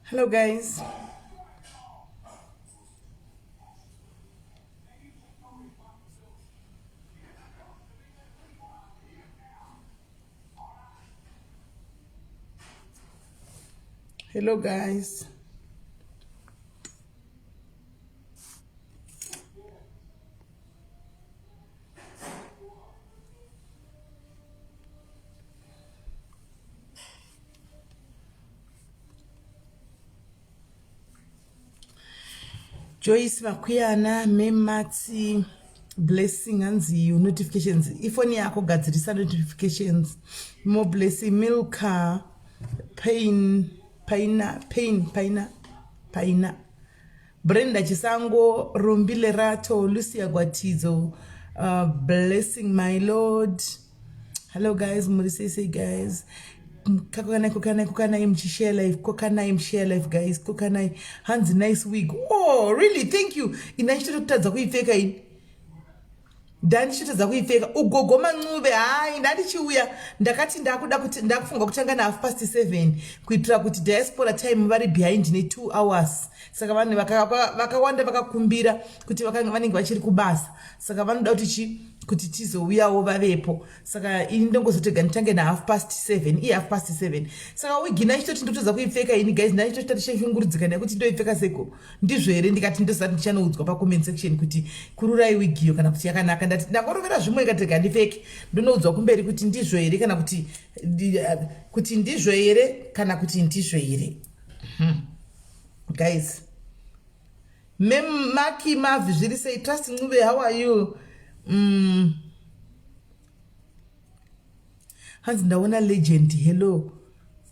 Hello guys. Hello guys. Joyce Makuyana, Memati, Blessing hanzi notifications. Ifoni yako gadzirisa notifications. More blessing Milka, Paina. Brenda Chisango, Rumbile Rato, Lucia Guatizo, Blessing my Lord. Hello guys, Murisese guys. Kokana im share life guys. Kokana hands nice wig. Oh really, thank you. Inashito tutaza kuifeka ini. Dani shito za kuifeka ugogoma ncube hayi ndatichiuya ndakati ndakufunga kutanga na 7:30 kuitira kuti diaspora time vari behind ne 2 hours saka vanhu vakawanda vakakumbira kuti vanenge vachiri kubasa saka vanoda kuti tizouyawo vavepo saka ini ndongozotega nditange na 7:30 saka wigina chitoti ndotodza kuipfeka ini guys ndachitoti tatichashungurudzika nekuti ndoipfeka seko ndizvo here ndikati ndosati ndichanoudzwa pacomment section kuti kururai wigiyo kana kuti yakanaka ndati ndakorovera zvimwe ikatega ndipfeke ndonoudzwa kumberi kuti ndizvo here kana kuti ndizvo here kana kuti ndizvo here guys Maki Mavi zviri sei trust Ncube, how are you? Hanzi ndaona legend hello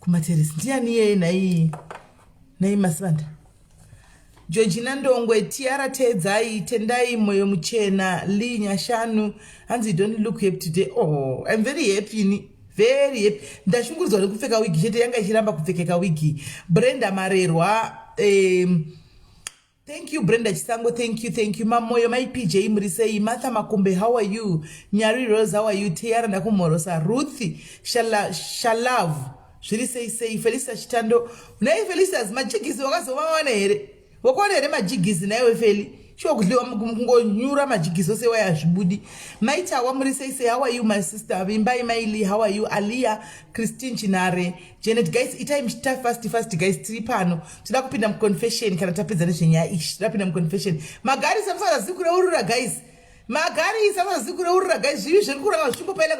kumateresi ndiani yeye nai Masivanda Georgina Ndongwe Tiara Tedzai Tendai Moyo Muchena Linya Shanu hanzi don't look happy today. Oh I'm very happy very happy ndashungurudzwa nekupfeka wigi chete yanga ichiramba kupfekeka wigi. Brenda Marerwa thank you Brenda Chisango, thank you Mamoyo my PJ Murisei Martha Makumbe, how are you? Nyari Rose, how are you? Tiara Nakumorosa Ruthi Shalav Say Felisa Chitando unai Felisa majigizi wakazovawana here wakwana here majigizi nayo Feli shokudliwa ngonyura majigizi ose wayazvibudi Maita Murisei say how are you my sister Vimbai Maili, how are you? Alia Christine Chinare Janet guys itime fast guys tiri pano tida kupinda confession kana tapedza nezvenya ish tapinda confession magari samsara zikureurura guys zvivi zviri kuranga zvimbopaila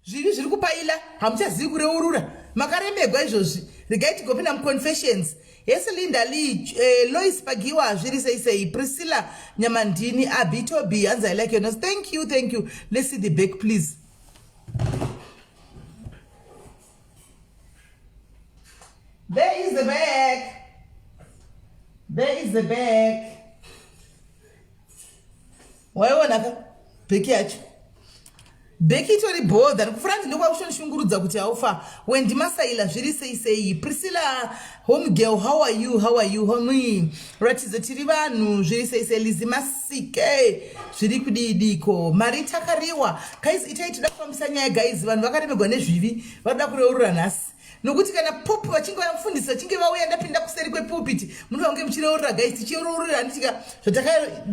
zvivi zviri kupaila hamuchazivi kureurura makarembegwa izvozvi regai tigopinda confessions. Yes, Linda Lee, Lois Pagiwa, say Priscilla Nyamandini, Abito B, and I like your nose. Thank you. Let's see the back, please. There is the back. Why wanna pick it? Beki tori boda kufrandi ndokwa kushonishungurudza kuti aufa wendi masaila zviri sei Priscilla home girl, how are you homie ratizo tiri vanhu zviri sei Lizi Masike zviri kudidiko Marita Kariwa guys itaitida kufambisa nyaya guys vanhu vakaremegwa nezvivi vanoda kureurura nhasi nokuti kana popu vachinge vamufundisa chinge vauya ndapinda kuseri kwepulpit munovange muchireurura guys tichireurura handitika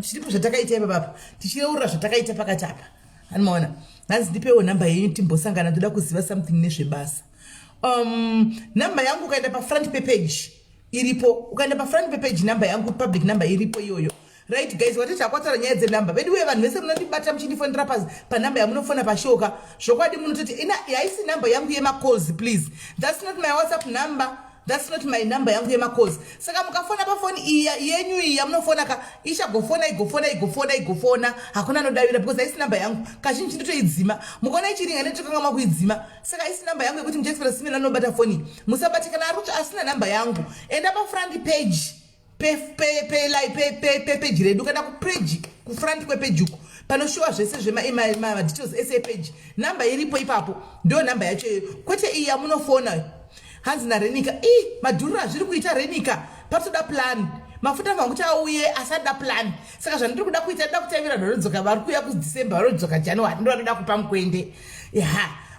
zviripo zvatakaita ipa papa tichireurura zvatakaita pakati apa anomaona hanzi ndipewo namba yenyu timbosangana toda kuziva something nezvebasa. Namba yangu ukaenda pafront page iripo ukaenda pafront page namba yangu public number iripo iyoyo right guys watete akwatara nyaya dzenamba bedu we vanhu vese munondibata muchindifonera panamba yamunofona pashoka zvokwadi munototi ina haisi namba yangu yemacalls please that's not my WhatsApp number, that's not my number yangu yemacalls saka mukafona pafoni yenyu iya munofona ka igofona hakuna nodavira because haisi namba yangu kazhinji nditoidzima mukaona ichiringa netokanga makuidzima saka haisi namba yangu yekuti mujaspera simina nobata foni musabatikana aruti asina namba yangu enda pafront page page redu kana kufront kwepage uku panoshuwa zvese details ese page namba iripo ipapo ndio namba yacho kwete iyi yamunofona hanzi naRenika madhurura zviri kuita Renika patoda plan mafuta mangu auye asada plan saka zvandiri kuda kuita ndoda kutavira ndodzoka vari kuya kuDecember varodzoka January ndinoda kupa mukwende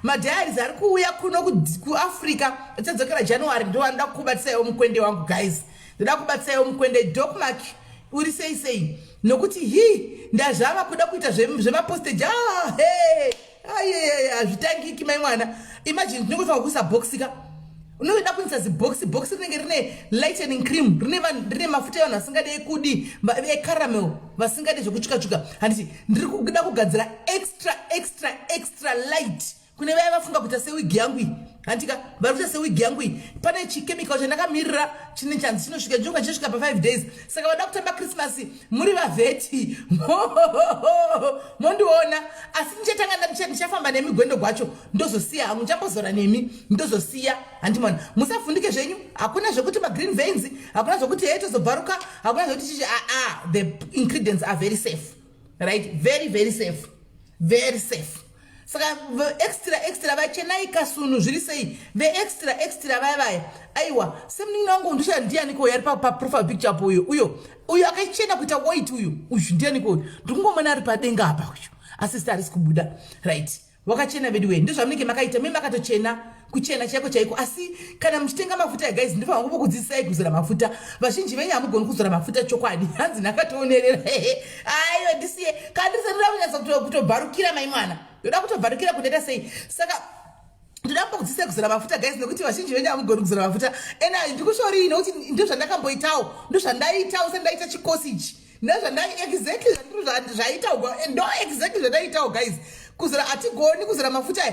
madhiaries ari kuuya kuno kuafrica achadzokera January ndoanda kukubatisaiwo mukwende wangu guys ndoda kubatisaiwo mukwende Docmark uri sei nokuti ndazvava kuda kuita zvemapostage hazvitangiki mai mwana imagine ndinokufanira kuisa boxika unoda kuisa ziboxi rinenge rine lightening cream rine mafuta evanhu vasingadei kudi ecaramel vasingade zvekuchuka handiti ndiri kuda kugadzira extra light kune vaya vafunga kuita sewigi yangu iyi handika vari kuita sewigi yangu iyi pane chikemikal chandakamirira chine chanzi chinosvika njonga chinosvika pa5 days saka vada kutamba Christmas muri vavheti mondiona asi ndichafamba nemi gwendo gwacho ndozosiya hangu ndichambozora nemi ndozosiya handimona musavhundike zvenyu hakuna zvekuti magreen veins hakuna zvekuti tozobvaruka hakuna zvekuti chichi the ingredients are very safe right very safe saka extra vachenai kasunu zviri sei extra vaya aiwa semuningi wangu ndisha ndianiko yari profile picture apo uyo akachena kuita white uyu ndianiko ndikungomona ari padenga apa uyu asi arisi kubuda right wakachena vedu we ndozvamunenge makaita makatochena kuchena chaiko asi kana muchitenga mafuta guys ndinofanira kukudzidzisai kuzora mafuta vazhinji venyu hamugoni kuzora mafuta chokwadi hanzi ndakatoonerera aiwa ndisiye kana ndisandoda kunyatsa kutobharukira mai mwana ndoda kutobharukira kuneta sei saka ndoda kukudzidzisai kuzora mafuta guys nekuti vazhinji venyu hamugoni kuzora mafuta ena ndikushori nokuti ndozvandakamboitawo ndozvandaitawo sendaita chikosi ichi exactly zvandaitawo guys kuzora hatigoni kuzora mafuta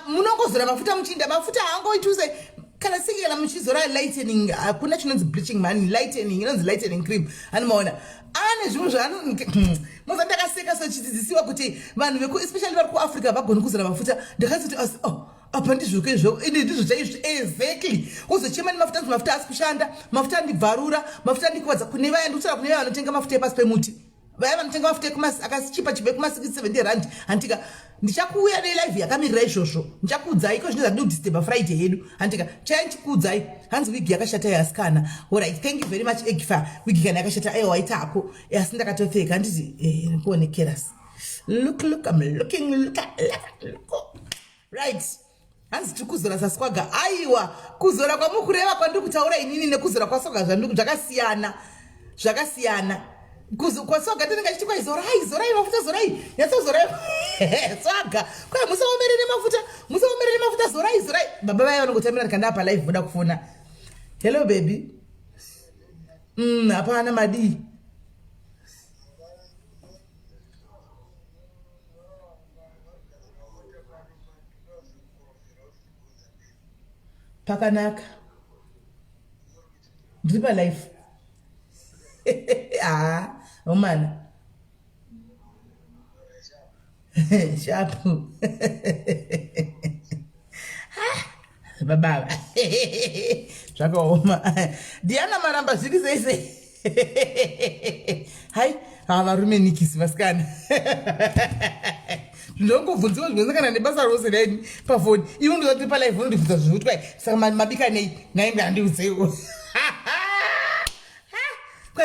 munongozora mafuta muchinda mafuta haangoituse kana sikela muchizora lightening hakuna chinonzi bleaching man lightening inonzi lightening cream animaona ane zvimwe moza ndakaseka sochidzidzisiwa kuti vanhu especially vari kuafrica vagoni kuzora mafuta ndakati apa ndizvoke izvo ine ndizvo chaizvo exactly uzochema mafuta asi kushanda mafuta andibvarura mafuta andikuvadza kune vaya ndikutaura kune vaya vanotenga mafuta epasi pemuti vaya vanotenga mafuta akasichipa kuma-670 rand handika ndichakuuya nelive yakamirira izvozvo ndichakuudzai iko zvino zvadidisturba friday yedu handika chaichikuudzai hanzi wigi yakashata yasikana alright thank you very much Egifa wigi kana yakashata waitako asi ndakatopfeka handiti nikuonekeras look I'm looking right hanzi tiri kuzora saswaga aiwa kuzora kwamukureva kwandiri kutaura inini nekuzora kwaswaga zvakasiyana kwasoga ndinenge chichikwa zorai mafuta zorai yatsozorai swaga kwa musaomerere mafuta zorai baba vaya vanongotamira ndikandapa live voda kufona hello baby hapana madi pakanaka ndiri palife omana shapu bababa zvakaoma Diana maramba zviri seise hai varume nikisi vasikana ndongobvunziwa zvinosangana nebasa rose raini pafoni ivo ndizati palive unondibvunza zvivutwai saka mabika nei naimbe handiudzewo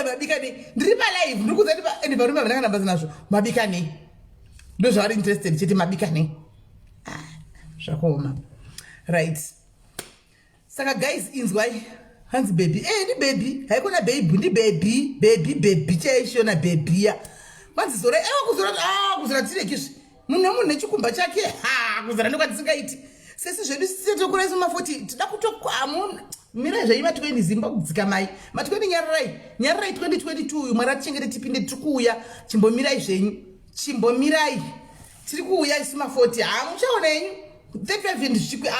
mabika nei ndiri palive ndiri kuzati ende varume vandakana basa nazvo mabika nei ndozvavari interested chete mabika nei zvakaoma right saka guys inzwai hanzi baby ndi baby haikona baby ndi baby chaishona baby ya kwanzi zora kuzora tirekizvi munhu nechikumba chake kuzora ndokwatisingaiti sesi zvedu sitokuraisa ma40 tida kutokwamuna mirai zvai matikweni Zimbabwe kudzika mai matikweni nyararai 2022 uyu mwari atichengete tipinde tiri kuuya chimbomirai zvenyu chimbomirai tiri kuuya isi ma40 muchaona henyu 35 ndi zvichikwi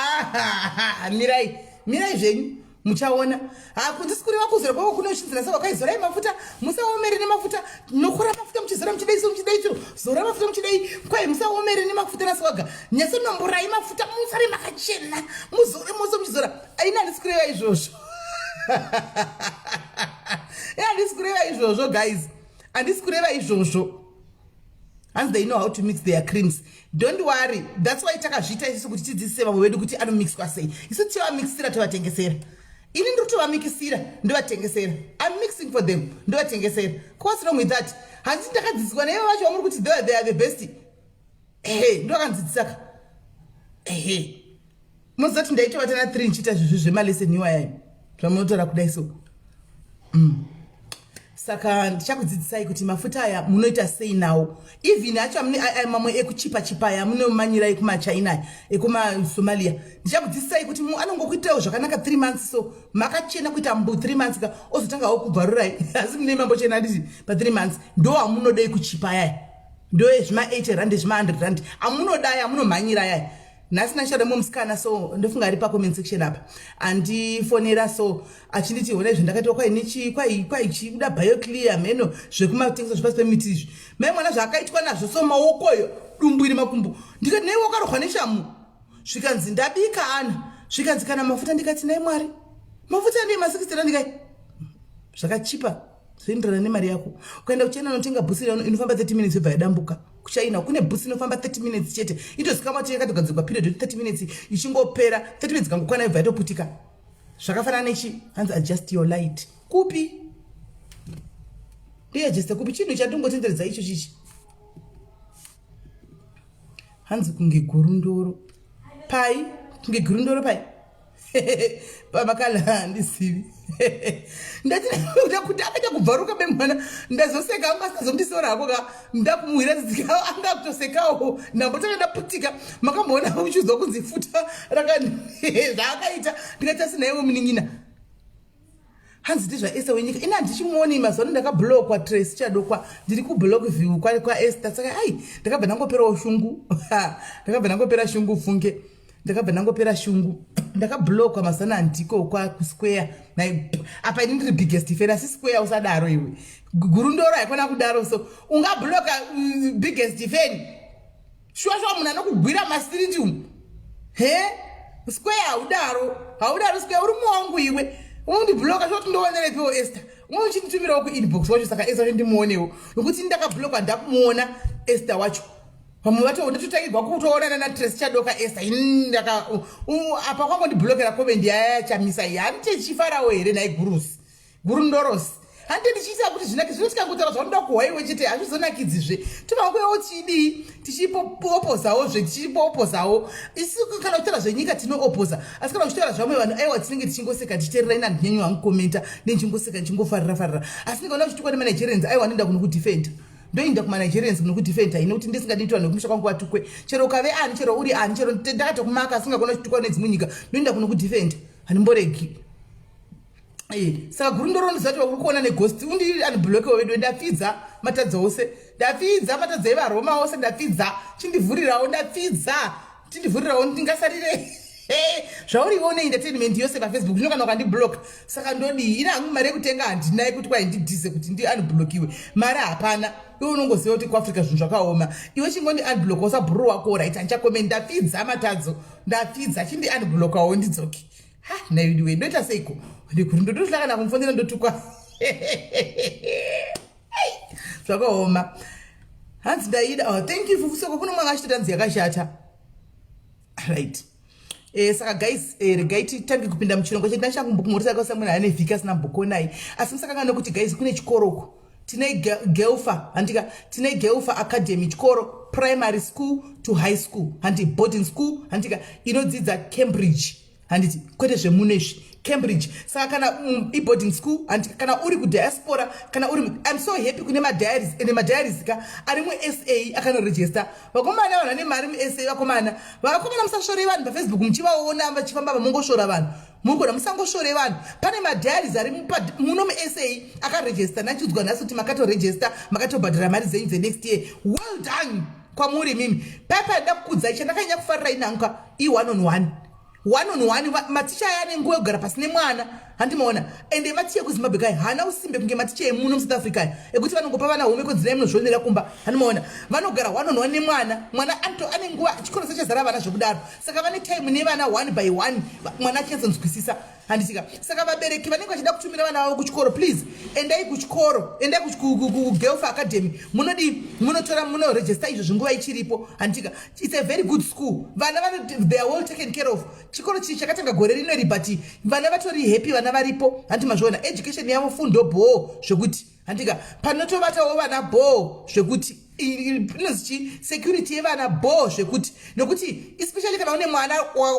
mirai zvenyu muchaona kunzisi kureva kuzora kwavo kunoshinzira saka kwaizorai mafuta musaomere nemafuta nokora mafuta muchizora muchidai somuchidaicho zora mafuta muchidai kwai musaomere nemafuta naswaga nyasonomborai mafuta musare makachena muzore mose muchizora aina handisi kureva izvozvo handisi kureva izvozvo guys handisi kureva izvozvo and they know how to mix their creams. Don't worry, that's why takazvita isusu kuti tidzidzise vamwe vedu kuti anomixwa sei. Isu tivamixira tovatengesera. Ini ndiri kutovamikisira ndovatengesera. I'm mixing for them ndovatengesera. What's wrong with that? Handisi ndakadzidziswa naivo vacho vamuri kuti they are the best. Ndovakandzidzisaka. ehe muzoti ndaitova na 3 nchita zvezvo zvemaleseniwa yayo zvamunotora kudai so saka ndichakudzidzisai kuti mafuta aya munoita sei nawo even acho mamwe ekuchipa aya munomanyirai kumachina ekumasomalia ndichakudzidzisai kuti anongokuitirawo zvakanaka 3 months so makachena kuita mbu 3 months ka ozotangawo kubvarurai asi mune mambochena nditi pa 3 months ndo hamunodai kuchipa aya ndo zvima 80 rand zvima 100 rand amunodai amunomhanyira aya nhasi nashada musikana so ndofunga ari pa comment section apa andifonera so achinditi hone zvendakatiwa kwai chikuda bioclear meno zvekumatengesa zvepasi pemiti izvi mai mwana zvakaitwa nazvo so maokoyo dumbwiri makumbo ndikati nei wakarohwa neshamu zvikanzi ndabika ana zvikanzi kana mafuta ndikati nai mwari mafuta ndii ma60 ndikai zvakachipa zvoenderana nemari yako ukaenda kuchina unotenga bhusi inofamba 30 minutes yobva yadambuka kuchaina kune bhusi inofamba 30 minutes chete itozikamwa kuti yakatogadzirwa period 30 minutes ichingopera 30 minutes kangokwana yobva yatoputika zvakafanana nechi hanzi adjust your light kupi ndiadjusta kupi chinhu chatongotenderedza icho chichi hanzi kunge gurundoro pai kunge gurundoro pai pamakala handisivi ndakuti akaita kubvaruka bemwana ndazoseka anga asazondisora hako ka ndakumuhwira dzidzika anga kutosekawo ndambotanga ndaputika makamboona uchizwa kunzi futa zvakaita ndikati asinaiwo munin'ina hanzi ndizvaesa wenyika ina ndichimuoni mazuva ndakablokwa trace chadokwa ndiri kublock view kwaEsther saka ai ndakabva ndangoperawo shungu ndakabva ndangopera shungu funge ndakabva ndangopera shungu ndakablokwa mazana andiko kusquare apa ini ndiri biggest fan asi square usadaro iwe gurundoro haikona kudaro so ungabloka biggest fan shwa munhu anokugwira masiriti umu he square haudaro square uri muwangu iwe undibloka zvoti ndoonerepewo Esther uchinditumirawo kuinbox wacho saka Esther ndimuonewo nokuti ndakabloka ndakumuona Esther wacho vamwe vatotangirwa kutoonana natrace chadoka Esther apa kwangu ndiblokera comment yaya chamisa iyi handiti chifarawo here nai gurundorosi handiti ndichiisa kuti zvinake zvinotika kutaura zvanoda kuhwaiwe chete hazvizonakidzizve tivangwewo chidii tichipoopozawo tichipoopozawo isi kana kutaura zvenyika tinoopoza asi kana uchitaura zvamwe vanhu aiwa tinenge tichingoseka tichiteerera ina ndinyanyo hangukomenta ndenchingoseka ndichingofarira asi ndikaona chitukwa nemanigerians aiwa ndinda kuno kudefenda ndoinda kumanigerians kuno kudefenda ine kuti ndisingadiitwa nekumusha kwangu watukwe chero ukave ani chero uri ani chero ndakatokumaka asingakona chitukwa nedzimwe nyika ndoinda kuno kudefenda handimboregi saka gurundoro ndizati wakukuona neghost undiri aniblokewo wedu ndafidza matadza ose ndafidza matadza evaroma ose ndafidza chindivhurirawo chindivhurirawo ndingasarire zvauriwo neentertainment yose pafacebook zvinokana ukandibloka saka ndodii ina hangu mari yekutenga handinai kuti kwai ndidhise kuti ndianiblokiwe mari hapana iwe unongoziva kuti kuafrica zvinhu zvakaoma iwe chingondi anibloka usabhuru wako right handichakomeni ndafidza matadzo ndafidza chindianiblokawo ndidzoki naidiwe ndoita seiko ndikuri ndotohlakana kumfonera ndotukwa zvakaoma hanzi ndaida thank you fufusoko kuno mwanga achitotanzi yakashata right saka guys regai titange kupinda muchirongwa chedu ndachangumbomurisa kasamuna ane vhiki asina mbokonai asi musakanga nokuti guys kune chikoroko tinei Gelfa Academy chikoro primary school to high school handi boarding school handika inodzidza Cambridge handiti kwete zvemunezvi Cambridge saka kana boarding school handika kana uri kudiaspora kana uri I'm so happy kune madiaries ene madiaries ka ari mu-SA akanoregister vakomana vanhu vane mari mu-SA vakomana musashore vanhu pafacebook muchivaona vachifamba vamongoshora vanhu mugona musangoshore vanhu pane madiaries ari muno mu-SA akaregister nachiudzwa nhasi kuti makatoregister makatobhadhara mari dzenyu dzenext year well done kwamuri mimi paipa da kukudzai chandakanyanya kufarira inanka i1 on 1 maticha ayane nguva yogara pasi nemwana handimaona ende maticha ekuzimbabwe kai hana usimbe kunge maticha emuno musouth africa ekuti vanongopa vana home konzira munozvionera kumba handimaona vanogara 1 on 1 nemwana mwana ane nguva chikoro sechazara vana zvokudaro saka vane time nevana 1 by 1 mwana achinyatsonzwisisa handitika saka vabereki vanenge vachida kutumira vana vavo kuchikoro please endai kuchikoro endai kuGelfa Academy munotora munoregister izvo zvinguva ichiripo handitika it's a very good school vana they are well taken care of chikoro chii chakatanga gore rino ribati vana vatori happy vana varipo handimazviona education yavo fundo bho zvekuti handika panotovatawo vana bho zvekuti inozvi security yevana bo zvekuti nokuti especially kana une mwana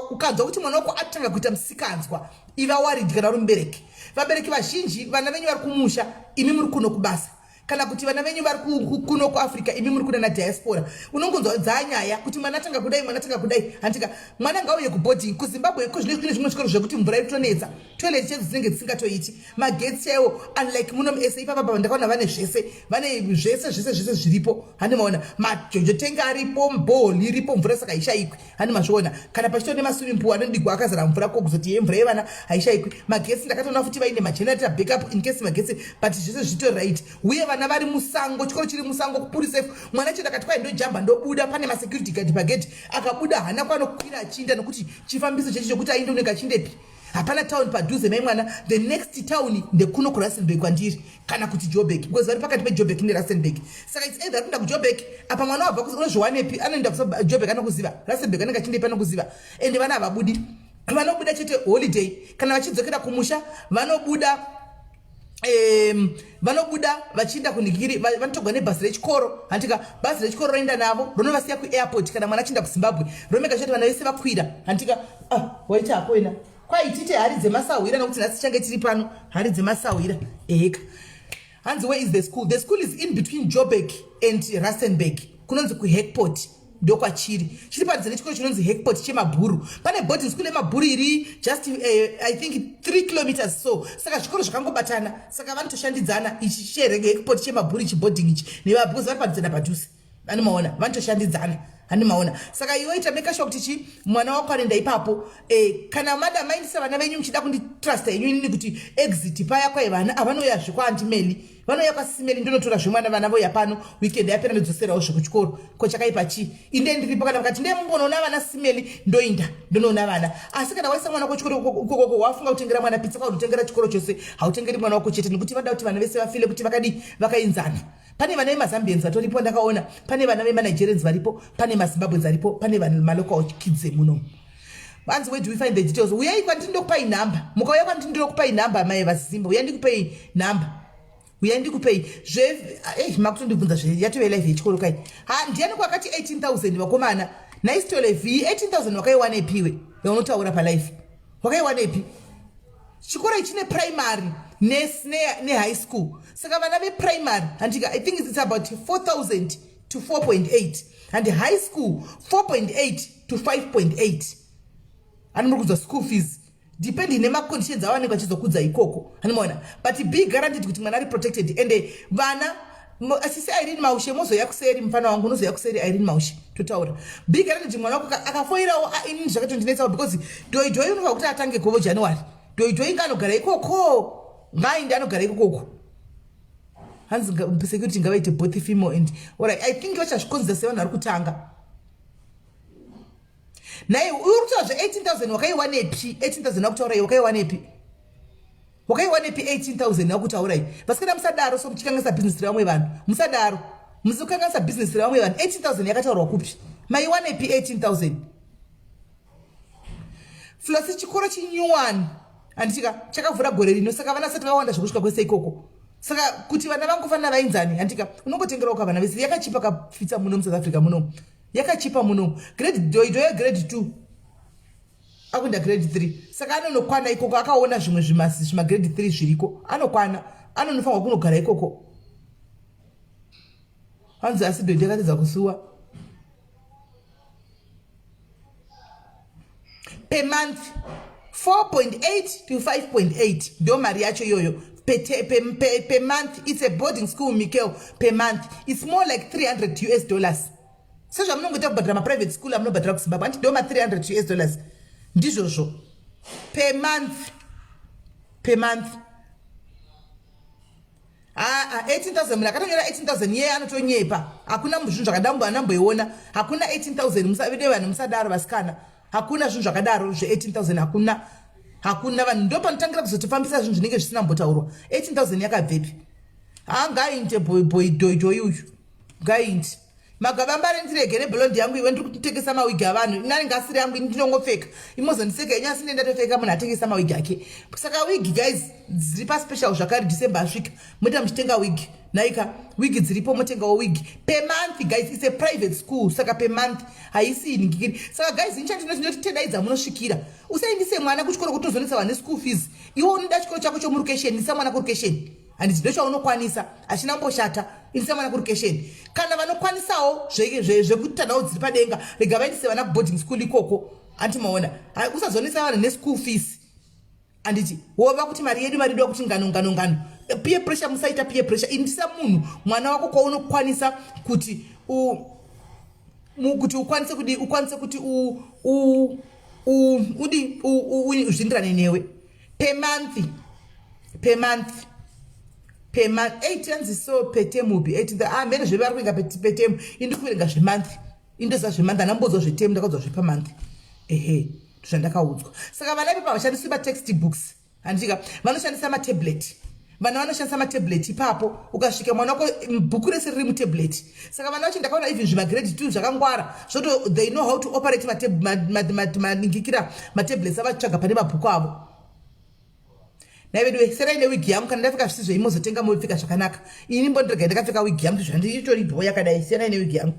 ukanzwa kuti mwana wako atanga kuita musikanzwa iva warid kana uri mubereki. Vabereki vazhinji vana venyu vari kumusha, imi muri kuno kubasa, kana kuti vana venyu vari kuno kuAfrica, imi muri kuda diaspora. Unongonzwa dzanyaya kuti mwana atanga kudai handika mwana ngauye kuboarding kuZimbabwe kuzvine zvimwe zvikoro zvekuti mvura iritonetsa, toilet chedu dzinenge dzisingatoiti, magetsi chaiwo unlike muno muSA ipapa ndakaona vane zvese zviripo. Handi maona majojo tenga aripo, mboli iripo, mvura saka haishayikwi. Handi mazviona kana pachito nemaswimming pool anodigwa akazara mvura kokuzoti mvura yevana haishayikwi. Magetsi ndakatoona futi vaine magenerator backup in case magetsi, but zvese zvito right. Uye vana vari musango, chikoro chiri musango kupuri safe. Mwana cheda katika ndojamba ndobuda pane ma security guard pagate akabuda hana kwanokwira achinda nokuti chifambiso chechi chokuti ainde unenge chindepi. Hapana town padhuze mai mwana, the next town ndekuno kuRustenburg kwandiri kana kuti Joburg, because vari pakati peJoburg neRustenburg. Saka it's either kunda kuJoburg apa mwana wabva kuzviwanepi anoenda kuJoburg anokuziva, Rustenburg anenge achindepi anokuziva, ende vana havabudi. Vanobuda chete holiday kana vachidzokera kumusha vanobuda vachienda kunigiri vanotogwa nebhasi rechikoro. Handika bhasi rechikoro roenda navo ronovasiya kuairport kana mwana achienda kuZimbabwe romeka chete vana vese vakwira. Handika waita hakoina kwaitite hari dzemasahwira nokuti nhasi change tiri pano hari dzemasahwira eka. Hanzi where is the school? The school is in between Joburg and Rustenburg, kunonzi kuHackport ndokwachiri. Chiri padhuze nechikoro chinonzi Hackport chemabhuru. Pane boarding school yemabhuru iri just I think 3 kilometers so. Saka zvikoro zvakangobatana, saka vanotoshandidzana ichi cherege Hackport chemabhuru ichi boarding ichi nevabhuzi vari padhuze napadhuze. Vani maona vanotoshandidzana. Handi maona saka iwe ita make sure kuti chi mwana wako anoenda ipapo kana madam maindisa vana venyu mchida kunditrust yenyu inini kuti exit paya kwa vana avanoya zvikwa antimeli vanoya kwa simeli ndonotora zvimwana vana voya pano weekend yapera ndodzoserawo zvekuchikoro ko chakaipa chi inde ndiripo kana vakati ndemumbonoona vana simeli ndoinda ndonoona vana. Asi kana waisa mwana kuchikoro kokoko wafunga kutengera mwana pizza kwa kutengera chikoro chose hautengeri mwana wako chete nekuti vada kuti vana vese vafile kuti vakainzana. Pane vana veMazambians vatoripo ndakaona, pane vana veManigerians varipo, pane maZimbabweans varipo, pane malocal kids muno. Hanzi where do we find the details? Uyai kwandiri ndokupai namba. Mukauya kwandiri ndokupai namba mai vaZimba. Uyai ndikupai namba. Uyai ndikupai makutondibvunza yatove live yechikoro kai. Ndiani kwakati 18,000 vakomana. Nice to live 18,000 wakaiwana ipiwe. Unotaura pa live. Wakaiwana ipi? Chikoro ichine primary ne high school. Saka vana primary handika I think it's about 4,000 to 4.8 and high school 4.8 to 5.8. Anomukuza school fees depending nema conditions awanenge vachizokudza ikoko. Hanimaona but be guaranteed kuti mwana ari protected ende vana asisi Irene Maushe mozoya kuseri mfana wangu unozoya kuseri Irene Maushe totaura be guaranteed mwana wako akafoirawo inini zvakatondinetsawo because doi unova kuti atange govo January doi nganogara ikoko ngainde anogara ikoko. Hanzi security ngavaite both female and alright I think vachazvikonzera sevanhu vari kutanga. Naye uri kutaura zve 18,000 wakaiwanepi? 18,000 wakutaura iwe wakaiwanepi? Wakaiwanepi 18,000 wakutaura iwe? Vasikana musadaro so muchikanganisa business revamwe vanhu. Musadaro. Muzikanganisa business revamwe vanhu. 18,000 yakataurwa kupi? Maiwanepi 18,000? Flosi chikoro chinyuwani handika chakavhura gore rino saka vana sati vawanda zvokusvika kwese ikoko. Saka kuti vana vangofanira vainzani handika unongotengerawo kavana vese yakachipa kapfitsa muno muSouth Africa muno yakachipa muno grade doi grade 2 akuenda grade 3 saka anonokwana ikoko akaona zvimwe zvima grade 3 zviriko anokwana anonofanwa kunogara ikoko. Hanzi asi doi yakatedza kusuwa per month 4.8 to 5.8 ndio mari yacho yoyo per month. It's a boarding school Mikel per month it's more like $300. Sezvo munongoita kubhadhara private school amunobhadhara kuZimbabwe anti ndio $300 ndizvozvo per month. 18,000 munhu akatonyora 18,000 yeye anotonyepa. Hakuna zvinhu zvakadambo anamboiona. Hakuna 18,000 musavide vanhu musadaro vasikana. Hakuna zvinhu zvakadaro zve18,000 hakuna vanhu ndo panotangira kuzotifambisa zvinhu zvinenge zvisina mbotaurwa. 18,000 yakabvepi? Ngainde boy doido uyu ngainde magavambare ndirege neblondi yangu iwe ndiri kutengesa mawigi avanhu nani ngasiri yangu ndinongopfeka imozondiseka nyasi ndatopfeka munhu atengesa mawigi ake. Saka wigi guys dziri pa special zvakare December asvika muita muchitenga wigi naika wigi dziripo motengawo wigi per month guys. It's a private school saka per month haisi ningikiri. Saka guys inchati tedaiza munosvikira usaendise mwana kuchikoro kuti uzonetsa vane school fees iwe unoda chikoro chako chomurukesheni ndisa mwana kurukesheni handiti ndochaunokwanisa achina mboshata indisa mwana kurukesheni kana vanokwanisawo zvekuti tanawo dziri padenga rega vaendise vana kuboarding school ikoko antimaona usazonetsa vanhu neschool fees handiti wova kuti mari yedu maridiwa kuti ngano peer pressure musaita peer pressure indisa munhu mwana wako kwaunokwanisa kuti ukwanise kuti uzvindirane newe per month 8 yanzi so per term will be 8 mene zvevari kuinga per term indi kuverenga zvemonth indoza zvemonth anambodzwa zveterm ndakaudzwa zvepamonth zvandakaudzwa. Saka vana pepa vashandisi matextbooks handika vanoshandisa matablet. Vana vanoshandisa matablet ipapo ukasvika mwana wako bhuku rese riri mutablet. Saka vana vacho ndakaona even zvimagrade 2 zvakangwara zvoto they know how to operate matablets avatsvaga pane mabhuku avo. Naivedu serai newigi yangu kana ndafika zvisizvo imozotenga mopfeka zvakanaka. Ini mbondirega ndakapfeka wigi yangu zvandichitori yakadai serai newigi yangu.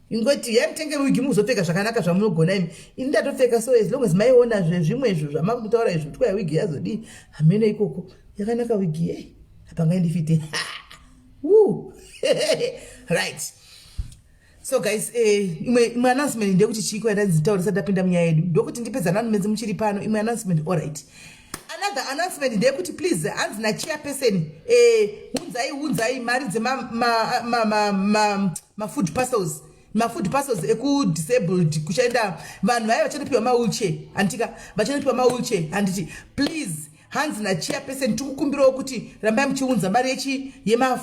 Ingoti yamutenge wigi muzopfeka zvakanaka zvamunogona imi. Ini ndatopfeka so as long as maiona zvimwe izvo zvamakutaura izvo twaya wigi yazodi hamene ikoko yakanaka wigi apangaindifite. Right. So guys, imwe announcement ndekuti chiko yandanzitaurisa ndapinda munyaya yedu ndokuti ndipedzana nomedzi muchiri pano. Imwe announcement all right. Another announcement ndekuti please hanzi nachairperson hunzai mari food parcels food parcels disabled kuchaenda vanhu vaya vachanopiwa mawheelchair antika vachanopiwa mawheelchair handiti please hanzi nachairperson tikukumbirawo kuti rambai muchiunza mari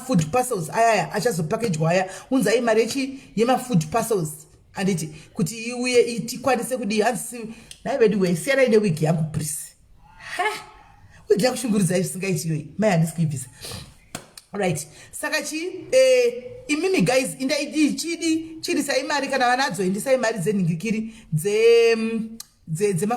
food parcels ayaya achazopackagwa aya unzai mari food parcels handiti kuti iuye tikwanise kudi hanzi naivedu siyanai newigi yangu please. Wigi yakushunguridza isingaiti iyoyi mai handisikuibvisa. Right. Saka imimi guys chidi sai mari kana vanadzo indisai mari dzenhingikiri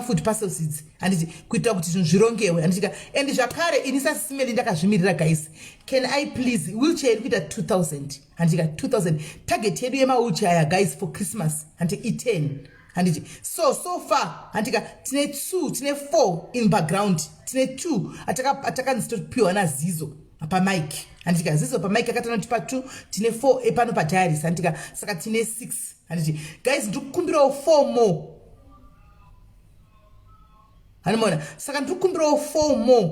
food parcels idzi handiti kuitira kuti zvinhu zvirongewe handitika and zvakare ini sasimeli ndakazvimirira guys can I please wheelchair iri kuita 2000 handika 2000 target yedu yemawheelchair aya guys for Christmas handiti i10 handiti so far handika tine 4 in background tine 2 atakanzitopiwa nazizo pamike handika zizo pamike akatanotipa 2 tine 4 epano padiaries handika saka tine 6 handiti guys ndikukumbirawo 4 more hanimona saka ndikukumbirawo 4 more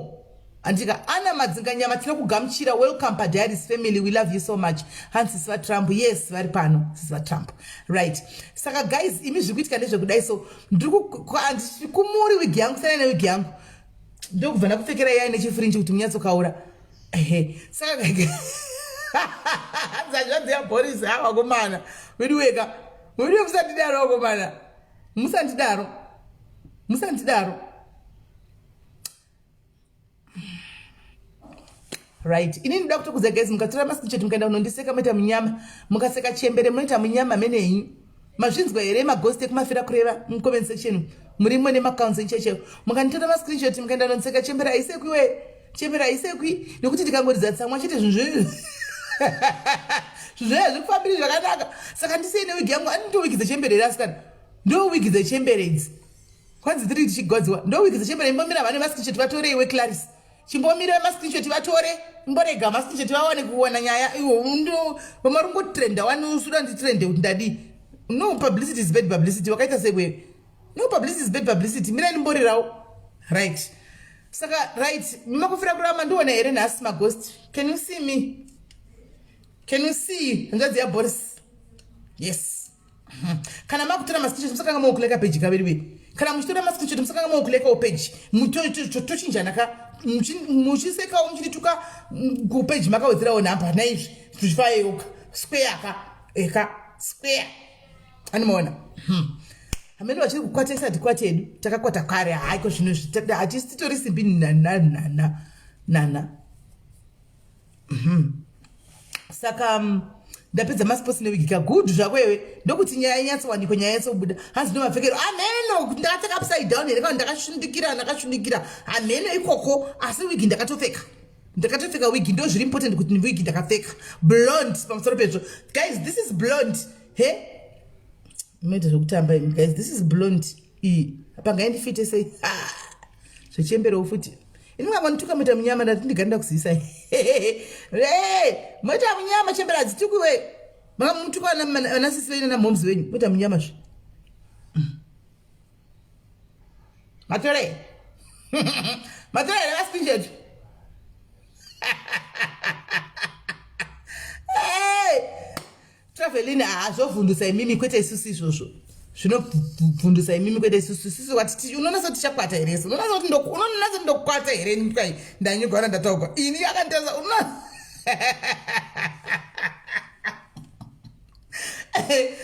handika ana madzinganyama tinokugamuchira welcome padiaries family we love you so much hansi sisi vaTrump yes vari pano sisi vaTrump right. Saka guys imi zviri kuitika ndezvekudai so kumuri wigi yangu sanai newigi yangu ndokubva ndakupfekera yai nechifurinji kuti munyatsokaura saka zazvanzi yaborisi avakomana veduweka mudiwe musandidaro vakomana musandidaro right. Ini ndida kutokuza guys mukatora mascreenshot mukaenda kunondiseka moita munyama mukaseka chembere munoita munyama menenyu mazvinzwa here maghost ekumafira kureva mucomment section murimo nemacounts chechevo mukanditora mascreenshot mukaenda kunondiseka chembere haisekwi nekuti ndikangoridza tsamwa chete zvinhu zvekufambiri zvakanaka saka ndisei newigi yangu ani ndowigi dzechembere iri asikana ndowigi dzechembere idzi kwanzi tiri tichigodziwa ndowigi dzechembere imbomira vane mascreenshot vatore iwe Clarice chimbomira mascreenshot vatore mborega mascreenshot vawane kuona nyaya iwo ndo vamarungotrenda wanusuda nditrende kuti ndadi no publicity is bad publicity wakaita sekwe no publicity is bad publicity mira nimborirawo right. Saka right makufira kurama ndiona here nhasi maghost can you see me hanzvadzi yaBoris yes. Kana makutora mascreenshot musakanga mokuleka page kaviri kana muchitora mascreenshot musakanga mokulekawo page tochinjanaka muchisekawo muchituka kupage makawedzerawo nhamba naizvi zvichifayoka square square animaona hamene vachiri kukwata isati kwata edu takakwata kare haiko zvino hatisi titori simbi nana saka ndapedza masports newigi kagood zvakwewe ndokuti nyaya inyatsowanikwa nyaya yatsobuda hanzi ndomapfekero hameno ndakapfeka upside down here kana ndakashundikira hameno ikoko asi wigi ndakatopfeka ndakatopfeka wigi ndo zviri important kuti wigi ndakapfeka blonde pamusoro pezvo guys this is blonde he maita zvokutamba guys this is blonde iyi pangaindifite sei zvichemberewo futi inongavanituka muita munyama ndati ndiganida kuzivisa moita munyama chembera hadzitukuwe makamutuka vanasisi venyu namomzi venyu moita munyama zve matore matore ravaspinjetu travelini zvovhundutsa imimi kwete isusu izvozvo zvinovhundutsa imimi kwete isusu isusu wati unonasa kuti tichakwata here so unonasa kuti ndokwata here nyukai ndanyugwana ndatauka ini akanditaza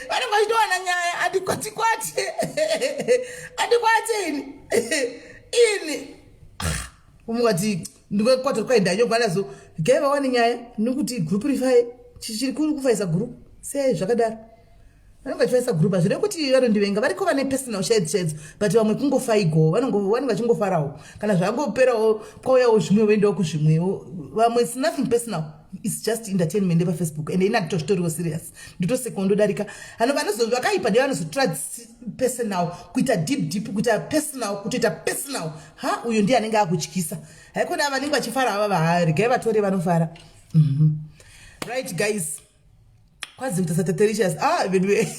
vanenge vachitowana nyaya hatikwatikwati ini umukati ndingakwata kwai ndanyugwana zo gaiva wani nyaya nokuti gurupu rifai chichiri kufaisa gurupu sei zvakadaro vanenge vachifaisa gurupu hazvire kuti vanondivenga variko vane personal shades but vamwe kungofaigo vanenge vachingofarawo kana zvangoperawo kwauyawo zvimwe voendawo kuzvimwewo vamwe its nothing personal its just entertainment pafacebook and ina tozvitoriwo serious nditoseko ndodarika ano vakaipa ndevanozotora personal kuita deep kuita personal kutoita personal uyo ndiye anenge akutyisa haikona vanenge vachifara ava varegai vatore vanofara right guys kwanzi kuita satatericious vedweka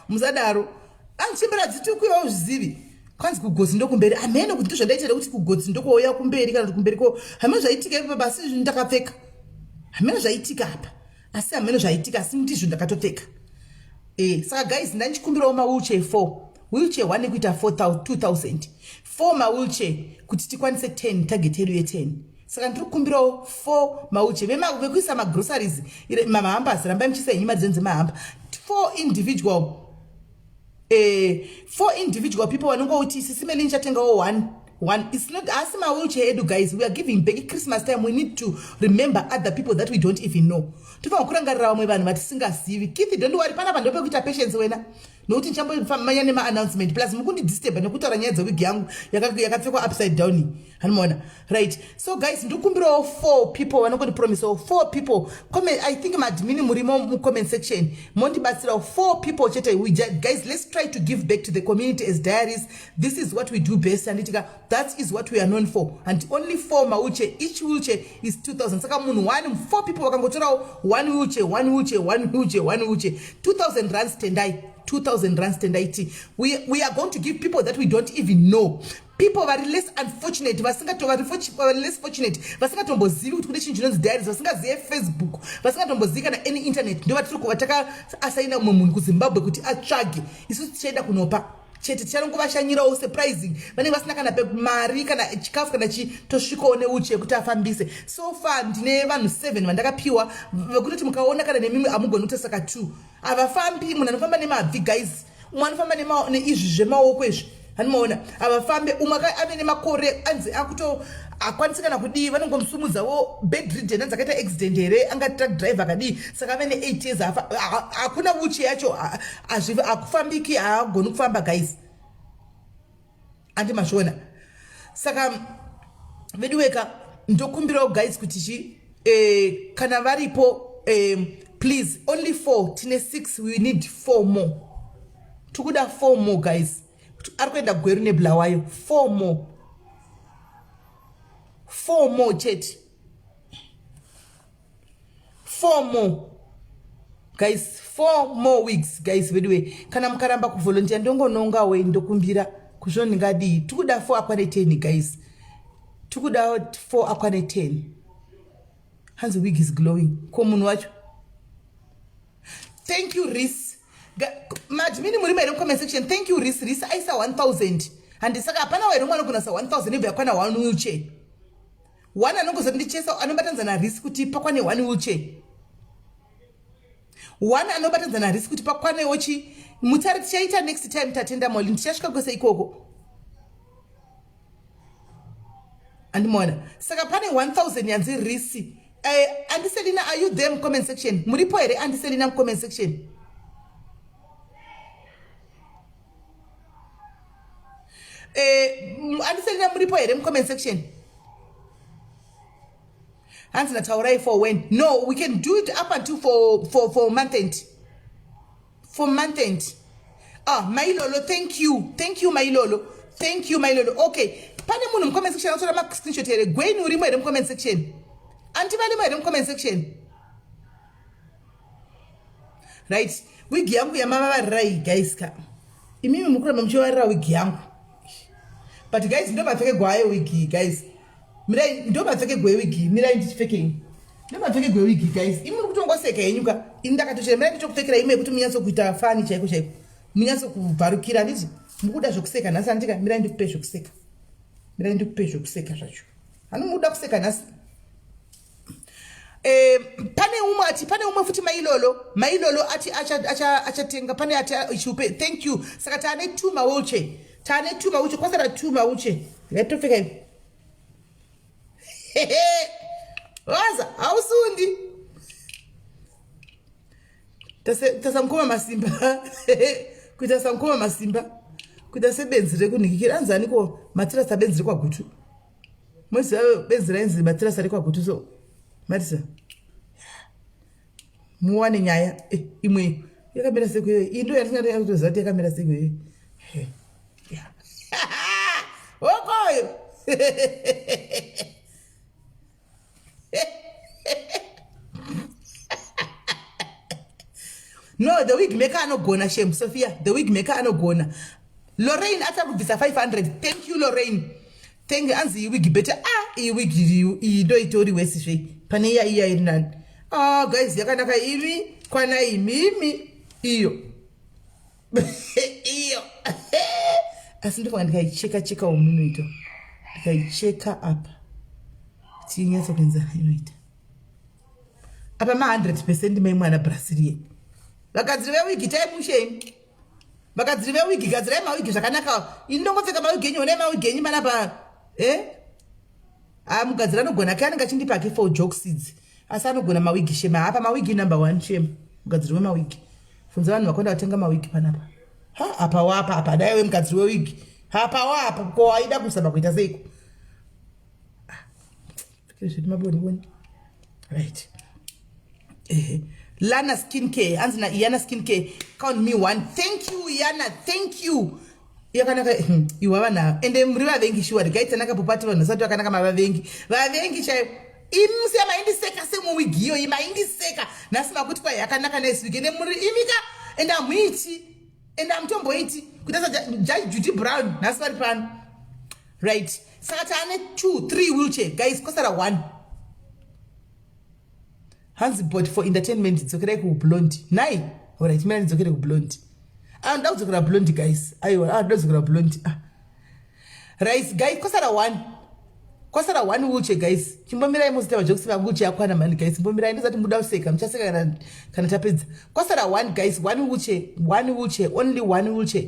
musadaro andichembera dzitukuyawo zvizivi kwanzi kugosi ndokumberi amene kuti ndozvandaitira kuti kugosi ndokouya kumberi kana kuti kumberi ko hamene zvaitika ipa basi izvi ndakapfeka hamene zvaitika apa asi hamene zvaitika asi ndizvo ndakatopfeka saka guys ndandichikumbirawo mawheelchair 4 wheelchair 1 kuita 2000 4 mawheelchair kuti tikwanise 10 target yedu ye10 saka ndiri kukumbirawo 4 mawheelchair vekuisa magroceries mahambasi rambai muchisa henyu mari dzenze mahamba 4 individual people vanongouti sisimeli nichatengawo one it's not asi mawheelchair edu guys we are giving back Christmas time we need to remember other people that we don't even know tofanira kurangarira vamwe vanhu vatisingazivi kithi don't worry panapa ndopekuita patience wena nokuti nichamboifamanya nema-announcement plus mukundidisturba nekutaura nyaya dzewigi yangu yakapfekwa upside down hanimaona right so guys ndikumbirawo 4 people vanongondipromisawo 4 people I think madmini murimo mucomment section mondibatsirawo 4 people chete guys let's try to give back to the community as diaries this is what we do best anditika that is what we are known for and only 4 mawheelchair each wheelchair is 2000 saka munhu 4 people vakangotorawo 1 wheelchair 2000 rands tendai 2000 rands tendaiti we are going to give people that we don't even know people vari less unfortunate vari less fortunate vasingatombozivi kuti kune chinhu chinonzi diaries vasingazive Facebook vasingatombozivi kana any internet ndo vatiri vatakasaina umwe munhu kuZimbabwe kuti atsvage isusu tichaenda kunopa chete tichanongovashanyirawo surprising vanenge vasina kana mari kana chikafu kana tosvikawo neuche kuti afambise so far ndine vanhu 7 vandakapiwa vekutoti mukaona kana nemimwe amugoni kutosaka 2 avafambi munhu anofamba nemabvi guys umwe anofamba neizvi zvemaoko izvi hanimaona avafambe umwe ave nemakore anzi akwanisi kana kudii vanongomusumudzawo bedridden anzi akaita accident here anga truck driver akadii saka ave ne8 years hakuna uche yacho akufambiki haagoni kufamba guys andimazviona saka veduweka ndokumbirawo guys kuti kana varipo please only 4 tine 6 we need 4 more tikuda 4 more guys ari kuenda gweru neblawayo 4 more chete 4 more guys 4 more weeks guys veduwe kana mukaramba kuvolunteer ndongonongawo ndokumbira kuzvo ndingadii tikuda 4 akwane 10 guys tikuda 4 akwane 10 hanzi wig is glowing ko munhu wacho thank you Ris madmini muri maire comment section thank you Ris aisa 1000 handisaka hapana waire mwana kunasa 1000 ibva yakwana 1 wheelchair 1 anongozondichesa anobatanzana Ris kuti pakwane 1 wheelchair 1 anobatanzana Ris kuti pakwane wochi mutari tichaita next time tatenda moli ndichasvika kwese ikoko andimona saka pane 1000 yanzi Ris Andiselina, are you there in comment section? Muripo ere Andiselina comment section. Andiselina muripo ere comment section. hanzi nataurai for when. No, we can do it up until for month end. For month end. Ah, Mailolo, thank you. Thank you, Mailolo. Thank you, Mailolo. Okay. Pane munhu comment section autora ma screenshot here. Gweni urimo here comment section. Anti valimo here comment section. Right. Wigi yangu ya mama rai guys ka. Imimi mukura mamchiwarira wigi yangu. But guys, ndo mapfeke gwaye wigi guys. Mirai ndo mapfeke gwe wigi. Mirai ndichipfeke. Ndo mapfeke gwe wigi guys. Imi kutongoseka yenyuka. Indakatochera mirai nditokupfekera ime kuti munyaso kuita fani chaiko chaiko. Munyaso kubvarukira nditi. Mukuda zvokuseka nhasi andika mirai ndikupe zvokuseka. Mirai ndikupe zvokuseka zvacho. Hano muda kuseka nhasi. Pane umwe futi mailolo ati achatenga pane ati ichupe. Thank you. Saka tane tuma wheelchair. Kwasara tuma wheelchair. Ngatopfeka hivi. Waza hausundi. Tasamkoma masimba. Kuita samkoma masimba. Kuita sebenzi rekunikira anzani ko matira sabenzi kwa gutu. Mwezi benzi renzi matira sari kwa gutu so. Marisa. Muwane nyaya imwe yakamera sekwe indo yatinga yakuzati yakamera sekwe. Yeah. Okoyo. No, the wig maker anogona shame Sophia. The wig maker anogona. Lorraine atakubvisa 500. Thank you Lorraine. Thank you anzi wig better. I wig ido itori wesishe. Pane ya iya irinani. Guys, yakanaka imi kwana imimi iyo. Iyo. Asindifanga ndikaicheka umunu ito. Ndikaicheka apa. Tinyatso kwenza inoita. Apa ma 100% memwana Brazilian. Vakadziri vewigi taimusheni. Vakadziri vewigi gadzirai mawigi zvakanaka. Indongopfeka mawigi enyu one mawigi enyu mana pa mugadzira anogona kai anenge achindipa ke for jokes idzi. Asi anogona mawigi shema. Apa mawigi number 1 shema. Mugadziri wemawigi. Funza vanhu vakwenda kutenga mawigi panapa. Apa wapa apa dai wemugadziri wewigi. Apa wapa ko waida kusaba kuita seiko. Fikiri maboni. Right. Lana skincare, Anzina Iana skincare, count me 1. Thank you, Iana, thank you. Yakanaka, you are now. And then Riva Vengi, she was the guy Tanaka Popati on the Sato Kanaka Vengi. Vavengi, Imsia, my indi seka, same we give you, my indi seka. Nasma put by Yakanaka next week, and then Imika, and I'm witty, and I'm Tom Boiti. Could Judge Judy Brown, Nasma Pan. Right. Satane 2, 3 wheelchair, guys, Costa 1. Hands but for entertainment it's okay ku blonde. Nai. Alright, man it's okay ku blonde. And that's okay blonde guys. That's okay blonde. Right guys, Costa 1 wheelchair guys. Chimbomira imosita jokes ba wheelchair akwana man guys. Chimbomira ndizati muda useka mchaseka kana tapedza. Costa 1 guys, 1 wheelchair, only 1 wheelchair.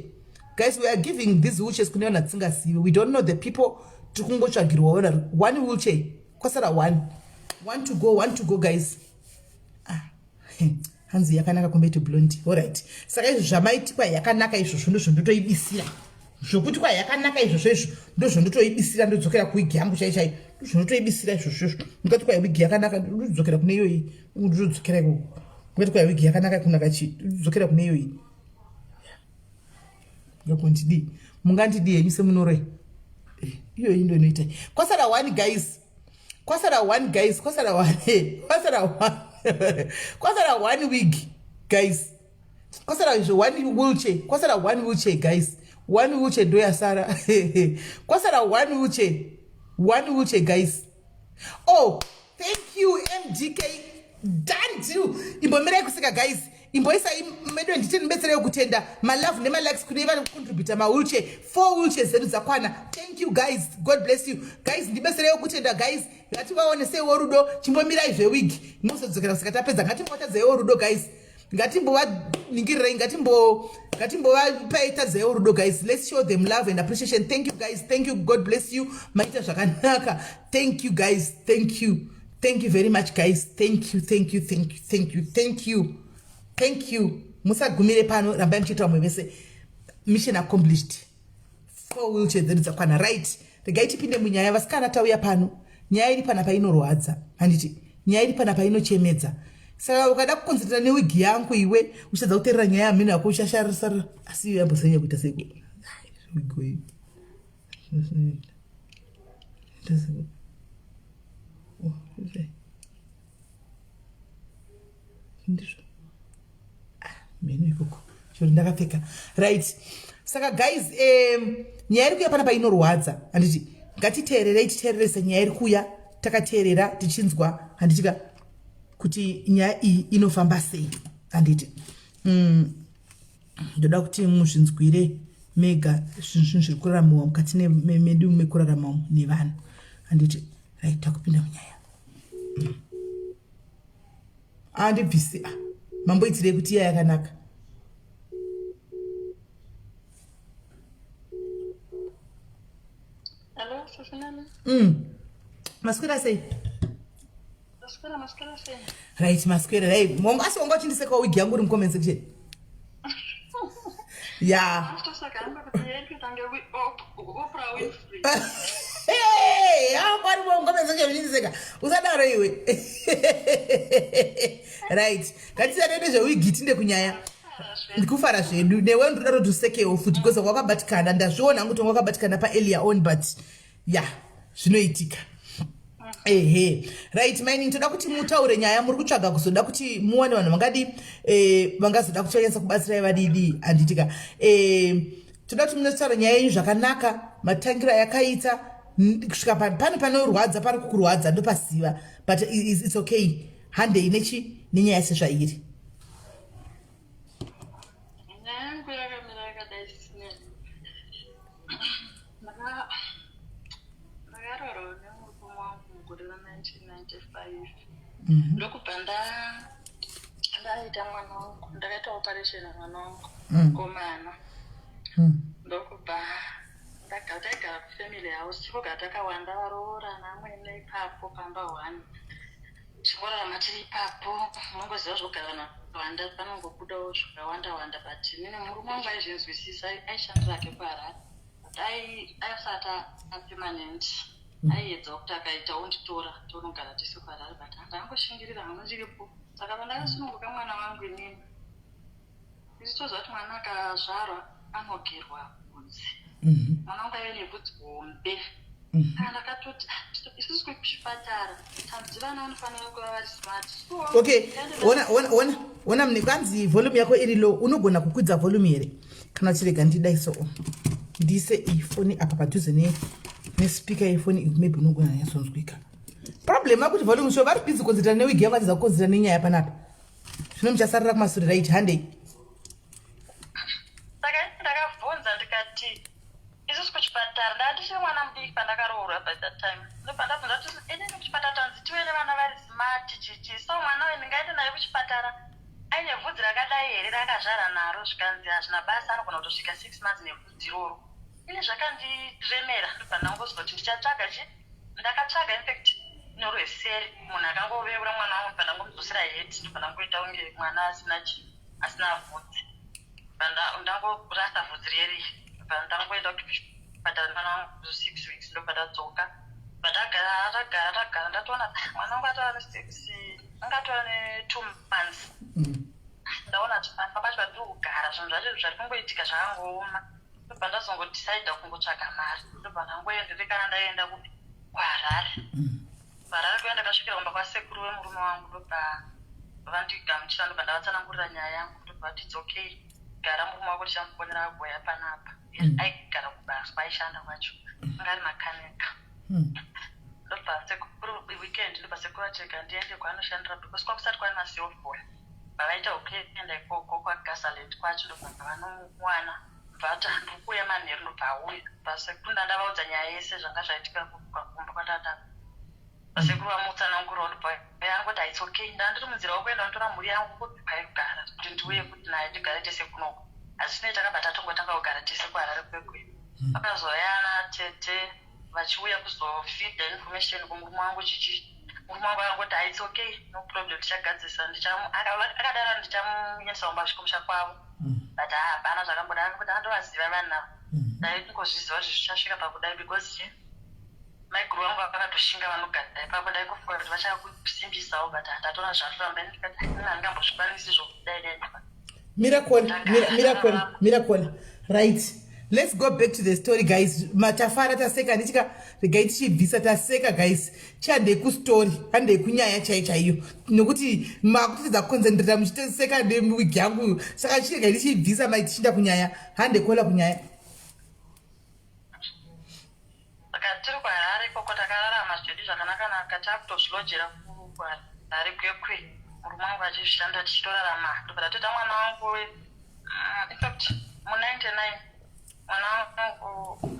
Guys, we are giving these wheelchairs kuneona tsinga siwe. We don't know the people tukungotsvagirwa ona 1 wheelchair. Costa 1 to go guys. Hanzi yakanaka kumbeto blonde. Alright. Saka izvo zvamaitwa yakanaka izvo ndozvondotoibisira. Zvokuti kwa yakanaka izvo ndozvondotoibisira ndodzokera kuwigi yangu chai. Ndozvondotoibisira izvo. Ngati kwa wigi yakanaka ndodzokera kune iyoyi. Ndodzokera ku. Ngati kwa wigi yakanaka kunaka chi. Ndodzokera kune iyoyi. Ngakontidi. Mungandidi yenyu semunore. Iyoyi ndoinoita. Kwasara 1 guys. Kwasara 1 wig guys. Kwasara 1 wheelchair. Kwasara 1 wheelchair guys. 1 wheelchair do yasara. Kwasara 1 wheelchair guys. Oh, thank you MGK. Done you. Imbomera kusika guys. Imboisa medo nditini mbetsere kutenda my love nema likes kuneva contribute ma wheelchair 4 wheelchairs zedu zakwana. Thank you guys, God bless you guys. Ndibetsere kutenda guys. Ngati vaone se worudo chimbomira izve wig musodzokera kusika tapedza. Ngati mbota ze worudo guys. Ngati mbova ningirira ngati mbova paita ze worudo guys. Let's show them love and appreciation. Thank you guys. Thank you, God bless you. Maita zvakanaka. Thank you guys. Thank you very much guys. Thank you. Musagumire pano rambai mchitwa mwese. Mission accomplished. 4 wheelchairs dzakwana right. Regai tipinde munyaya vasikana tauya pano. nyaya iri panapa inorwadza, handiti nyaya iri panapa inochemedza. Saka ukada kukonzerera newigi yangu iwe uchadza kuteerera nyaya yamhino yako ushasharisara, asi iyo yambosanya kuita seko wigoi ndizvo mhino ikoko chori ndakapfeka right. Saka guys, nyaya iri kuya panapa inorwadza, handiti ngatiteererei titeererese nyaya iri kuya takateerera tichinzwa, handitika kuti nyaya iyi inofamba sei, handiti ndoda kuti muzvinzwire mega zvinhu zviri kuraramiwa mukati medu mekurarama nevanhu, handiti right. Takupinda munyaya andibvisi mamboitirei kuti iya yakanaka. Hello, Susanna. Maswera sei? Maswera sei. Right, maswera. Hey, mongo asi wangu achindiseka wigi yangu uri mucomment section. Yeah. Hey, kwari mucomment section uchindiseka. Usadaro iwe. Right. Ngatisa nende zvewigi tinde kunyaya. Ndikufara zvedu newe ndodaro tusekewo futi because wakabatikana ndazviona hangu kuti wakabatikana pa earlier on but yeah zvinoitika. Ehe right mine ndoda kuti mutaure nyaya muri kutsvaga kuzoda kuti muone vanhu vangadi vangazoda kuchanyasa kubatsirai vadidi handitika. Toda kuti munotaura nyaya yenyu zvakanaka, matangira yakaita kusvika pane panorwadza pari kukurwadza ndopasiva but it's okay. Handei nenyaya sezvairi. Ndokubva ndaita mwana wangu, ndakaita operation mwana wangu komana. Ndokubva ndagara kufamily house koga takawanda varoora namwene ipapo pamba 1 tichingorarama tiri ipapo. Munongoziva zvogara vanhu vakawanda panongobudawo zvakawanda but nini murume wangu aizvinzwisisa, aishandira ke kuHarare but aisati apermanent. Aiedza kuti akaita unditora tonogara tese kuHarare but handangoshingira hangu ndiripo. Saka pandakasununguka mwana wangu inini ndichitoziva kuti mwana akazvarwa anogerwa bvudzi. Mwana wangu aive nebvudzi hombe. Saka ndakatoti isusu kuchipatara tanziva vanofanira kuva vari smart. Okay, ona mune kwanzi volume yako iri low, unogona kukwidza volume here kana chirega ndidaiso ndise ifoni apa padhuze nespeaker yefoni maybe unogona nyasonzwika. Problem akuti volume sho vari busy konzerera newigi yako atiza kukonzerera nenyaya panapa. Zvino muchasarira kumasure right handei. Saka ndakabvunza ndikati isusu kuchipatara ndatishiri mwana mudiki pandakaroorwa by that time. Ndopandabvunza kuti ene kuchipatara tanzi tive nevana vari smart chichi, so mwana uyu ndingaenda naye kuchipatara aine bvudzi rakadai here rakazvara naro zvikanzi hazvina basa anogona kutosvika 6 months nebvudzi iroro. Ine zvakandiremera ndobva ndangozwa kuti ndichatsvaga ndakatsvaga infact norweseri munhu akangoveura mwana wangu ndobva ndangomudzosera heti ndobva ndangoita unge mwana asina bvudzi. Ndangorasa bvudzi riyeri ndobva ndangoenda kuchipatara mwana wangu 6 weeks ndobva ndadzoka. But agara ndatoona mwana wangu atova angatova ne2 months. Ndaona kuti papacho pandiri kugara zvinhu zvacho zviri kungoitika zvakangooma. Ndobva ndazongodecida kungotsvaga mari ndobva ndangoenderekana ndaenda kuHarare. Harare kuya ndakasvikira kumba kwasekuru wemurume wangu ndobva vandigamuchira ndobva ndavatsanangurira nyaya yangu ndobva vati it's okay gara murume wako tichamuponera agoya panapa. Aigara kubasa aishanda kwacho anga ari makanika. Ndobva sekuru weekend ndobva sekuru acheka ndiende kwaanoshandira because kwakusati kwari masilfboy vavaita okay enda ikoko kwaGasaland kwacho ndobva vanomuwana bvata ndikuya manheru ndobva auya pasekunda ndavaudza nyaya yese zvanga zvaitika kumba kwatata. Pasekuru vamutsanangurawo ndobva yangoti it's okay ndandiri munzira wokuenda ndotora mhuri yangu kuti paigara kuti ndiuye kuti naye ndigare tese kunoko. Asi tinei takabva tatongotanga kugara tese kuHarare kwekwedu. Vakazoyana tete vachiuya kuzofeeda information kumurume wangu murume wangu angoti it's okay no problem tichagadzisa akadaro ndichamuendesa kumbasvika musha kwavo. But hapana zvakambodaro kuti andovaziva vanhu navo ndaingozviziva kuti zvichasvika pakudai because maiguru vangu vakatoshinga vanogara ipapo ndaikufunga kuti vachakusimbisawo but ndatona zvatoramba ndikati handingambozvikwanisi zvokudaidai. Miracle. Right. Let's go back to the story, guys. Matafara taseka ndichika regai tichibvisa taseka, guys. Chande ku story hande kunyaya chaiyo. Nokuti makutidza concentrate muchiteseka newig yangu. Saka chirega tichibvisa mai tichinda kunyaya hande kola kunyaya. Saka tiri kwaHarare koko takararama zvedu zvakanaka naka takutozvilojera kuHarare kwekwe. Murume wangu achishanda tichitorarama. Ndobva tatoita mwana wangu in fact mu99 mwana wangu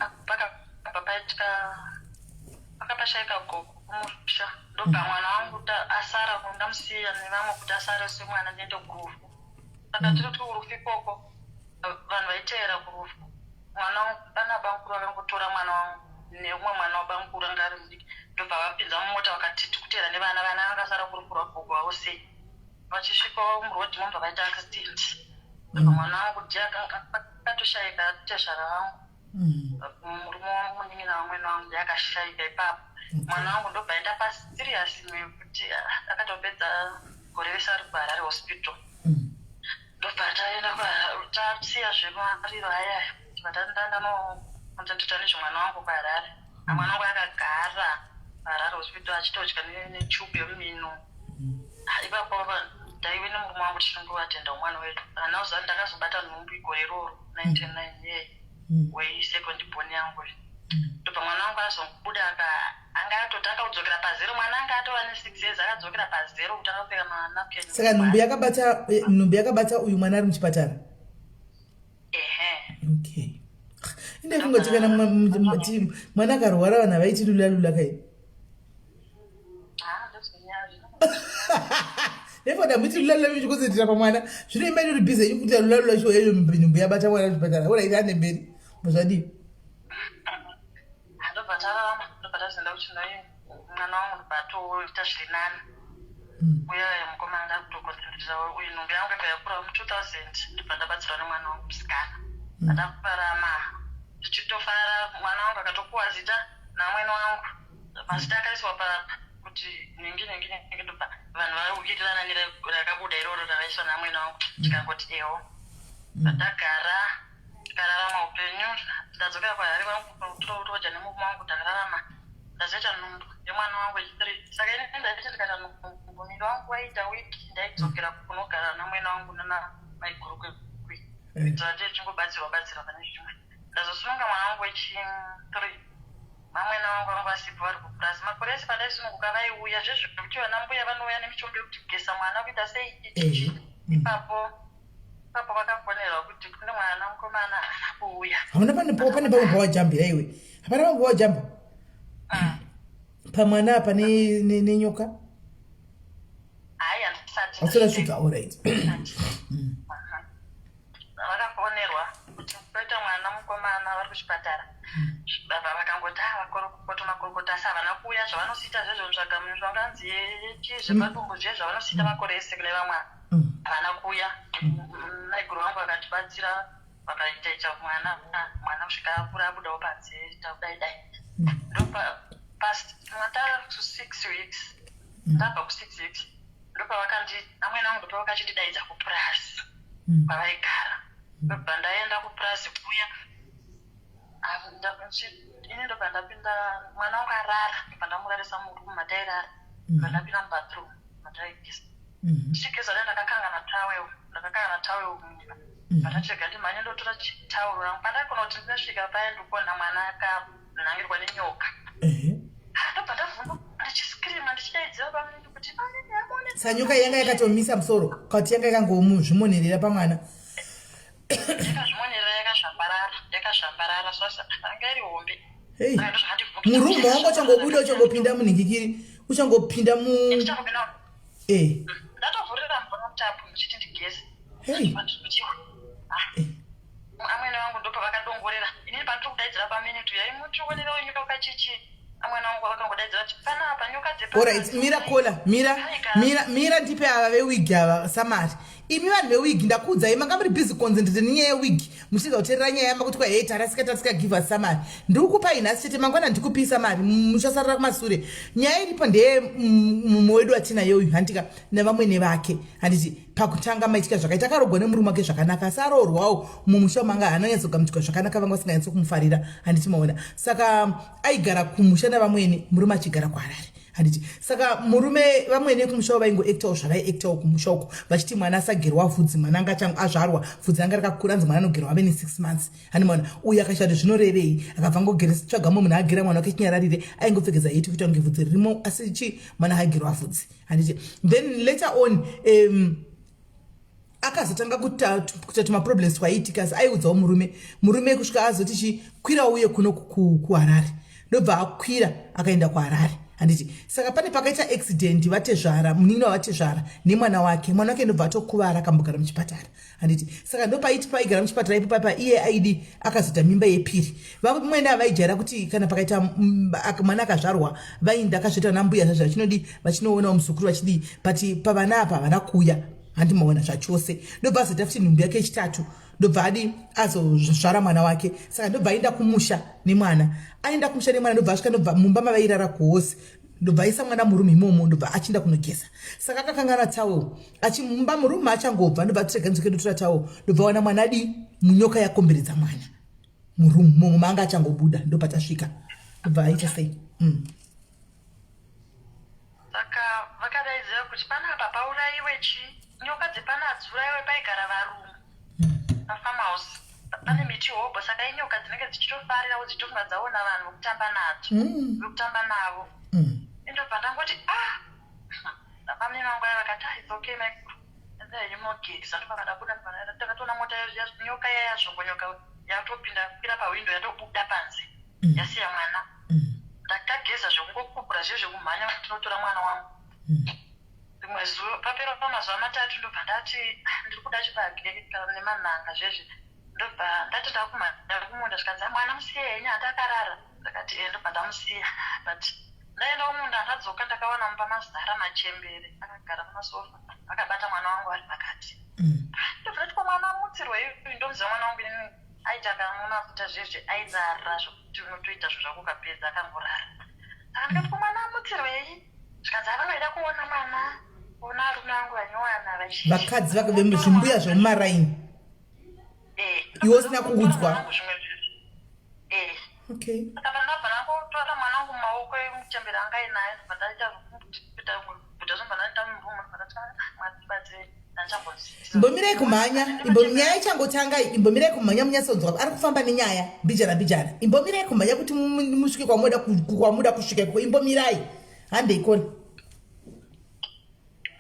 pakapashaika gogo kumusha. Ndobva mwana wangu asara ndamusiya nevamwe kuti asare semwana ndiende kurufu. Saka tiri kuti kurufu ikoko vanhu vaiteera kurufu. Mwana wangu bana bankuru vakangotora mwana wangu neumwe mwana wabankuru anga ari mudiki. Ndobva vapinza mumota vakati kuteera nevana vakasara kurufu rwagogo wavo sei. Vachisvikawo murodhi momva vaita accident. Mwana wangu akatoshaika teshara wangu. Murume wangu munin'ina wamwene wangu yakashaika ipapo. Mwana wangu ndobva aenda pasiriasi mekuti akatopedza gore rese ari kuHarare hospital. Ndobva taenda tasiya zvemariro ayaya. Ndandanokonzentita nezvemwana wangu kuHarare. Mwana wangu akagara kuHarare hospital achitodya nechubhu yomumino. Ipapo ndaive nemurume wangu tichindowatenda umwana wedu. Anauza ndakazobata nhumbu igore iroro 99 weisecond born yangu. Ndobva mwana wangu azongobuda anga atotanga kudzokera pazero. Mwana anga atova ne6 years akadzokera pazero kuti akapfeka manapkin. Saka nhumbu yakabata uyu mwana ari muchipatara. Okay. Inde kungotikana mwana akarwara vanhu vaiti lula kai. Therefore, the middle level you go to the Pamana. Should you imagine the busy? You put a lot of show you be about one better. What I had in bed was I did. I don't know, but as an ocean, no, but to touch the nan. We are commander to control. We know from 2000, but the Batson one on scan. And up Parama. The Chitofara, one hour got to Quasita. Now I know the Mastakas were kuti nyingine vanhu vari kuitira nanire rakabuda iroro ravaiswa namwena wangu tikangoti ewo takararama upenyu. Ndadzokera kwaHarare vangu kutoja nemurume wangu takararama. Ndazoita nhumbu yemwana wangu wechi3. Saka ine ndaiti ndikaita nhumbu miri wangu waita wiki ndaidzokera kunogara namwena wangu namaiguru kwekwe kuitira kuti tichingobatsirwa pane zvimwe. Ndazosununga mwana wangu wechi3. Mamwena wangu vangu vasipo vari kupurazi. Makore ese pandaisununguka vaiuya zvezvo kuti vana mbuya vanouya nemitombo yekuti kugesa mwana kuita sei ichichi. Ipapo vakafonera kuti kune mwana mukomana kuuya. Hauna pane pamwe pawajambira iwe. Hapana pamwe pawajamba. Pamwana apa nenyoka. Hayi handisati. Asura swika all right. Vakafonerwa kuti poita mwana mukomana vari kuchipatara. Baba vakangoti vakorokota asi havana kuuya zvavanosita zvezvo tsvaga zvanganzi zvepadumbu zve zvavanosita makore ese kune vamwe havana kuuya. Maiguru vangu vakatibatsira vakaita mwana kusvika akura abudawo panze takudaidai. Ndopa to 6 weeks ndabva ku6 weeks ndopa amwena wangu ndopa vakachitidaidza kupurazi kwavaigara. Ndobva ndaenda kupurazi kuuya ini ndobva ndapinda mwana wangu arara. Ndobva ndamurarisa murumu matairara. Ndobva ndapinda mubathroom mataigisa. Ndichigeza ndakakangana tawel munyika. Ndachega ndimhanye ndotora tawel rangu. Pandaikona kuti ndinasvika paya ndikuona mwana akanhangirwa nenyoka. Ndobva ndavhunduka ndichiskirima ndichidaidzira pamweni kuti sanyoka yanga yakatomisa musoro kuti yanga yakangomuzvimonerera pamwana. Yakazvambarara sasa anga iri hombe. Murumu wangu uchangobuda uchangopinda munhingikiri uchangopinda mu ndatovhurira mvura mutapu muchiti ndigeze. Amwene wangu ndopa vakadongorera. Inini pandiri kudaidzira paminute yaimutionera wenyoka ukachichi. Amwene wangu vakangodaidzira kuti panapa nyoka dzepa. Alright, mira ndipe ava vewigi ava samari. imi vanhu vewig ndakuudzai manga muri busy concentrated nenyaya yewig muchiedza kuteerera nyaya yamba kuti kwahei tarasika give us samari ndiri kupai nhasi chete mangwana ndikupi samari muchasarira kumasure nyaya iripo ndeye mumwe wedu watinayo uyu handika nevamwe nevake handiti pakutanga maitika zvakaita akarogwa nemurume wake zvakanaka asi aroorwawo mumusha manga haana nyatsogamuchikwa zvakanaka vanga vasinganyatso kumufarira handiti maona saka aigara kumusha nevamwene murume achigara kuharare handiti saka murume vamwene kumusha vaingoactawo zvavaiactawo kumusha uko vachiti mwana asagerwa vhudzi mwana anga azvarwa vhudzi anga rakakura anzi mwana anogerwa ave ne6 months handi maona uyu akashati zvinorevei akabva ngotsvagamwe munhu agera mwana wake chinyararire aingopfekeza yeti kuita kunge vhudzi ririmo asi chi mwana agerwa vhudzi handiti then later on akazotanga kuita tumaproblems twaitika asi aiudzawo murume kusvika azoti chikwira uye kuno kuharare ndobva akwira akaenda kuharare handiti saka pane pakaita accident vatezvara munin'ina wavatezvara nemwana wake ndobva atokuvara akambogara muchipatara handiti saka ndopaiti paigara muchipatara ipo papa iye aidi akazota mimba yepiri vamwene avaijara kuti kana pakaita mwana akazvarwa vainda akazvita nambuya zvachinodi vachinoonawo muzukuru vachidii but pavana apa havana kuuya handimaona zvachose ndobva azoita futi nhumbi yake yechitatu ndobva adi azozvara mwana wake saka ndobva aenda kumusha nemwana aenda kumusha nemwana ndobva asvika ndobva mumba mavairara kuhosi ndobva aisa mwana murume imomo ndobva achienda kunogeza saka akakangana tawo achimumba murume achangobva ndobva atireganzwe kedu tora tawo ndobva wana mwana adi munyoka yakomberedza mwana murume manga achangobuda ndobva tasvika ndobva aita sei saka vakadaidzira kuti panapa pauraiwe nyoka dzepanadzo uraiwe paigara varume pafarmhouse pane miti hobho saka inyoka dzinenge dzichitofarirawo dzichitofunga dzaona vanhu vokutamba nadzo vokutamba navo indobva ndangoti vamwe mangu aya vakati its okay maiimogeza ndobva ndabuda takatoona mota nyoka iya yazvongonyoka yatopinda kwira pawindo yatobuda panze yasiya mwana ndakageza zvokungokubura zviyo zvekumhanya tinotora mwana wangu rimwe zuva papera pamazuva matatu ndobva ndati ndiri kuda chibage nemanhanga zvezvi ndobva ndati ndakumunda zvikanzi mwana musiye henyu handakarara ndakati ndobva ndamusiya but ndaenda kumunda ndadzoka ndakawana mumba mazara machembere akagara pamasofa akabata mwana wangu ari pakati ndobva ndati mwana mutsirwa iyu ndomuziva mwana wangu inini aita akamunafuta zvezvi aidzara zvokuti unotoita zvo zvako ukapedza akangorara saka ndikati mwana mutsirwei zvikanzi avanoida kuona mwana ona arume vangu vanyowana vakadzi vake vemuzvimbuya zvemumaraini iwe usina kuudzwa okay saka ndabva nangotora mwana wangu mumaoko emuchembere angainaye ndobva ndaita zvokuita zvombva ndaita murume ndakati mwadzibatsirei imbomirai kumhanya nyaya ichangotanga imbomirai kumhanya munyatsodzwa ari kufamba nenyaya mbijana imbomirai kumhanya kuti musvike kwamuda kusvika imbomirai hande ikoni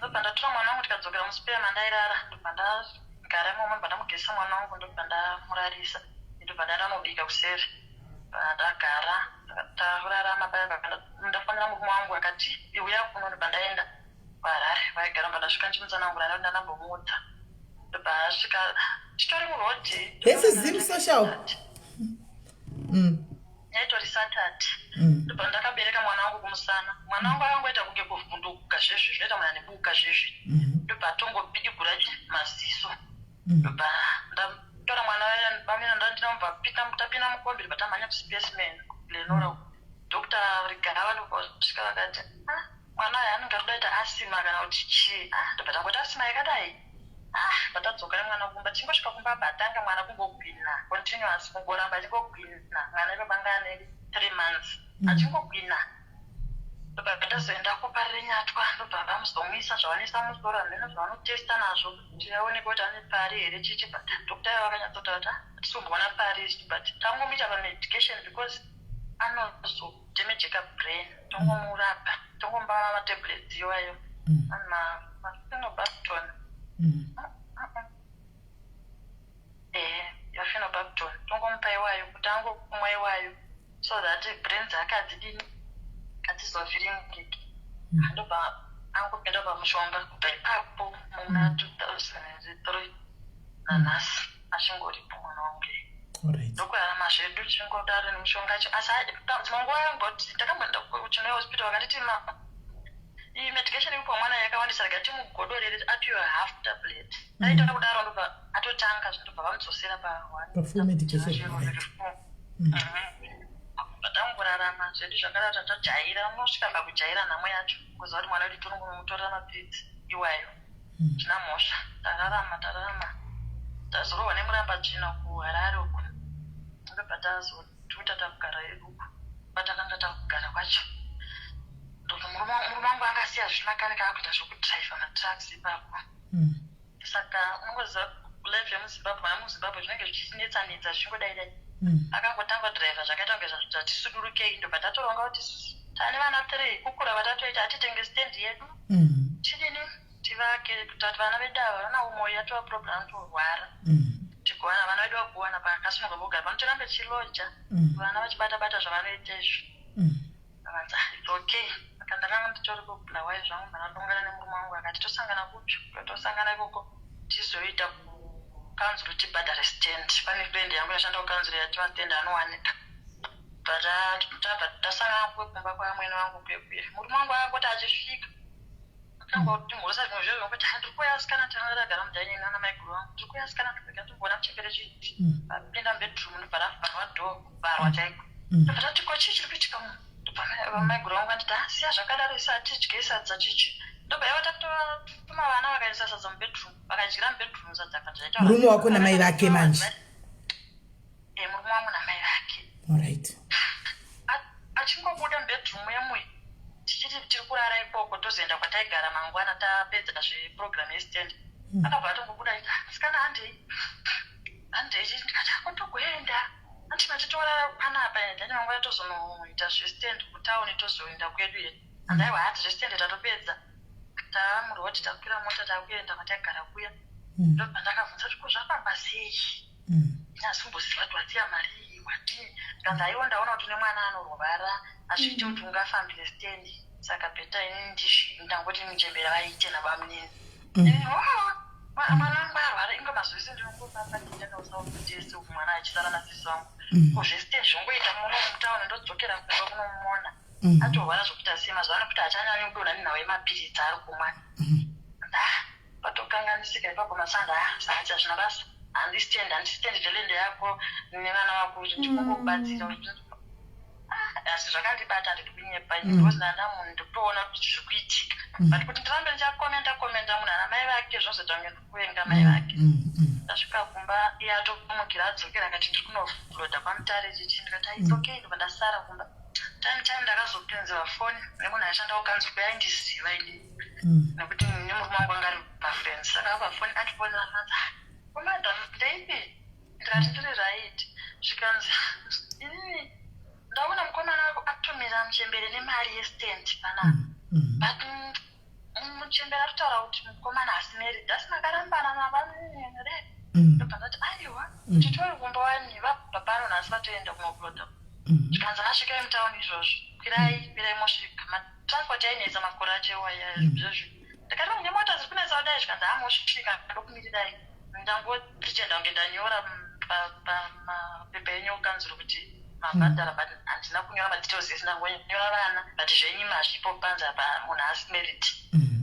ndobva ndatora mwana wangu tikadzokera musipera mandairara ndobva ndagara imomo ndobva ndamugezisa mwana wangu ndobva ndamurarisa ndobva ndaenda nobika kuseri ndagara tararama paya ndafanira murume wangu akati iuya kuno ndobva ndaenda kuharare vaigara ndobva ndasvika ndichimutsanangura ndanambomudza ndobva asvika titori murodhi this is Zim Social yaitori Saturday ndobva ndakabereka mwana wangu kumusana mwana wangu akangoita kunge kuvhunduka zvezvi zvinoita mwana nebuka zvezvi ndobva atongobidigura maziso ndobva ndatora mwana vamina ndandinamubva tapinda mukombi ndobva tamhanya kuspecimen lenora Dr. Rigava ndobvasvika vakati mwana aya anenge akudaita asima kana kuti chii ndobva tangoti asima yakadai ndatadzoka nemwana kumba chingosvika kumba batanga mwana kungogwina continuous kungoramba achingogwina mwana ipabanga ane 3 months achingogwina ndobva ndazoendako parirenyatwa ndobva vamuzomuisa zvavanoisa musoro handina zvavanotesta nazvo kuti aoneke kuti ane pari here chichi but dokta ivo vakanyatsota kuti hatisikumboona pari but tangomuita pamedication because anozodemejeka brain tongomurapa tongomba matablets iwayo mafenobacton yafenobacton tongomupa iwayo kuti angomwa iwayo so that brain dzake hadzizovhiringiki ndobva angopinda pamushonga kubva ipapo muna 2003 nanhasi achingoripo mwana wangu ndokurarama zvedu chingodaro nemushonga cho asi manguva yangoti ndakamboenda kuchinoye hospital vakanditi iyi medication iripo mwana yakawandisa rikati mugodorere apiwe half tablet aita kudaro ndobva atotanga zvindobva vamudzosera full medication patangorarama zvedu zvakarata tajaira unosvika pakujaira nhamo yacho kuziva kuti mwana wedu tiri kumutorera mapiritsi iwayo zvina mhosva tararama tazorohwa nemurambadzvina kuharare uku ndobva tazotuta takugara uku patakanga takugara kwacho murume wangu angasiya zvimakanika akuita zvokudhiraivha matrucks ipapo saka unongoziva life yemuzimbabwe namuzimbabwe zvinenge zvichinetsanetsa zvichingodaidai akangotanga dhiraivha zvakaita kunge zvatisudurukei ndobva tatoronga kuti tane vana 3 kukura vatatoita atitenge stendi yedu chidini tivake kuti vana vedu ava vana umoyo yatova problem torwara tigovana vana vedu vakuwana pakasimuka vogara panotorambe chiloja vana vachibata zvavanoita izvo avanza it's okay akandakanga nditori kubulawayo zvangu mhanadongana nemurume wangu akati tosangana kupi tosangana ikoko tizoita kukanzuro tibhadhare stand pane friend yangu yashanda kukanzuro yativa stand anowanika tabva tasangana kumba kwamwene wangu kwekuye murume wangu akangoti achisvika akangoti mhosva zvimwe zvezvo kuti ndiri kuyasikana tangaragara mudhani nana maiguru wangu ndiri kuyasikana ndikatomboona muchembere chiti apinda bedroom ndobva ravharwa dhoo kuvharwa chaiko ndobva tati ko chii chiri kuitika munhu maiguru wangu anditi asiya zvakadaro isatidye sadza chichi ndobva iva tatotuma vana vakaisa sadza mubedroom vakadyira mubedroom sadza kanzvaita murume wako namai vake manje murume wangu namai vake alright achingobuda mubedroom yemwe tichiti tiri kurara ikoko tozoenda kwataigara mangwana tapedza zveprogram yestand akabva atongobuda sikana handei ndikati akotogoenda antimatitoora panapa ndani mangwana tozonoita zvestand kutauni tozoenda kwedu ye andaiwa hati zvestand tatopedza tamuroti takwira mota takuenda kwataigara kuya ndobva ndakabvunza kuti kozvafamba sei inazimboziva kuti watiya mari wadini kanzi aiwa ndaona kuti une mwana anorwara azviite kuti ungafambire stand saka bheta inini ndangoti michembera vaite nabamunini mwana wangu arwara inga mazuvisi ndinongofamba nditakausautesu mwana achisara nasisi wangu kozvesite zvongoita muno mutauni ndodzokera kumba kunomuona atorwara zvokuti asiye mazuva ano kuti achanyanyi kudonha nenhau yemapiritsi ari kumwa patokanganisika ipapo masanda saka zvina basa handisitendi telende yako nevana vako kuti ndikungokubatsira asi zvakandibata handikubinyepa because ndandamunhu ndikutoona kuti zviri kuitika but kuti ndirambe ndichakomenda munhu anamai vake zvozotange ndikuvenga mai vake ndasvika kumba iye atomukira adzokera akati ndiri kunovhulodha pamutare chichi ndikati it's okay ndobva ndasara kumba time ndakazopinziwa foni nemunhu aishanda kukanzi kuyaindiziva ini nekuti nemurume wangu anga ari mafriends saka apa foni atifonera akanzi komadam ndeipi ndikati ndiri right zvikanzi inini ndaona mukomana atomira muchembere nemari yestand panapa but muchembere aritaura kuti mukomana hasimeri asina karambana navanere ndobva ndati aiwa titori kumba waniva papano nhasi vatoenda kunokuroda zvikanzi asvika mutauni izvozvo kwirai mosvika matransport yainetsa makore achewaya izvozvo ndikati nemota ziri kunetsa kudai zvikanzi hamosvika ndokumirirai ndangoprichenda kunge ndanyora pamapepa enyokanzuro kuti mabhadhara but handina kunyora madetails esi ndangonyora vana but zvenyu mazvipo panza pamunhu asimeriti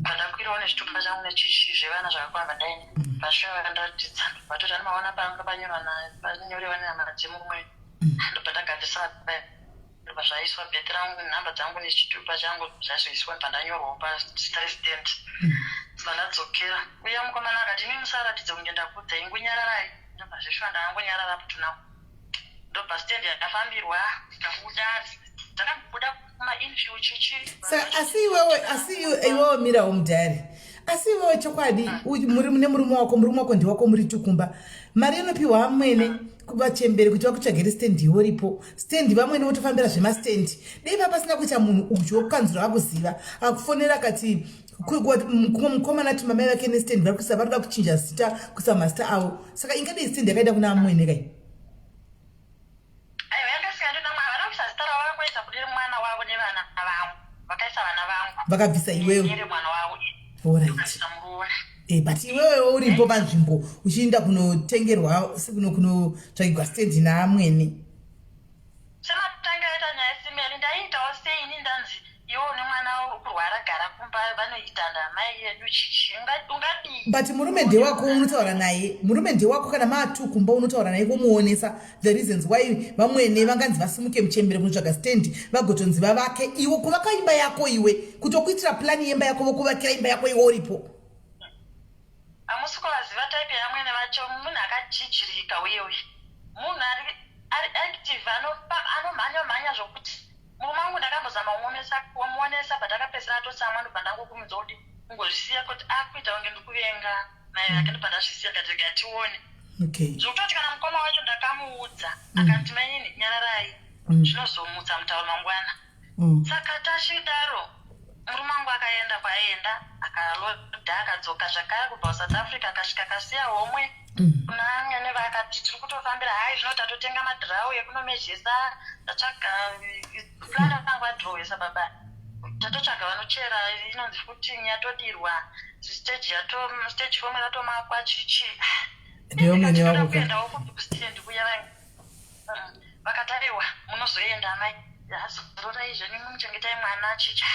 pandakwirawo nezvitupa changu nechichi zvevana zvakakwamba ndaine pasvika vakandaratidza vatoti ani maona panga panyorewa nenamadzemumwe ndobva ndagadzisa ndobva zvaiswa bheti rangu nhamba dzangu nechitupa changu zvaizoiswa pandanyorwawo pastand ndobva ndadzokera uya mukomana akati imi musaratidze kunge ndakudza ingonyararai ndobva zveshuwa ndangonyarara putunao ndobva stand yakafambirwa ndakabuda kumainview chichi asi iwewe mirawo mudhari asi iwewe chokwadi nemurume wako ndiwako muri tukumba mari inopiwa vamwene kuvachembere kuti vakutsvagire stendi iworipo stendi vamwene votofambira zvemastendi dei papasina kuita munhu udyo wokukanzura vakuziva akufonera akati mukomana ati mamai vake nestendi varikuda kuchinja zita kuisa mazita avo saka ingadei stendi yakaita kuna vamwene kai vakabvisa iwewe but iwewe uripo panzvimbo uchienda kunotengerwa kunotsvagirwa stendi naamwene sematanga aita nyaya simeri ndaiitawo seini ndanzi iwo nemwana uri kurwara gara kumba vanoitanda mai yedu ungadi but murume ndewako unotaura naye murume ndewako kana matu kumba unotaura naye kumuonesa the reasons why vamwene vanganzi vasimuke muchembere kunotsvaga stendi vagotonzi vavake iwe kuvaka imba yako iwe kutokuitira plani yemba yako vokuvakira imba yako iwe uripo hamusi kuvaziva taipi yamwene vacho munhu akajijirika uyewe munhu ari active anomhanya zvokuti murume wangu ndakambozama kumuonesa but akapedzisira atotsamwa ndobva ndangokumudza kuti ungozvisiya kuti akuita kunge ndikuvenga mai vake ndobva ndazvisiya katika tione zvokutoti kana mukoma wacho ndakamuudza akati mainini nyararai zvinozomutsa mutauro mangwana saka tachidaro murume wangu akaenda kwaenda akaloda akadzoka zvakare kubva kusouth africa akasvika akasiya homwe kuna amwene vakati tiri kutofambira hai zvino tatotenga madhirau ekunomezhesa tatsvaga plana tangu adhirowesa baba tatotsvaga vanochera inonzi footing yatodirwa stage form yatomakwa chichi ndoda kuendawo kustendi kuya vakatariwa munozoenda mai azororai zveni mumuchengetai mwana chicha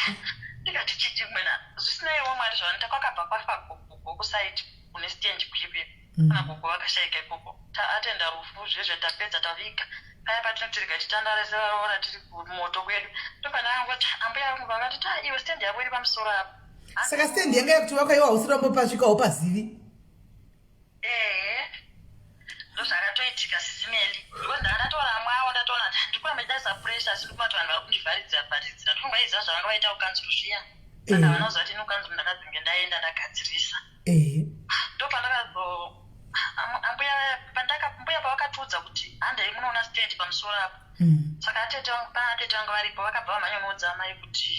ndikati chichi mwena zvisinaiwo mwari zvani takwakabva kwafa gogokusaiti kune stendi kuipepo kana gogo vakashayika ikoko atenda rufu zvezve tapedza taviga paya patinotirika titandaresevaora tiri kumoto kwedu ndopanangoti ambuya vangu vakati ta iwe stendi yavo iri pamusoro apo saka stendi yanga yakuti vakaiwa usirambo pasvikawo pazivi ndozvakatoitika sisimeli iko ndakatotora mwawo ndatoona ndikuramedasa pressure asi ndikumati vanhu vari kundivharidzira ndikungaiziva zvavanga vaita kukanzuru zviya saka vanoziva kuti inokanzuru ndakadzinge ndaenda ndagadzirisa ndopandakazo mbuya pavakatiudza kuti handai munoona stendi pamusoro apo saka atete vangu varipo vakabva vamhanyonoudza mai kuti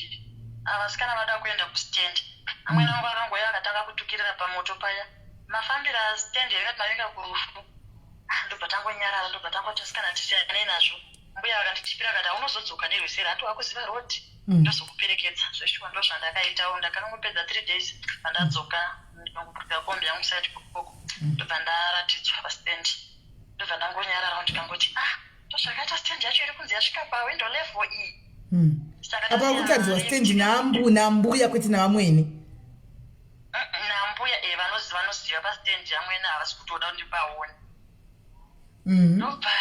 avasikana vada kuenda kustendi amwene vangu vakangoya vakatanga kutukirira pamoto paya mafambira stendi yakati mavinga kurufu ndobva tangonyarara ndobva tangoti asikana tisiyanei nazvo mbuya vakanditipira akati haunozodzoka nerwesera hati wakuziva rodi ndozokuperekedza zveshuwa ndo zvandakaitawo ndakanongopedza 3 days pandadzoka ndongoburuka kombi yangu side kukoko ndobva ndaratidzwa pastendi ndobva ndangonyarara ndikangoti ndozvakaita stendi yacho iri kunzi yasvika pawindo level iyi apa kutaridzwa stendi nambuya kwete navamwene nambuya vanoziva pastendi yamwene havasi kutoda kundipaoni ndobva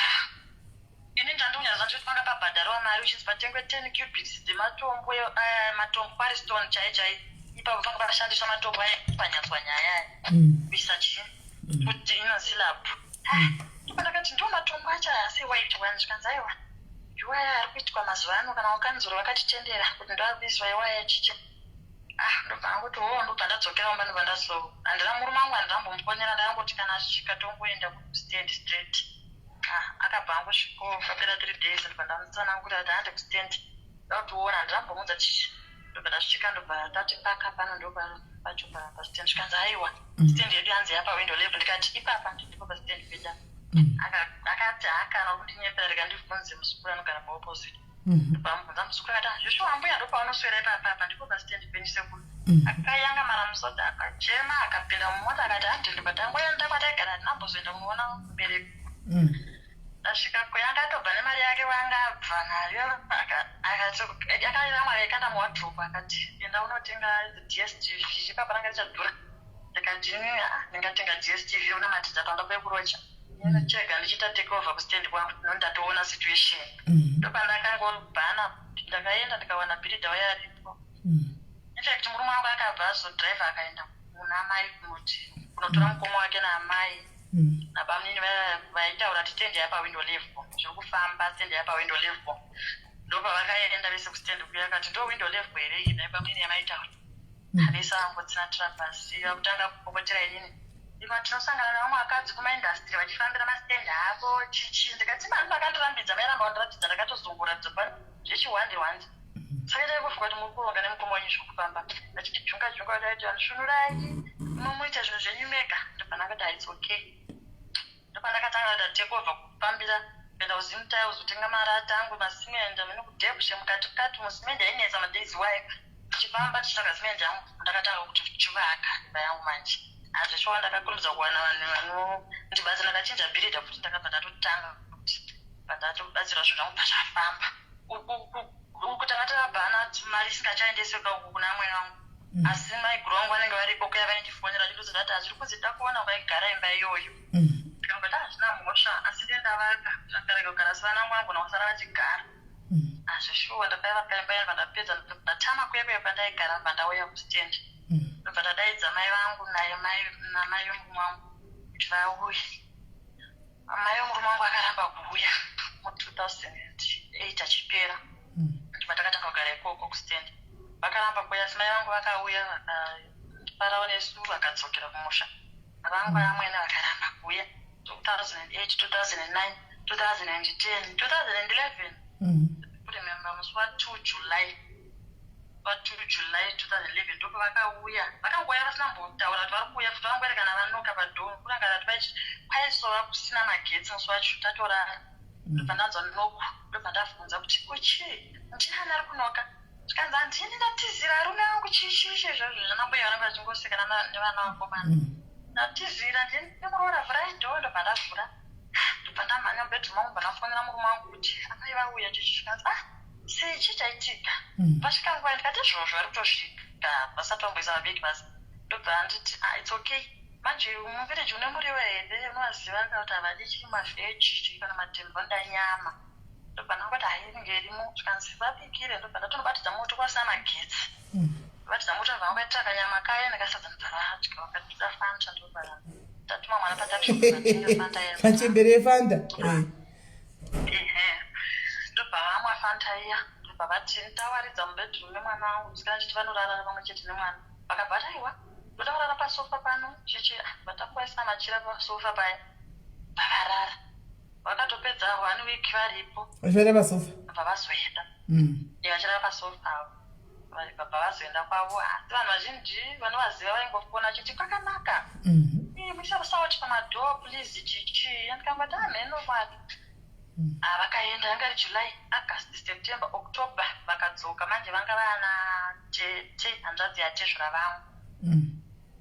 ini ndandonyaza ndoti panga pabhadharwa mari uchinzi patengwe 10 cubics dzematombo matombo pariston chai ipapo panga pashandiswa matombo aipanyadzwa nyaya kuisa chii kuti inosilapu ndopandakati ndo matombo acho asi white one zvikanzi aiwa iwaya ari kuitwa mazuva ano kana wakanzuro vakatitendera kuti ndoabviswa iwaya chicha ndobva angoti ndobva ndadzokera umba ndobva ndazo handina murume wangu handambomuponyera ndangoti kana asvika tongoenda kustand straight akabva angosvikawo papera 3 days ndobva ndamutsanangura kuti hande kustendi ndakutoona handinambomudza chichi ndobva ndasvika ndobva tati paka pano ndopacho pastendi zvikanzi aiwa stendi yedu yanzi yapa window level ndikati ipapa ndipo pastendi peda akati haakana kundinyepera rikandibvunze musukuru anogara paopposite ndobvamubvunza musukuru akati zveshuwa ambuya ndopaunoswera ipapapa ndipo pastendi peni sekuru akayanga mara musoda akajema akapinda mumota akati handi ndobva tangoenda kwataigara handinambozoenda kunoona mubereko ndasvika kuyanga atobva nemari yake wanga abva nayo akaira mwari ikanda muwadropu akati enda unotenga dstv ipapa ranga richadhura ndikati ndingatenga dstv unamatidza pamba pekurocha chega ndichiita take over kustendi kwangu ndatoona situation ndopandakangobhana ndakaenda ndikawana bhiridha waya aripo infact murume wangu akabva azodhiraivha akaenda kuna mai kunotora mukoma wake naamai nabamnini vaitaura kuti stendi yapa window level zviri kufamba stendi yapa window level ndopa vakaenda vese kustendi kuya akati ndo window level here iyi naibamnini yamaitaura vese vangotsinatura pasi vakutanga kupopotera inini iva tinosangana nevamwe vakadzi kumaindastry vachifambira mastendi avo chichi ndikati mani vakandirambidza mairamba kundiratidza ndakatozunguratidza pano zvechiwande saka taivuka kuti muri kuronga nemukoma wenyu zvokufamba ndachiti junga taiti vanisvunurai munomuita zvinhu zvenyu mega ndopanakati haits okay ndopandakatanga kuita take over kufambira kuenda kuzimutayo kuzotenga marata angu masimende mene kudhebushe mukati musimende ainetsa madaisy wife tichifamba tichitsvaga simende yangu ndakatanga kuti chivaka imba yangu manje hazvishowa ndakakurumidza kuwana vanhu vanondibatsira ndakachinja bhiridha kuti ndakabva ndatotanga kuti ndatobatsira zvinhu zvangu pazvafamba kutanga takabhana mari isingachaendeseka uku kuna amweni wangu asi maiguru vangu vanenge varipo kuya vaindifonera chindozoti ati hazviri kuzida kuona vaigara imba iyoyo ndikangoti hazvina mhosva asi dendavaka zvakarega kugara sivanangu vangona kusara vachigara hazvishuwa ndakaiva paimba yenu vandapedza ndatama kuya pandaigara pandauya kustendi ndobva ndadaidza mai vangu namai vomurume wangu kuti vauye. Mai vomurume wangu akaramba kuuya mu2008 achipera ndibva takatanga kugara ikoko kustendi vakaramba kuuya asi mai vangu vakauya vakaparawo nesu vakadzokera kumusha vangu amwene vakaramba kuuya 2008 2009 2010 2011 kurememba musi wa2 July 2011 ndipo vakauya vakangoya vasina mbotaura kuti vari kuuya futi vangwerekana vanoka padhomu kurangara kuti kwaisova kusina magetsi musi wacho tatorara ndobva ndanzwa noko ndobva ndabvunza kuti uchi ndiani ari kunoka tikanzi handini ndatizira arume vangu chiishiishe izvozvo zvanambuya vanenge vachingosekana nevana vakomana ndatizira ndinomuroora vhurai dhoo ndobva ndavhura ndobva ndamhanya mubhedroom wangu ndanafonera murume wangu kuti amai vauya chichikanzi sei chii chaitika pasvika nguva ndikati izvozvo vari kutosvika vasati vamboisa vabeki basi ndobva nditi its okay manje muvhireji une muriwo here unovaziva kuti havadi chiri mavheji kana matemboda nyama ndobva ndangoti hainge irimo zvikanzi vabikire ndobva ndatonobatidza moto kwasina magetsi batidza moto vangu vaitira kanyama kaya ndakasadza ndabvadya vakatida fanta ndobva ndatuma mwana patakishoatenga fanta pachembere yefanta ndobva vamwa fanta iya ndobva vati ndawaridza mubedroom nemwana wangu musikana chiti vanorara pamwe chete nemwana vakabva aiwa ndoda kurara pasofa pano chichi vatakuvaisina machira pasofa paya vavarara vakatopedza 1 week varipo vachirara pasofa bva vazoenda vachirara pasofa avo bva vazoenda kwavo asi vanhu vazhinji vanovaziva vaingofona chiti kwakanaka muisavasauti pamadhoo please chichi andikangoti amheno mwati vakaenda yanga ri July, August, September, October vakadzoka manje vanga vana tete hanzvadzi yatezvura vangu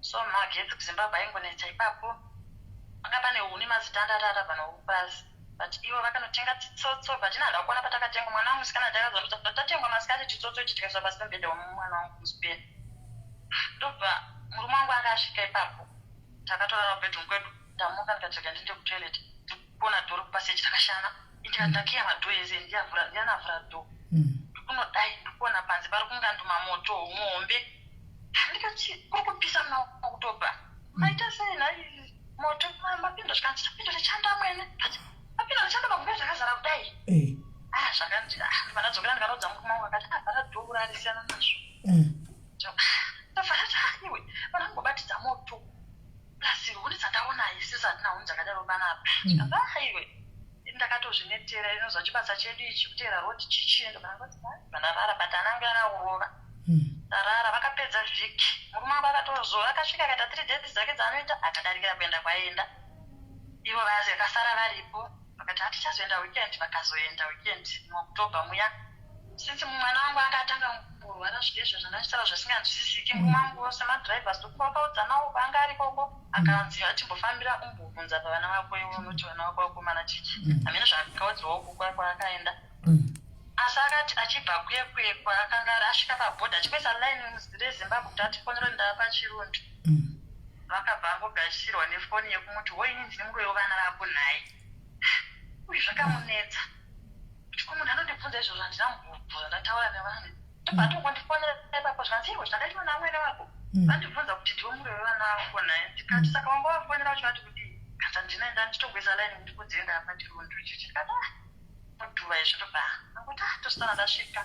so magetsi kuZimbabwe aingonetsa ipapo vanga pane huni mazitandatu arabva noupasi but ivo vakanotenga chitsotso vachina handa kuona patakatenga mwana wangu musikana takazwa kuti tatengwa masikati chitsotso ichi tikaiswa pasi pembedha womwana wangu musipera ndobva murume wangu akasvika ipapo takatorara mubhedroom kwedu ndamuka ndikatsvaka ndinde kutoilet kuona dhoo rokupasi takashana ndikatakiya madhoo ese ndiyanavhura dhoo ndikunodai ndikuona panze pari kunganduma moto muhombe ndikati kuri kupisa muna kutobva maita sei nhai moto mapindo zvikanzi tapindo richanda mwene mapindo richanda magume zvakazara kudai zvakandi vandadzokera ndikarodza murume wangu akati vhara dhoo rarisiyana nazvo ndavhara iwe vanangobatidza moto plasi huni dzandaona isisi hatina huni dzakadaro panapa ndikabva iwe ndakatozvinetera inozva chibasa chedu ichi kutera roti chichiendo vandarara but ananga araurova ndarara vakapedza vhiki murume wangu akatozova akasvika akaita 3 days dzake dzaanoita akadarikira kuenda kwaenda ivo vazi vakasara varipo vakati hatichazoenda weekend vakazoenda weekend muoktoba muya since mwana wangu akatanga kurwara zvidezvo zvandachitaura zvisinganzwisisiki murume wangu semadrivers tokuvapaudza nawo kwaanga ari koko akanzi achimbofambira umbobvunza pavana vako ivo unoti vana vako vakomana chichi hamene zvakaudzwawo kukwa kwaakaenda asi akati achibva kuye kwaakanga asvika pabhodha achikwesa line reZimbabwe kuti atifonero ndava pachirundu vakabva angogashirwa nefoni yekumuti hoini ndine muroyo vana vako nhai uyu zvakamunetsa kuti ko munhu anondibvunza izvozvo handina mubvunza ndataura nevanhu ndobva tongondifonera ipapo zvikanzi iwe zvakaitwa namwene wako vandibvunza kuti ndiwe muroyo vana vako nhai ndikati saka wanga vafonera uchivati kuti kata ndinoenda nditogwesa line ndikudzive ndava pachirundu chichi tikati mudhuva izvo ndobva angoti tosana ndasvika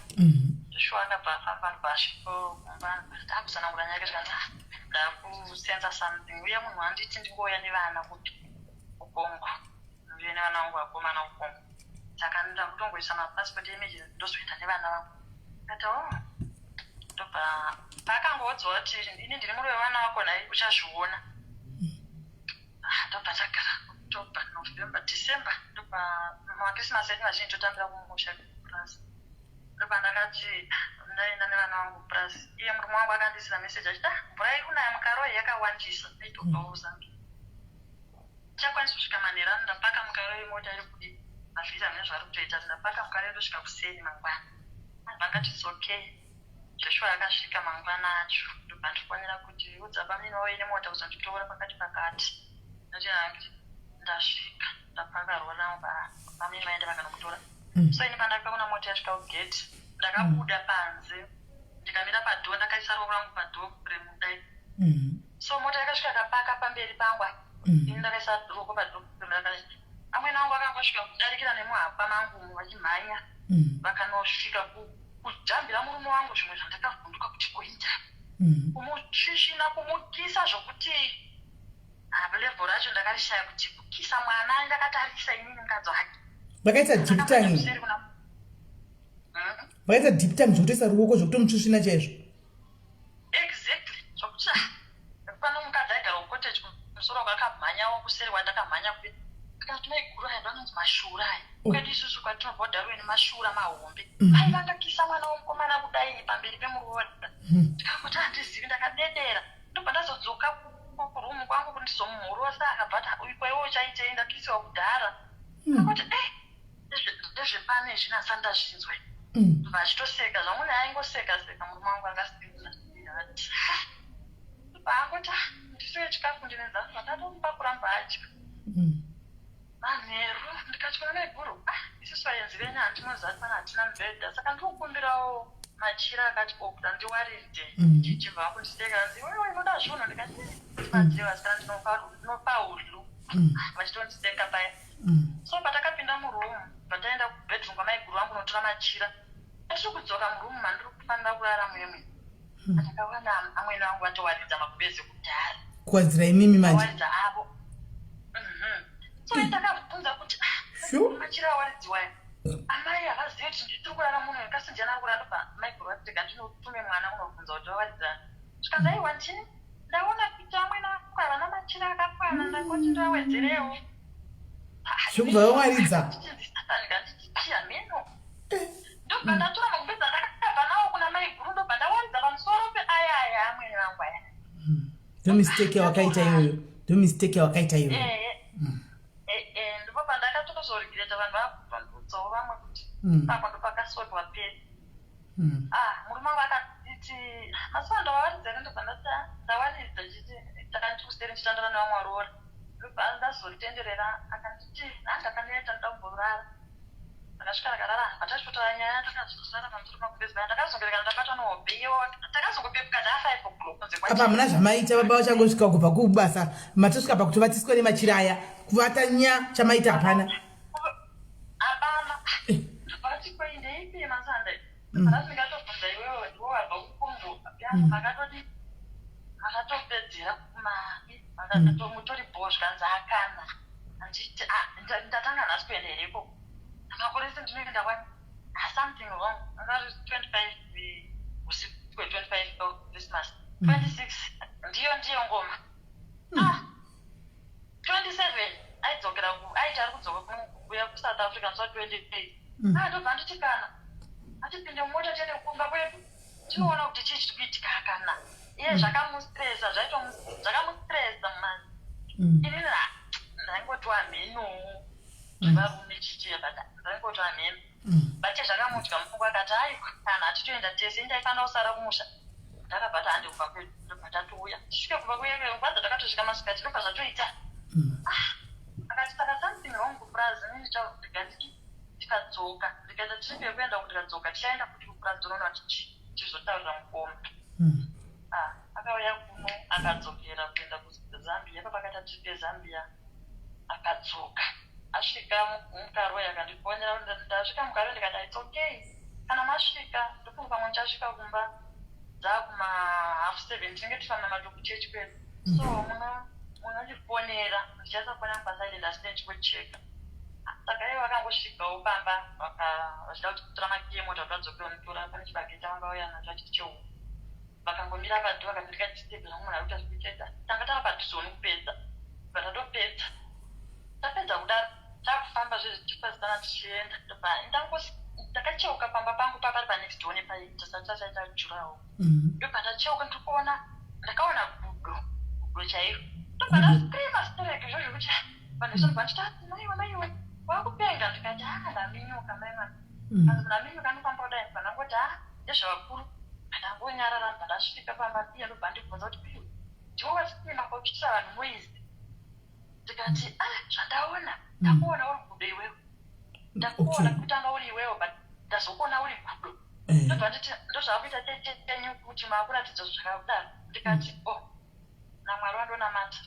joshua akabva afamba ndobvasviko kumba ndakusanangura nyaya zvikanzi ndakusenza something uye munhu anditi ndingouya nevana kuti ukongo uye nevana vangu vakomana ukongo saka ndakutongoisa mapassport image ndozoenda nevana vangu kati ndobva paakangoodzwa kuti ini ndiri muroyo vana vako nhai uchazviona ndobva tagara October, November, December ndobva makrisimasi edu vazhinji totambira kumusha plus ndobva ndakati ndaenda nevana vangu plus iye murume wangu akandisira meseji achiti mvura iri kunaya mukaroi yakawandisa aitobvawo zambia chakwanisa kusvika manhera ndapaka mukaroi mota iri kudi mavhiri hamene zvari kutoita ndapaka mukaroi ndosvika kuseni mangwana vangati its okay Joshua akasvika mangwana acho ndopandifonera kuti udzaba minowe nemota kuzonditora pakati ndoti hangi ndasvika ndapangarwa navo pamwe maenda vakanomutora so ini pandakaona mota yasvika kugeti ndakabuda panze ndikamira padhoo ndakaisa ruoko rangu padhoo remudai so mota yakasvika kapaka pamberi pangu ini ndakaisa ruoko padhoo amweni angu akangosvika kudarikira nemuhapa mangu vachimhanya vakanosvika kujambira murume wangu zvimwe zvandakavhunduka kuti kuita kumusvisvina kumukisa zvokuti level racho ndakarishaya kuti kukisa mwana ndakatarisa inini mukadzi wake vakaita deep tongue vakaita deep tongue zvokutoisa ruoko zvokutomusvisvina chaizvo exactly zvokuti pano mukadzi aigara kucottage musoro kwakamhanyawo kuseri wandakamhanya kuve akati maiguru aya ndanonzi mashura aya kwedu isusu kwatinobva darweni mashura mahombe aivangakisa mwana womukomana kudai pamberi pemuroda ndikangoti handizivi ndakadedera ndobva ndazodzoka kurumu kwangu kuti ndizomuhorosa akabva ikwaiwo chaitei ndakisiwa kudhara akoti ndezvepane zvinasa ndazvinzwa ndobva achitoseka zvamune aingoseka murume wangu akasipinza paangoti ndisiwe chikafu ndinezasa ndatomupa kuramba adya manheru ndikatya naiguru isusu vaenzi venyu handinozati pana hatina mubhedha saka ndikukumbirawo machira akati okuda ndiwaridze ndichibva vakundiseka nzi wewe inoda zvinhu ndikati timadziva saka ndinopa udlu vachitondiseka paya so patakapinda murumu pataenda kubhedroom kwamaiguru vangu notora machira atiri kudzoka murumu mandiri kufanira kurara mwemwe atakawana amweni vangu vatowaridza makubezi kudhara kuwadzira imimi manje awaridza avo so ndakabvunza kuti machira awaridziwayo amai havazivi kuti nditiri kurara munhu ndikasinjana kurara ndobva maiguru vatega ndinotume mwana unobvunza kuti wawaridzana zvikanzi aiwa ndini ndaona kuti amweni ako havana machira akakwana ndakoti ndiwawedzerewo zvokubva vawaridza ndikanditichiya meno ndobva ndatora makubedza ndakabva nawo kuna maiguru ndobva ndawaridza pamusoro peayaya amweni vangu aya ndomistake yawakaita iyoyo ndipo pandakatozorigireta vanhu vavandudzawo vamwe kuti papa ndopakasotwa peri murume wangu akaditi masiva ndawaridzere ndobva ndawaridza chiti takandikuseri ndichitandana nevamwe varora ndobva ndazoritenderera akanditi handakaneta ndamborara ndakasvika rakarara patachipotara nyaya takazosara pamusoro makubezi paya ndakazongerekana ndabatwa nehobeyo takazongopepuka nda5 o'clock kunze apa hamuna zvamaita baba vachangosvika kubva kubasa matosvika pakuti vatiswe nemachira aya kuvata nya chamaita hapana vati kwai ndeipi masande aasingatofunza iwewe ndiwo wabva kukongo makatodi makatopedzera kumai makatomutori bhozva kanzi akana anditi ndatanga nhasi kuenda hereko amakorese ndinenge ndakwani something wrong angari 25 usiku kwe25 Christmas 26 ndiyo ngoma 27 aidzokera aiti ari kudzoka kuuya kuSouth Africa nso 28 ndobva ndichikana atipinde mumota tiende kukumba kwedu tinoona kuti chii chiri kuitika akana iye zvakamustresa zvakamustresa mani inini ndaingotiwa mhenu zvevarume chichiya ndaingotiwa mhenu bate zvakamutya mupfungwa akati aiwa kana atitoenda tese indaifanira kusara kumusha ndakabva handi kubva kwedu ndobva tatouya tisvike kubva kwevaza takatosvika masikati ndobva zvatoita akati saka something wrong kupurazi ini ndichaudika tikadzoka ndikaita trip yekuenda kuti tikadzoka tichaenda kuti kupurazi unoona tichizotaurira mukoma akauya kuno akadzokera kuenda kuzambia papakaita trip yezambia akadzoka asvika mukarwe akandifonera ndasvika mukarwe ndikati its okay kana masvika ndofunga pamwe ndichasvika kumba dzakuma 7:30 tinenge tifamba madhokuchechi kwedu so munondifonera ndichasafonera pasilent asine chikucheka saka ivo vakangosvikawo pamba vachida kutora makiyemota kuti vadzokera unitora pane chibageta vangauya nacho achiti cheu vakangomira padhu vakandikatitebhera munhu ari kuita zvikucheka tanga tava padhuzoni kupedza vatatopedza tapedza kudaro takufamba zvezvichipazitana tichienda ndakacheuka pamba pangu papari panext door nepaita sachasaita jurawo ndobva ndacheuka ndikuona ndakaona gudo chaiyo ndobva ndaskrima stereke izvo zvekuti vanhu vese ndobva nditati maiwe wakupenga ndikati ndaminyuka maimana ndaminyuka ndofamba kudai ndangoti ndezvavakuru kana ndangonyarara ndibva ndasvika pamapia ndobva ndibvunza kuti piu ndiwasina kokuitira vanhu noizi ndikati zvandaona ndakuona uri gudo iwewe ndakuona kutanga uri iwewe but ndazokuona uri gudo ndobva nditi ndozvakuita tenyu kuti maakuratidza zvakadaro ndikati namwari wandonamata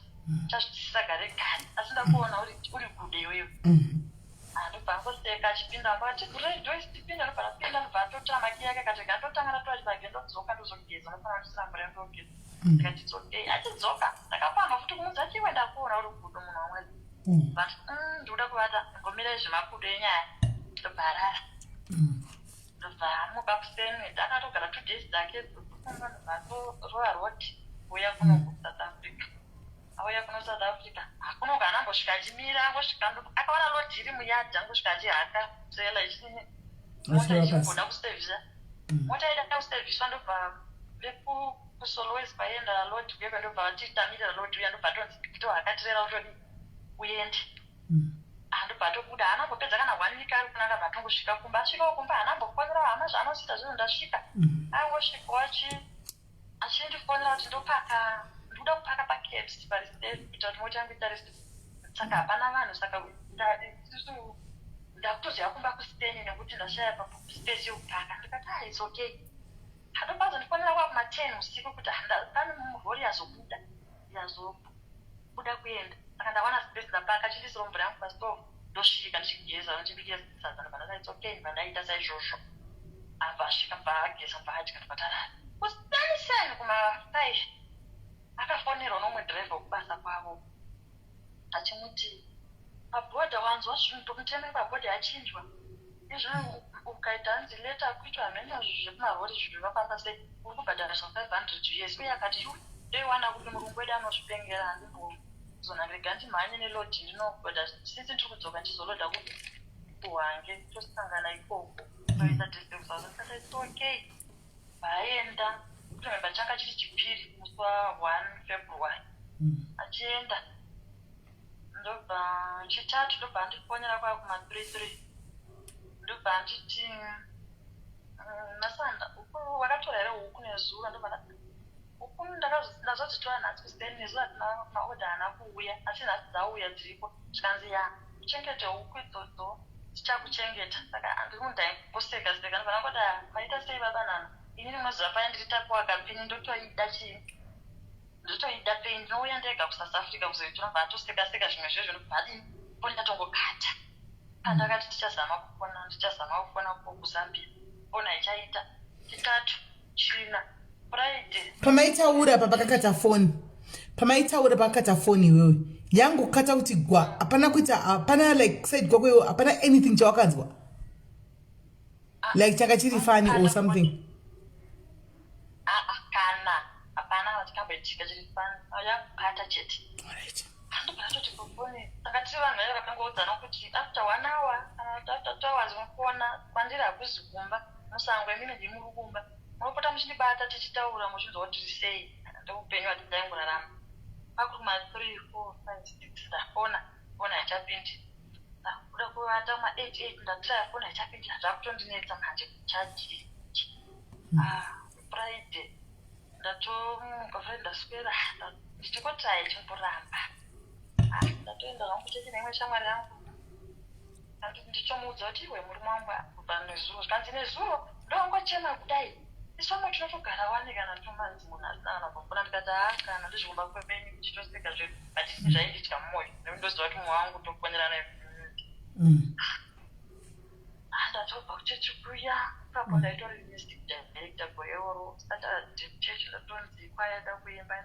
chazvitisisa gare gare asi ndakuona uri gudo iwewe ndobva ngoseka achipinda mbati kuredhoisipinda ndobva ndapinda ndobva ndotora maki yake kati gandotanga ndatora chibage ndodzoka ndozogeza ndofanira ndisina mvura ndogeza ndikati it's okay achidzoka ndakapamba futi kumudza chiwe ndakuona uri gudo munhu wamwedzi but ndikuda kuvata ngomirai zvemakudo enyaya ndobva arara ndobva amuka kuseni ndakatogara 2 days dzake ndobva ndorova roti uya kuno South Africa auya kuno South Africa akunoga anambosvika achimira angosvika akaona lodhi iri muyadhi angosvika achihaka trela ichini mota ichimboda kusevhisa mota ida kusevhiswa ndobva vekusolowes vaenda lodhi kuyeko ndobva vatiitamirira lodhi uya ndobva tonzi tohaka trela utodi uende ndobva tobuda anambopedza kana 1 week ari kunaka bvatongosvika kumba asvikawo kumba anambofonera hama zvaanosita zvinhu ndasvika angosvikawo achindifonera kuti ndopaka ndikuda kupaka pakebs paristate kuita kuti mota yangu itarisi saka hapana vanhu saka isusu ndakutoziva kumba kusipeni nekuti ndashaya paspace yokupaka ndikati it's okay ndopazondifonera kwakuma10 usiku kuti pane rori yazobuda kuenda saka ndawana space ndapaka chindisiro mvura yangu pastove ndosvika ndichigeza ndichibikira sadza ndobva ndati it's okay ndobva ndaita saizvozvo abva asvika bva ageza bva adya ndobva tarara kusanisani kuma5 akafonerwa nomwe dhiraivha wekubasa kwavo achimuti mabhodha wanzwa zvinhu mutemeri mabhodha achinjwa izvino ukaita hanzi leta kuitwa hamena zvekumarori zvinhu zvinofamba sei uri kubhadhariswa 500 US uye akati ndoiwana kuti murungu wedu anozvipengera handimbozona rega ndimhanye nelodhi ndinobhodha sinzi ndiri kudzoka ndizolodha kuti uhange tosangana ikoko toita testeusaaa it's okay vaenda kutomemba changa chiri chipiri musi wa1 February achienda ndobva chitatu ndobva ndifonyera kwakuma33 ndobva nditi nasanda uku wakatora here huku nezuva ndobva uku ndazodzitora nhasi kuseni nezuva tina maodha haana kuuya asi nhasi dzauya dziripo zvikanzi uchengete huku idzodzo dzichakuchengeta saka andikundaimboseka seka ndobva nangoda maita sei vabanana inini mazuva paya ndiri tapuwa kapeni ndotoida chii ndotoida pei ndinouya ndega kuSouth Africa kuzoitora bva atoseka-seka zvimwe zvezvo ndobvadini poni ndatongokata pandakati ndichazama kufona kuzambia ona ichaita chitatu china Friday pamaitaura papakakata foni iwewe yangu kata kuti gwa hapana kuita hapana like side kwako iwe hapana anything chawakanzwa like changa chiri fani or something hapana vachikamboitika chiri fani yakukata chete handobvatoti kufoni saka tiri vanhu vaye vakangoudzana kuti after 1 hour after 2 hours mufona kwandiri hakuzi kumba musango emime ndiri muri kumba munopota muchindibata tichitaura muchinzwa kuti tiri sei ndoupenyu hatidaingorarama pakuma 3 4 5 6 ndafona fona haichapindi ndakuda kuvata ma8 ndatira fona haichapindi zvakutondinetsa manje kuchaji Friday ndatomuka Friday ndaswera ndichikoti haichimboramba ndatoenda zvangu kuchechi neimwe shamwari yangu ndichomuudza kuti iwe murume wangu kubva nezuro zvikanzi nezuro ndongochema kudai isvamwe tinotogara wane kana tomanzi munhu asina kana kufuna ndikati kana ndizvikumba kwepeni kuchitoseka zvedu hatisi zvainditya mumwoyo nekuti ndoziva kuti mwoyo wangu tokonyera naye ndatobva kuchechi kuya ipapo ndaitori music director goeoro chechi ndatonzi kwayada kuimba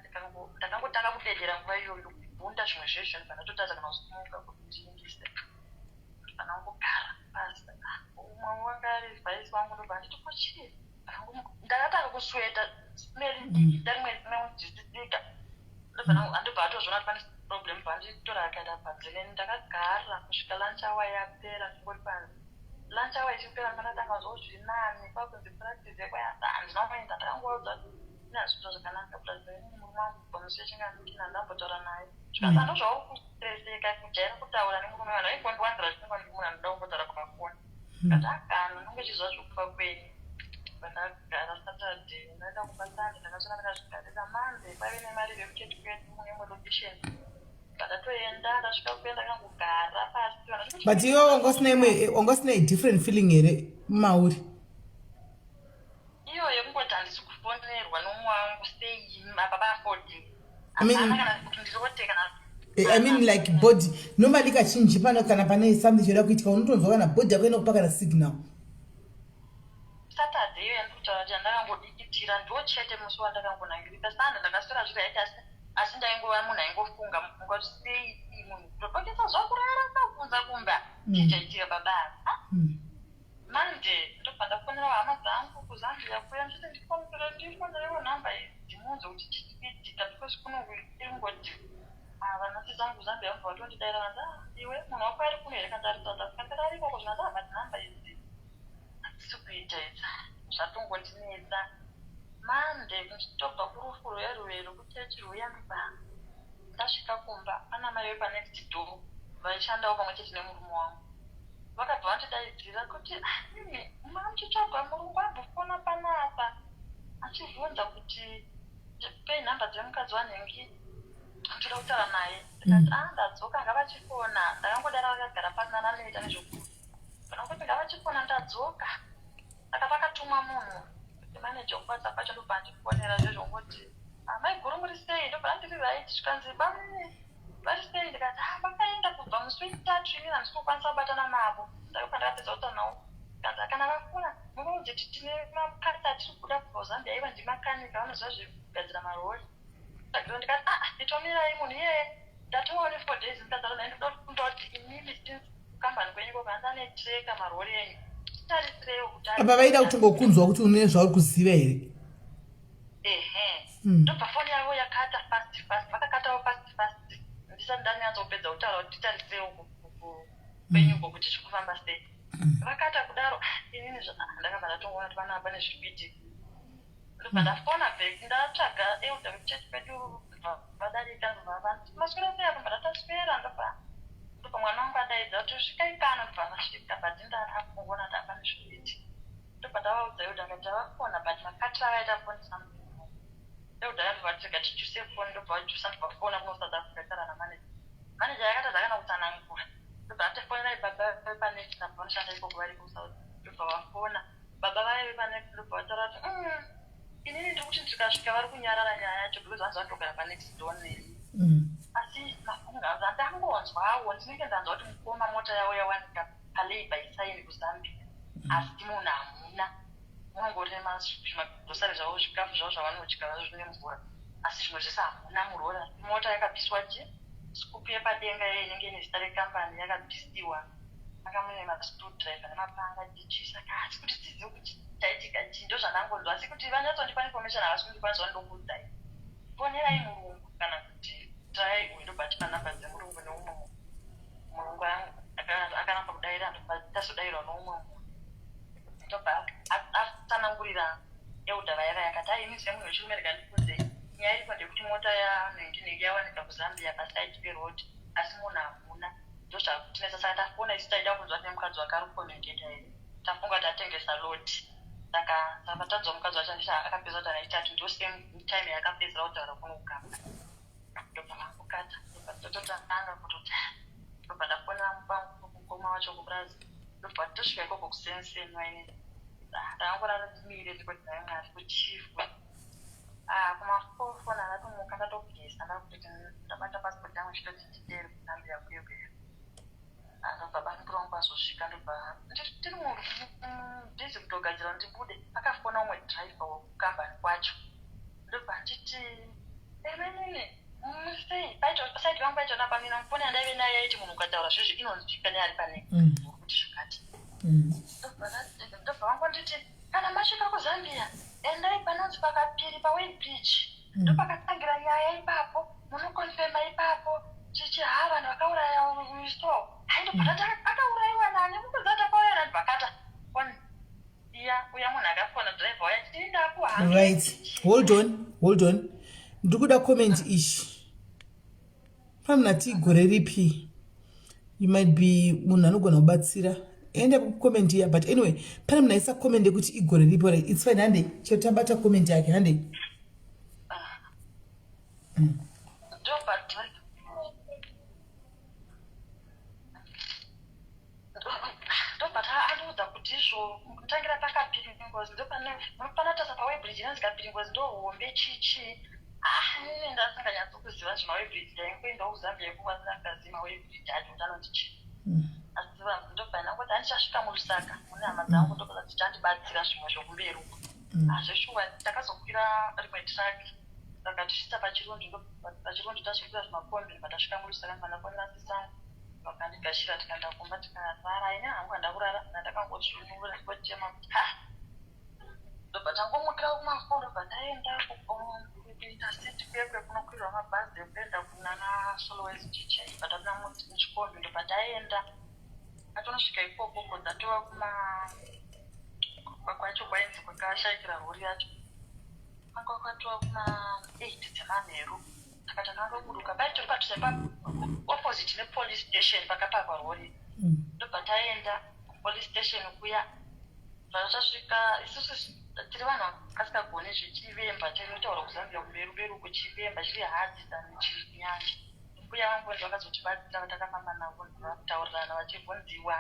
ndakangotanga kudedera nguva iyoyo kubvunda zvimwe zvezvo ndibva ndatotadza kana kusumuka kuti ndiingise ndibva nangogara pasi umwe wanga ari vhaisi wangu ndobva nditi kochii ndakatanga kusweta smeri ndarimwe rinonzvisisika ndobva atozvona kuti pane problem bva nditora akaenda padzimeni ndakagara kusvika lunch hour yapera ndingori panze lunch hour ichipera ndanatanga zozvinani kwakunzi practice yekwayasani ndinomaenda ndakangoudza kuti inazvito zvakanaka prazini murume wangu pamusi wechingandikina ndambotaura naye zvikasa ndozvavo kustreseka kujaira kutaura nemurume vanhu vaikondiwanzira zvinenge ndimuna ndoda kungotaura pamafoni kati akana nonge chizva zvokufa kwenyu pandagara Saturday ndaenda kubatsande ndakasvika ndakazvigarira Monday kwaive nemari yekuchetu kwedu mune location ndakatoenda ndasvika kuenda ndakangogara pasi but iwe wangosina different feeling here mauri iyo yekungoti handisi kufonerwa nomwe wangu sei baba afodi I mean- hapana kana kuti ndiriwote kana I mean like body normally kachinji pano kana pane something choda kuitika unotonzwa kana body yako inokupa kana signal Saturday iyo yandikutaura kuti andakangodikitira ndochete musi wandakangonangirika sanda ndakaswera zviri asi ndaingova munhu aingofunga kuti sei munhu topokesa zvakurara kabvunza kumba chichaitika baba Monday ndobva ndafonera hama dzangu kuZambia kuya nditi ndifonere nhamba idzi munzwe kuti chichiitika because kunongoti vanoti dzangu kuZambia vabva vatondidaira vanza iwe munhu wako ari kuno here kanzi ari South Africa ndakati ari ikoko zvinazava nhamba idzi hatisi kuita idza zvatongondinetsa Monday ndichitobva kurufu rwerwere kuchechi rwuya ndobva ndasvika kumba pana mari wepanext door vaishandawo pamwe chete nemurume wangu vakabva vandidaidzira kuti mamuchitsvagwa murungu ambofona panapa achibvunza kuti pei nhamba dzemukadzi wanhengi ndoda kutaura naye ndikati ndadzoka ngavachifona ndakangodara vakagara pasina nanoita nezvekuru kana kuti ngavachifona ndadzoka saka vakatumwa munhu kuti maneja wekubatsa pacho ndobva ndifonera zvezvongoti mai guru muri sei ndobva ndiri right zvikanzi vari sei ndikati vakaenda kubva musi wechitatu ini handisi kukwanisa kubatana navo ndakabva ndakapedza kutaura navo kanzi kana vafuna muvaudze kuti tine makata tiri kuda kubva kuZambia iva ndimakanika vanoziva zvekugadzira marori ndakati nditomirai munhu iyeye ndatooni 4 days ndikadzaro naye ndoda kundoti inini since kambani kwenyu kobva ndanetseka marori enyu titarisirewo kuti apa vaida kutongokunzwa kuti une zvauri kuziva here ndobva foni yavo yakata fast vakakatawo fast ndisati ndanyatsopedza kutaura kuti titarisewo kwenyuko kuti zvikufamba sei vakata kudaro inini ndakabva ndatongoona kuti panapa nezvikuitika ndobva ndafona bheki ndatsvaga euda kuchechi kwedu vadarika maswera sei ndobva ndataswera ndobva mwana wangu adaidza kuti svikai pano ndobva ndasvika but ndaakungoona kuti apa nezvikuitika ndobva ndavaudza euda ngati avafona but makati avaita foni something euda yandobva tirega tichuse foni ndobva vajusa ndobva fona kuno South Africa tara namaneja yakatadza kana kutsanangura ndobva atifonerai baba vepanext nabva vanoshanda ikoko vari kuSouth ndobva vafona baba vaive panext ndobva vataura kuti inini ndiri kuti ndikasvika vari kunyarara nyaya yacho because vanzi vandogara panext door neni asi mafunganzi handangonzwawo ndinenge ndanzwa kuti mukoma mota yavo yawanika palabor isaini kuZambia asi munhu hamuna munongori nemagosari zvavo zvikafu zvavo zvavanodya vazvo zvine mvura asi zvimwe zvese hamuna murora mota yakabviswa scoop yepadenga iye inenge ine zita rekambani yakabvisiwa akamune mascrewdriver nemapanga tichisa kasi kuti tizive kuti chaitika chii ndo zvandangonzwa asi kuti vanyatsondipa information havasi kundikwanisa vandokuudzai fonerai murungu kana kuti trai uyu ndobva tipa nhamba dzemurungu neumwe murungu akanamba kudaira ndobva tasodaiwa noumwe munhu ndobva atsanangurira euda vaiva yakati aini semunhu wechirume rega ndikuudzei nyaya iripo ndekuti mota yanenge yawanika kuZambia paside peroad asi munhu hamuna ndozvakutinesa saka tafona isi taida kunzwa nemukadzi wakarukomendeta here tafunga kuti atengesa loti saka tanzwa mukadzi wacho andisha akapedza kutaura itatu ndo same time yakapedzera kutaura kuno kugamba ndobva vangokata ndobva tototanga kutoti ndobva ndafonera mukoma wacho kubrazil ndobva tosvika ikoko kusensen waine ndangorarumire ndikoti naye mwari kuchifwa kumafofona ndatomuka ndatogesa ndakutoti ndabata passport yangu chitoti chidere kuZambia kuyo ndobva bandikurongo azosvika ndobva tiri ndizi kutogadzira ndibude akafona umwe driver wekukambani kwacho ndobva nditi emenini sei saidi vangu vacho nabamina mufoni andaive naye yaiti munhu ukataura zvezvi inonzwika neari pane kuti zvakati ndobva vangu nditi kana masvika kuZambia endai panonzi pakapiri paWeighbridge ndopakatangira nyaya ipapo munokonfema ipapo chichiha vanhu vakauraya uisto haindobvata akaurayiwa nani mukuzata pauya nani vakata iya uya munhu akafona driver waya tienda kuhanga right hold on ndiri kuda comment ishi pamnati gore ripi you might be munhu anogona kubatsira enda kucomment here, but anyway pane munaisa comment yekuti igore ripo re it's fine hande chetabata comment yake hande ndobata kuti izvo kutangira pakapiri ngozi ndopane munopanatasa pawebridge inonzikapiri ngozi ndohombe chichi ine ndasinganyatsokuziva zvemawebridge ndaingoendawo kuzambia ikuwa ndakazima mawebridge ati utanoti chii asi vanhu ndobana kuti handichasvika mulusaka mune hama dzangu ndokuza tichandibatsira zvimwe zvokumberi uko hazveshuwa takazokwira rimwe track saka tichiita pachirundi tazokwira zvimakombi patasvika mulusaka ndipanafonera sisangu vakandigashira tikaenda kumba tikasara ine hangu handakurara nandakangosunungura kotema kuti ndobva tangomukira kumaforo bvandaenda kuita city kwekwe kunokwirwa mabhazi ekuenda kunana Solwezi chichi patapina muchikombi ndobva taenda atonosvika ikoko dzatova kwacho kwainzi kwakashayikira rori yacho kwanga kwatova kuma8 dzemanheru saka takangoburuka bai tori patusaipa opposite nepolice station pakapakwa rori ndobva taenda kupolice station kuya zvazvasvika isusu tiri vanhu vasikagoni zvechivemba chainotaura kuzambia kuberuberu kuchivemba chiri hadzi dani chiri nyanja mbuya vangu vanhu vakazotibatsira vatakafamba navo vakataurirana vachibvunziwa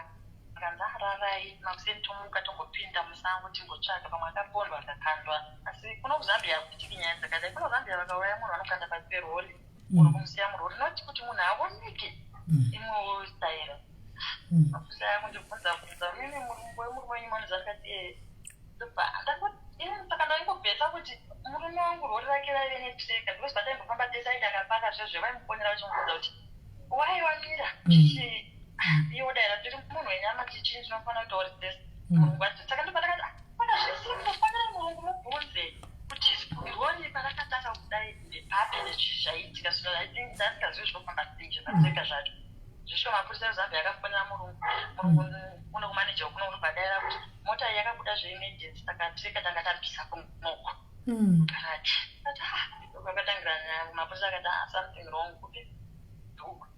akanzararai makuseni tongopinda musango tingotsvaka pamwe akapondwa akakandwa asi kuno kuzambia kutiri nyaya dzakadai kuno kuzambia vakauraya munhu vanokanda pasi perori uri kumusiya murori noti kuti munhu aoneke imwewo staira mafusa yangu ndibvunza mimi murungu wemuru wenyu manozarikati saka ndaingobvesa kuti murume wangu rori rake raive netreka because pataimbofamba tese aida akapaka zvezve vaimukonera vachimubvunza kuti waiwamira chichi iwo daira tiri munhu wenyama chichi ndinofanira kutauri tese murungu ati saka ndopatakati pakazvisimbofanira murungu mubvunze kuti rori parakatanga kudai ndepapi nezvizvaitika zvino ndasingazivi zvinofamba sei zvatreka zvacho zvisvika mapurisa ezambia akafonera murungu uno kumaneja wekuno uri padaira kuti mota yakabuda zveemergency saka treka tanga taripisa kumoko karati kwakatangira mapurisa akati something wrong kuti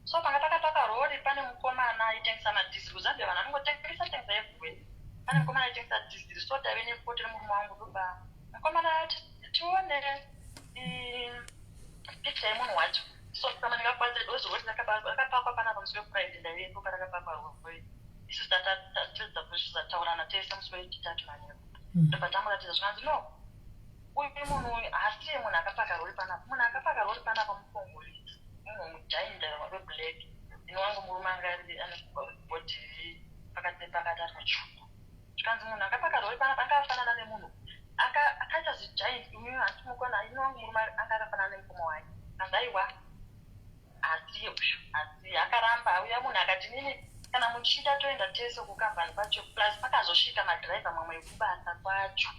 so panga pakapaka rori pane mukomana aitengesa madhiziri kuzambia vanhu vanongotengesa everywhere pane mukomana aitengesa dhiziri so tave nefoti nemurume wangu ndoba mukomana ati tione picha yemunhu wacho so kama ndingakwanisa dozi rori rakapakwa panapa musi wefriday ndaivepo parakapakwa rori isu tatedza kuzataurana tese musi wechitatu manheru ndobva tamuratidza zvinanzi no uyu munhu hasiye munhu akapaka rori panapa munhu akapaka rori panapa mukongolidzi munhu mujainda weblack ino wangu murume anga anebhodhi pakati ari mutsvuku zvikanzi munhu akapaka rori panapa anga afanana nemunhu akaita zijaindi uyu hasi mukona ino wangu murume anga akafanana nemukoma wake kanzi aiwa hasiye uyu hasiye akaramba auya munhu akati nini kana muchida toenda tese kukambani kwacho plus pakazosvika madhiraivha mamwe ekubasa kwacho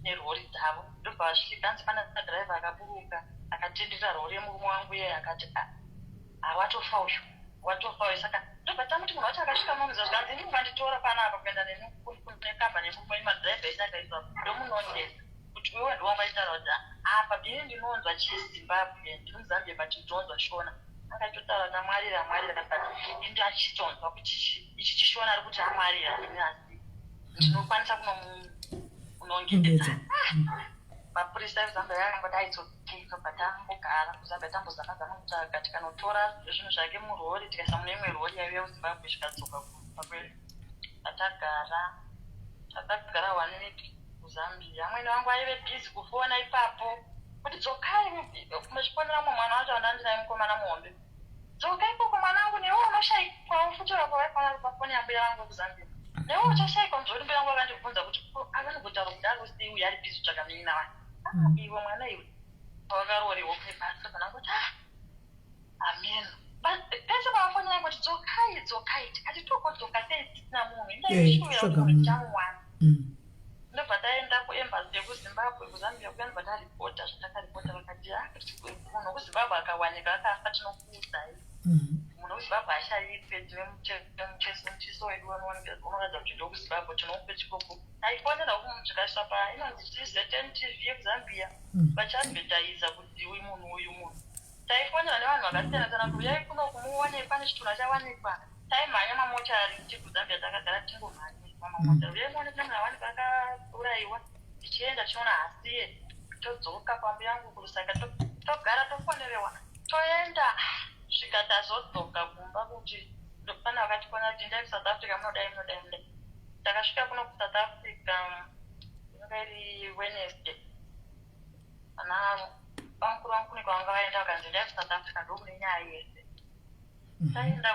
nerori dzavo ndobva vasvika anzi pana dhiraivha akaburuka akatenderera rori yemurume wangu iye akati watofa uyu saka ndobva tamuti munhu wacho akasvika mamuza zvikanzi ini mukanditora panapa kuenda nekambani yemurume madhiraivha ese akaiswa ndomunondesa kuti iwe ndiwambaitaura kuti apa ini ndinonzwa chizimbabwe ndiri muzambia but ndinonzwa shona akatotaura namwarira indi achitonzwa kuti ichi chishona ari kuti amwarira ini asi ndinokwanisa kunongedza mapurisa ezambia yakangoti aitsokeiko patambogara kuzambia tambozamazama kutsvaga tikanotora zvinhu zvake murori tikaisa mune imwe rori yaiuya kuzimbabwe zvikadzoka pakweri takagara 1 week kuzambia mwene wangu aive bhizi kufona ipapo kuti dzokai muchiponera mumwe mwana wacho andandinai mukomana muhombe dzokai ikoko mwana wangu newe unoshayikwa ufutura kwavaifana pafoni yambuya vangu kuzambia newe uchashayikwa muzori mbuya vangu vakandibvunza kuti avanogutaura kuti ari usei uyu ari bhizi kutsvaga minina wani iwe mwana iwe pavakaroriwo kupepasi vanangoti amen pese pamafoni yangu kuti dzokai tikati tokodzoka sei tisina munhu indaishuya chamwana ndobva taenda kuembasi yekuzimbabwe kuzambia kuyanibva taripota zvatakaripota vakati munhu wekuzimbabwe akawanika akafa tinokuudai munhu wekuzimbabwe ashaipe tive mutiso wedu unoratidza kuti ndokuzimbabwe tinokupe chikoko taifonera kumunhu zvikasvapa inonzi ZNTV yekuzambia vachadvetaisa kuti uyu munhu taifonera nevanhu vakasiyana-siyana kuti uyai kuno kumuone pane chitunha chawanikwa taimhanya mamochari tichikuzambia takagara tingomhanye mamochari uyemone namuna vani vakauraiwa tichienda tichiona hasiye todzoka pambi yangu kurusaka togara tofonerewa toenda svika tazodzoka kumba kuti pana vakatipona kuti ndai kuSouth Africa munodai takasvika kuno kuSouth Africa iri Wednesday ana bamukuru vangu kune kwavanga vaenda vakanzi ndai kuSouth Africa ndokune nyaya yese taenda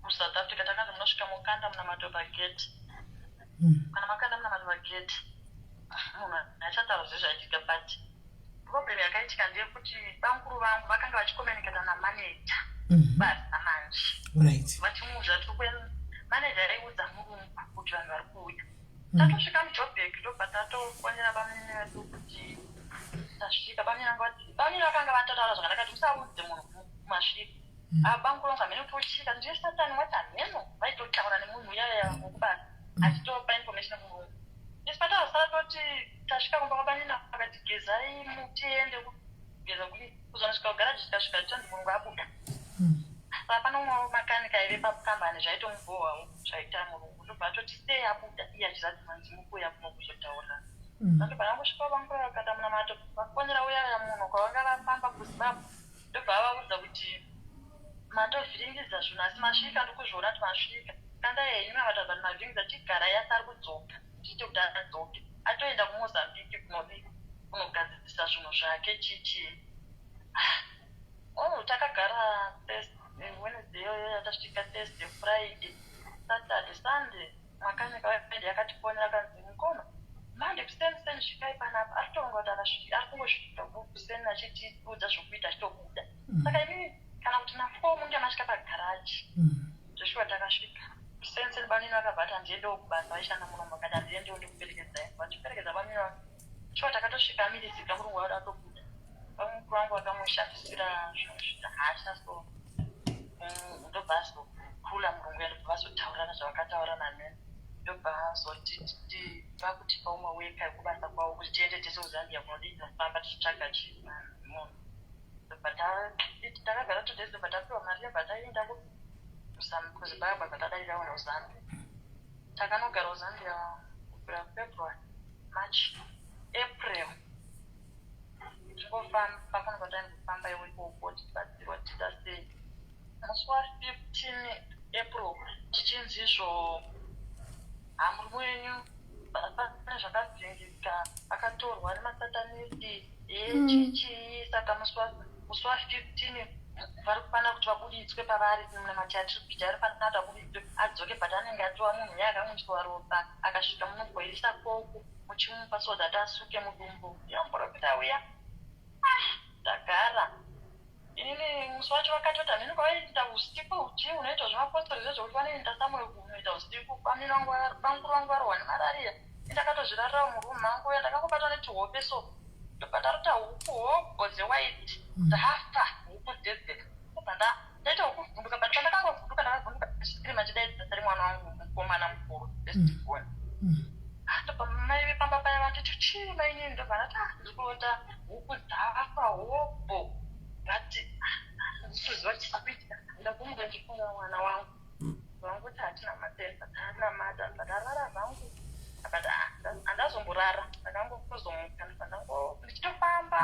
kuSouth Africa takanzi munosvika mukanda muna Madoba Gate kana makanda muna Madoba Gate munhu achataura zvezvaitika but problem yakaitika ndeyekuti bamukuru vangu vakanga vachikomunikata namaneja basa manje vachimuudza kuti maneja aiudza murungu kuti vanhu vari kuuya tatosvika muJoburg ndobva tatofonera bamune vedu kuti tasvika bamune vangu vati bamune vakanga vatotaura zvakanaka kuti musaudze munhu kumasvika bamukuru vangu hamene kutosvika ndiye satani wati hameno vaitotaura nemunhu uyaya wokubasa achitopa information kumurungu isu patasara toti tasvika kumba kwabanina akati gezai mutiende kugeza kuzonosvika kugaraji tikasvika tichandi murungu abuda saka pane umwe makanika aive pakambani zvaitomubhohwawo zvaita murungu ndobva atoti sei abuda iye achizati manzi mukuya kuno kuzotaura ndobva angosvika bamukuru vakata muna mato vafonera uyaya munhu kwavanga vafamba kuzimbabwe ndobva avaudza kuti matovhiringidza zvinhu asi masvika ndokuzviona kuti masvika kanda yenyu avatadza kuti mavhiringidza chigara yasi ari kudzoka tiite kuti adzoke atoenda kuMozambique kunogadzirisa zvinhu zvake chichi takagara Wednesday tasvika Thursday Friday Saturday Sunday makanika waende yakatifonera akanzi mukono mande kuseni svikai panapa aritonga kuti ari kungosvika kuseni achitiudza zvokuita achitobuda saka inini kana kuti na4 munge masvika pagaraji zvoshuwa takasvika kuseni banini vakabvata ndiendewo kubasa vaishanda munomo akati handiendewo ndikuperekedzai vachiperekedza banini shuwa takatosvika mirizika murungu wauda atobuda bamukuru vangu vakamushandisira zvinhu zvahasha so ndobva azokula murungu yedu vazotaurana zvavakataurana neni ndobva azoti vakutipa umwe weka yekubasa kwavo kuti tiende tese kuZambia kunodinofamba tichitsvaga munhu ndobva takagara todesi ndobva tapiwa mari yobva taenda kuZimbabwe bva tadairaona kuZambia takanogara kuZambia kubvira February March April tingofamba panova taindofamba iwekoko tibatsirwa tidasei musi wa15 April tichinzi izvo hamuri wenyu pane zvakabvingika akatorwa nemasatanisti chichii saka musi wa15 vari kufanira kuti vabuditswe pavari nemachatripiti ari fanira kuti abuditswe adzoke but anenge atiwa munhu uye akamunzwa ropa akasvika munogoirisa koko muchimupa so that asuke mudumbu yamborapita uya ndagara inini musi wacho vakatoti hamene kwavaita usiku uchi unoita zvemapostori zvezvokuti vanoenda samwe unoita usiku bamukuru vangu varohwa nemarariya indakatozvirarira murumu mangu uya ndakangobatwa netihope so ndobatarota huku hobho dzewaiti ndafa huku dzedze obva ndaita huku vhunduka but pandakangovhunduka ndakavhunduka chitirima chidaidza tari mwana wangu mukomana mukuru estigoni ndobva mai vepamba paya vatiti chii mainini ndobva ndati ndiri kulota huku dzafa hobho but nditoziva chisakuitika ndakumuka ndichifunga mwana wangu vanguti hatina matenda taana mata ndakarara zvangu akati handazomborara ndakangozomuka ndichitofamba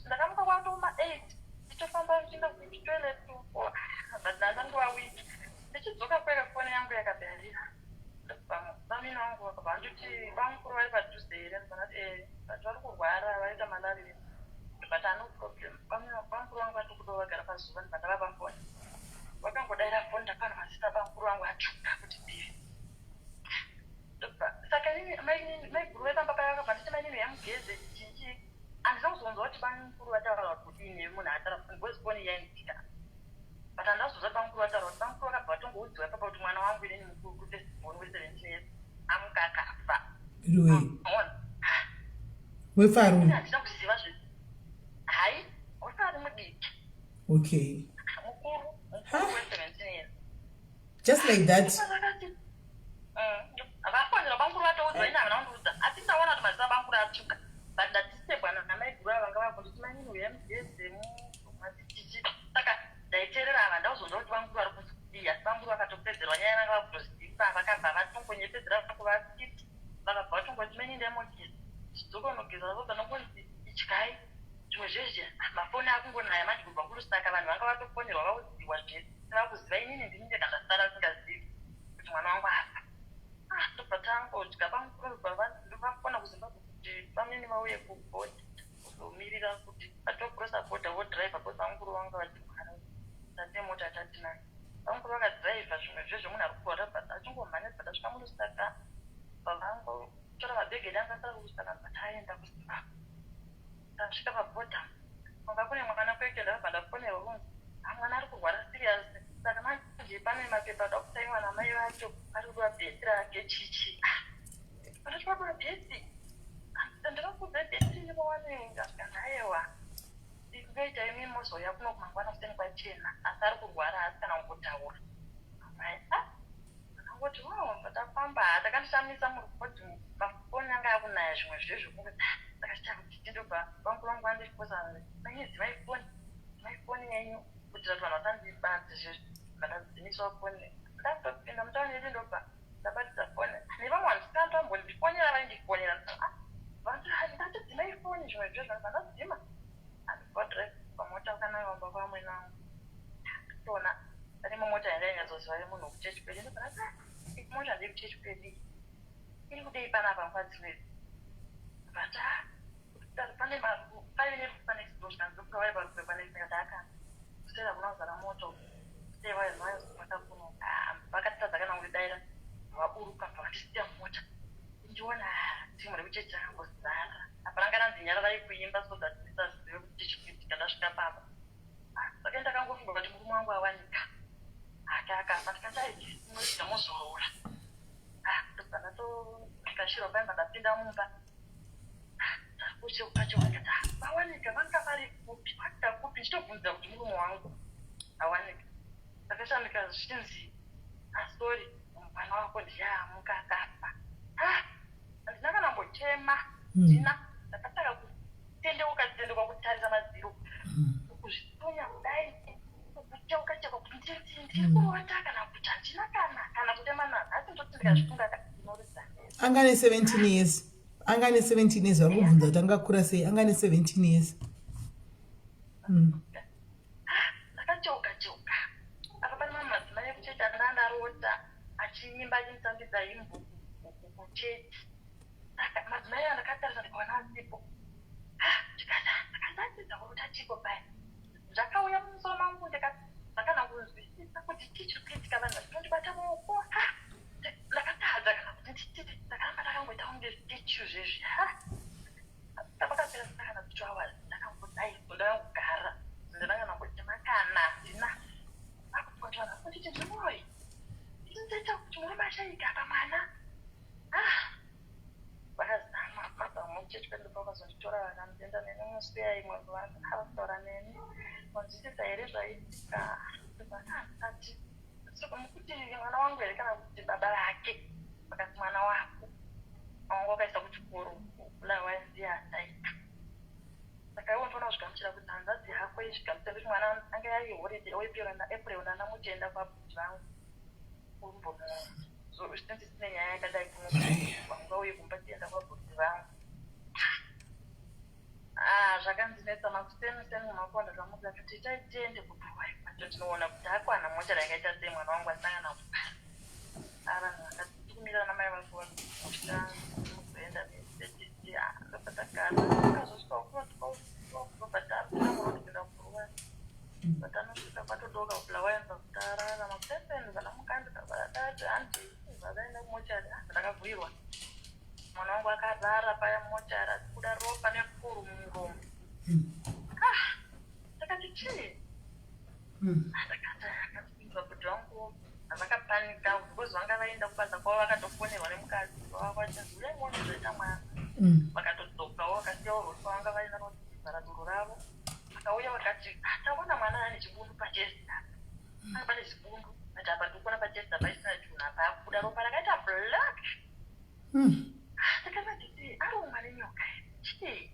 ndakamuka kwatoma 8 ndichitofamba ndichienda kuchitoilet but ndandangova wiki ndichidzoka kweka foni yangu yakabharira bamina vangu vakabva ndoti bamukuru vari padhuze here ndikati vati vari kurwara vaita malaria but no problem bamukuru vangu vari kudo vagara pazuva ndibva ndavapa foni vakangodaira foni ndakanvasisa bamukuru vangu atsvuka kuti bivi saka nini maiguru vepamba paya vakabva nditi mainini yamugeze chichi handina kuzonzwa kuti bamukuru vataura kudini munhu ataragozi yaindika but handazozva bamukuru vataura kuti bamukuru vakabva vatongoudziwa papa kuti mwana wangu inini mukuru kufestivhoni we17 years amuka akafa wefaru handina kuziva zve hai usari mudiki okay mukuru we17 years just like that vafonera bamukuru vatoudzwa ine havana kundiudza asi ndaona kuti mazita bamukuru atsvuka but ndatisebwana namaiguru vanga vakunditi manini uyamugeze matitichi saka ndaiteerera ava ndauzonzwa kuti bamukuru vari kuziya bamukuru vakati vakapedzedzera kuvakiti vakabva vatongoti meni ndemogeza zvizokonogeza vobva nokunzi ityai zvimwe zvezve mafoni akungonaya manje kubva kurusaka vanhu vanga vatofonerwa vauziwa zvese vakuziva inini ndinenge kandasara singazivi kuti mwana wangu afa ndobva tangodya vafona kuzimbabwe kuti vamweni vauye kubhodhi kuzomirira kuti vatokrosa bhodha vodhiraivha kosa mukuru vanga vatimwana tate mota tatinayo vamukuru vakadhiraivha zvimwe zvezvo munhu ari kugora bhasa achingomhanedza tasvika murusaka pavangotora mabhegi edu angasara kurusaka bhata aenda kuzimbabwe tasvika pabhodha anga kune mwana kwekenda vabva ndafonerwa kunzi mwana ari kurwara siriyasi saka manje pane mapepa ada kusainiwa namai vacho ari kudiwa bhesi rake chichi patachikwadura bhesi ndinokudza bhesi rinowanenga zvikanaiwa ikuita imi mozoya kuno kumangwana kuseni kwachena asi ari kurwara asi kana kungotaura angoti patafamba takandishamisa muripoti mafoni anga akunaya zvimwe zvezvo kuti takachita kuti tindobva vangu vangu vandiposa manyedzi maifoni yenyu kuitira kuti vanhu vasandibadzi zvezvo vandadzimiswa foni ndakutopinda mutauni yedu ndobva ndabatidza foni nevamwe vandisikandambondifonera vaindifonera ndatodzima ifoni zvimwe zvezvo vandadzima andibhodhiraiva pamota ukanaiwamba kwamwena wangu tona ane mamota yandainyazoziva yemunhu wekuchechipedi ndobva mota ndiri kuchechipedi iri kudei panapa mukwadziwezi but pane pane explosionszokuta waiva rupepanesingadaka kusera kunazara moto sevaivaakakuno vakatadza kana kuridaira vaburuka vakatisiya mota ndiona timu rekuchechi rakangozara apa ranga ranzi nyara rai kuimba so that ndisazive kuti chichiitika ndasvika papa saka ndakangofunga kuti murume wangu awanika akafa ndikandaiinoita muzorora ndobva ndatorikashirwa paimba ndapinda mumba ucheukachowakata vawanika vanga vari kupi vaita kupi ndichitobvunza kuti murume wangu awanika ndakashamika zvichinzi asori mwana wako ndiyamuka akafa handina kana mbochema ndina ndakataka kutendeuka kutarisa madziro kuzvitonya kudai kucheukachewa kuti ndiri kurovata kana kuti handina kana kutemana asi ndoti ndikazvifunga inorisa anga ne-17 years anga ne-17 years vari kubvunza kuti angakura sei anga ne-17 years ndakacheuka apa pane mamwe madzimai ekuchechi andandarota achiimba achinditambidza imbo kuchechi saka madzimai andakatarisa ndikaona asipo ndakazadzidza kuti achipo paya zvakauya mumusoro mangu ndakana kunzwisisa kuti tichiri kuitika vanhu vatinondibata maoko ndakatadza kana kuti ndititi ndakaramba ndakangoita kunge stichu zvezvi tapakapera sakana 2 hours ndakangodai ndakangogara ndinanganangotemakana ndina akutotaura kuti chizvimoi ndinoita kuti murume ashayika apa mwana vakazama mabamuchechi kwendopa vakazonditora vakandienda neni musiya imwe vakataura neni wanzwisisa here zvaitika vakati saka mukuti mwana wangu here kana kuti baba vake vakati mwana wako wangu wakaisa kuchikoro kulawaziyasaika saka iwo ndona zvigamuchira kuti hanzvadzi yako izvigamuchira kuti mwana anga yari holiday oepril ndandamutenda kwabhuti vangu urumbomo zvinzi sine nyaya yakadai kuvanguva uye kumba tienda kwabhuti vangu zvakandinetsa makuseni mumakonda zvamuza kuti taitende kupuwai pato tinoona kuti akwana mochara yakaita sei mwana wangu asangana kupara vanhu vakatikumira namai vako vakuita mukuenda nesetiti ndopatakara akazosvika ukubataapinamurotipinda kupuwai but anosvika patodoka kulawaenza kutarara mapeseni vanamukandikavaadati handi zvakaenda kumochari ndakabhuirwa mwana wangu akarara paya mochari achikuda ropa nekuru mumuromo takati chii ndakatiindwa kuti vangu vakapanika because vanga vaenda kubasa kwavo vakatofonerwa nemukadzi wavo vachinzi uyai muone zvoita mwana vakatodzokawo vakasiyawo ropa vanga vaina rodzivhara duro ravo vakauya vakati taona mwana ane chibundu pachesti apa pane chibundu ati apa ndikuona pachesti apa isina chinhu apa akuda ropa rakaita black takazatiti arumwa nenyoka chii